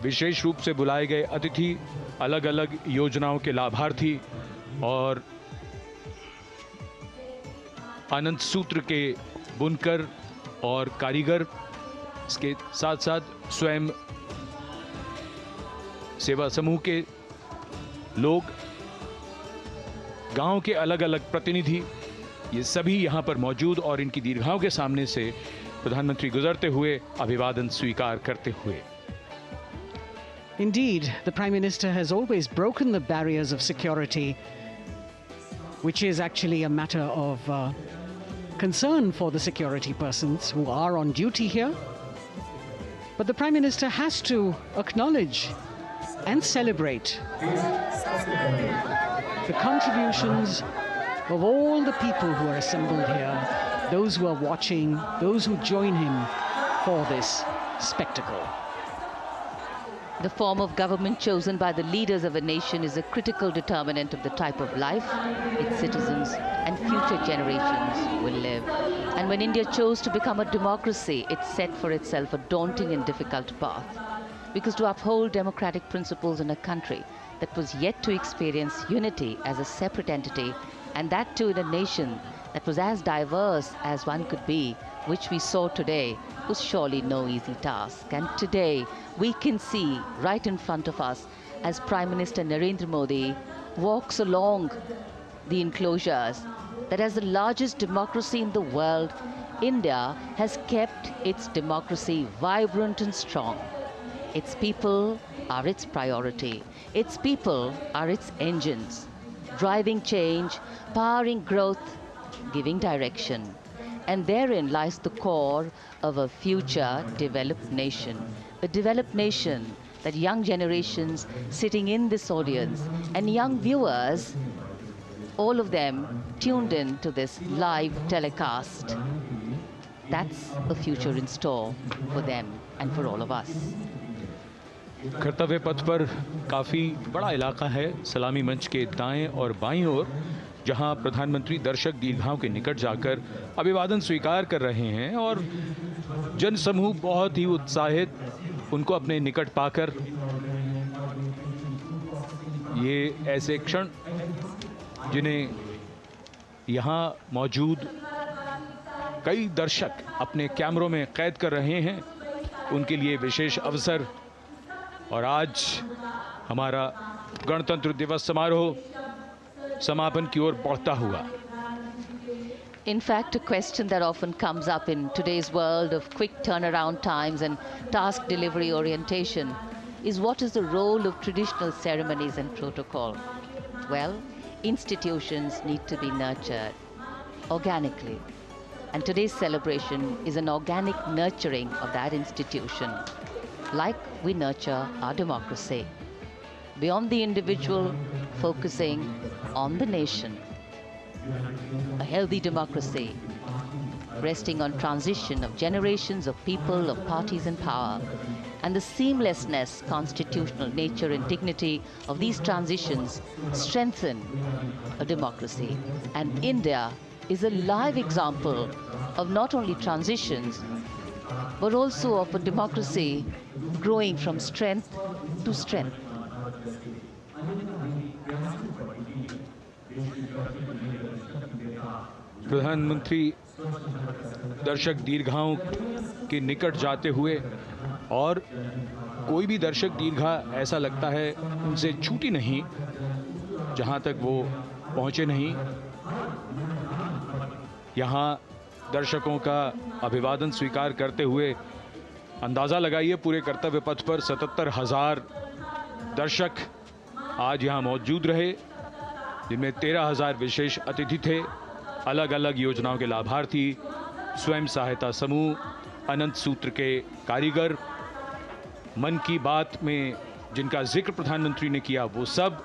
विशेष रूप से बुलाए गए अतिथि, अलग अलग योजनाओं के लाभार्थी और आनंद सूत्र के बुनकर और कारीगर, इसके साथ साथ स्वयं सेवा समूह के लोग, गांव के अलग अलग प्रतिनिधि, ये सभी यहाँ पर मौजूद और इनकी दीर्घाओं के सामने से प्रधानमंत्री गुजरते हुए अभिवादन स्वीकार करते हुए। Indeed, the Prime Minister has always broken the barriers of security, which is actually a matter of concern for the security persons who are on duty here. But the Prime Minister has to acknowledge and celebrate the contributions of all the people who are assembled here, those who are watching, those who join him for this spectacle. The form of government chosen by the leaders of a nation is a critical determinant of the type of life its citizens and future generations will live. And when India chose to become a democracy, it set for itself a daunting and difficult path. Because to uphold democratic principles in a country that was yet to experience unity as a separate entity, and that too in a nation that was as diverse as one could be, which we saw today, was surely no easy task. And today, we can see right in front of us as Prime Minister Narendra Modi walks along the enclosures that as the largest democracy in the world, India has kept its democracy vibrant and strong. Its people are its priority. Its people are its engines, driving change, powering growth, giving direction. And therein lies the core of a future developed nation. A developed nation that young generations sitting in this audience and young viewers, all of them tuned in to this live telecast. That's a future in store for them and for all of us. कर्तव्य पथ पर काफ़ी बड़ा इलाका है सलामी मंच के दाएं और बाईं ओर, जहां प्रधानमंत्री दर्शक दीर्घाओं के निकट जाकर अभिवादन स्वीकार कर रहे हैं और जनसमूह बहुत ही उत्साहित उनको अपने निकट पाकर। ये ऐसे क्षण जिन्हें यहाँ मौजूद कई दर्शक अपने कैमरों में कैद कर रहे हैं, उनके लिए विशेष अवसर। और आज हमारा गणतंत्र दिवस समारोह समापन की ओर बढ़ता हुआ। In fact, a question that often comes up in today's world of quick turnaround times and task delivery orientation is what is the role of traditional ceremonies and protocol? Well, institutions need to be nurtured organically. And today's celebration is an organic nurturing of that institution, like we nurture our democracy. Beyond the individual, focusing on the nation. A healthy democracy, resting on transition of generations of people, of parties in power, and the seamlessness, constitutional nature and dignity of these transitions strengthen a democracy. And India is a live example of not only transitions, but also of a democracy growing from strength to strength. प्रधानमंत्री दर्शक दीर्घाओं के निकट जाते हुए, और कोई भी दर्शक दीर्घा ऐसा लगता है उनसे छूटी नहीं जहां तक वो पहुंचे नहीं। यहाँ दर्शकों का अभिवादन स्वीकार करते हुए अंदाज़ा लगाइए, पूरे कर्तव्य पथ पर 77,000 दर्शक आज यहाँ मौजूद रहे, जिनमें 13,000 विशेष अतिथि थे, अलग अलग योजनाओं के लाभार्थी, स्वयं सहायता समूह, अनंत सूत्र के कारीगर, मन की बात में जिनका जिक्र प्रधानमंत्री ने किया वो सब।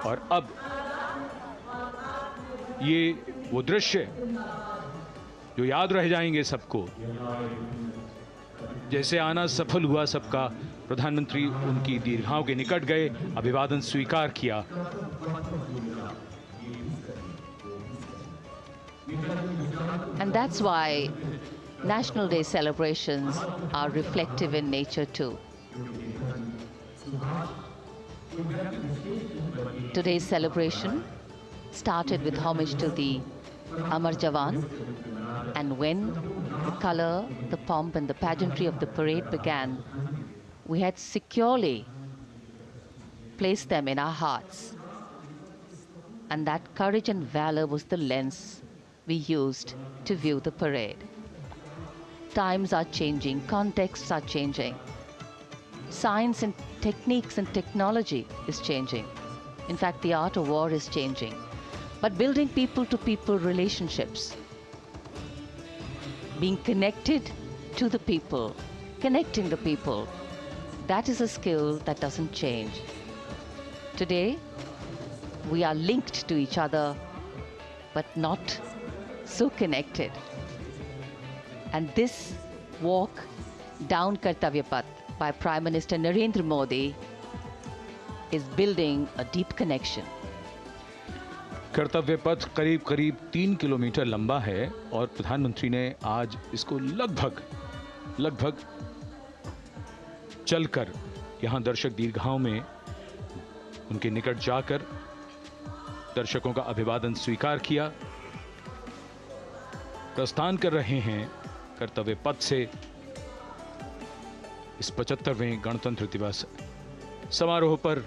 और अब ये वो दृश्य जो याद रह जाएंगे सबको, जैसे आना सफल हुआ सबका, प्रधानमंत्री उनकी दीर्घाओं के निकट गए, अभिवादन स्वीकार किया। And that's why National Day celebrations are reflective in nature too. Today's celebration started with homage to the Amar Jawan, and when the color, the pomp and the pageantry of the parade began, we had securely placed them in our hearts. And that courage and valor was the lens we used to view the parade. Times are changing, contexts are changing. Science and techniques and technology is changing. In fact, the art of war is changing. But building people-to-people relationships, being connected to the people, connecting the people, that is a skill that doesn't change. Today, we are linked to each other, but not so connected. And this walk down Kartavya Path by Prime Minister Narendra Modi is building a deep connection. कर्तव्य पथ करीब करीब 3 kilometre लंबा है और प्रधानमंत्री ने आज इसको लगभग चलकर यहां दर्शक दीर्घाओं में उनके निकट जाकर दर्शकों का अभिवादन स्वीकार किया। प्रस्थान कर रहे हैं कर्तव्य पथ से इस 75वें गणतंत्र दिवस समारोह पर,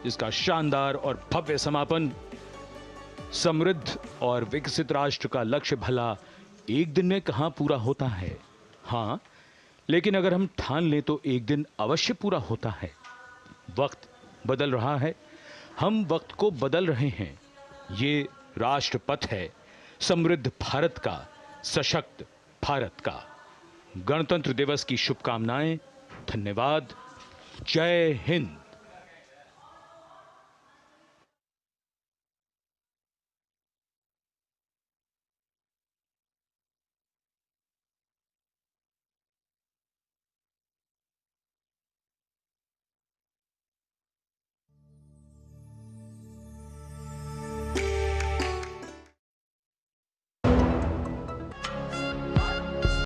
जिसका शानदार और भव्य समापन समृद्ध और विकसित राष्ट्र का लक्ष्य भला एक दिन में कहां पूरा होता है। हाँ, लेकिन अगर हम ठान लें तो एक दिन अवश्य पूरा होता है। वक्त बदल रहा है, हम वक्त को बदल रहे हैं। ये राष्ट्रपथ है समृद्ध भारत का, सशक्त भारत का। गणतंत्र दिवस की शुभकामनाएं। धन्यवाद। जय हिंद।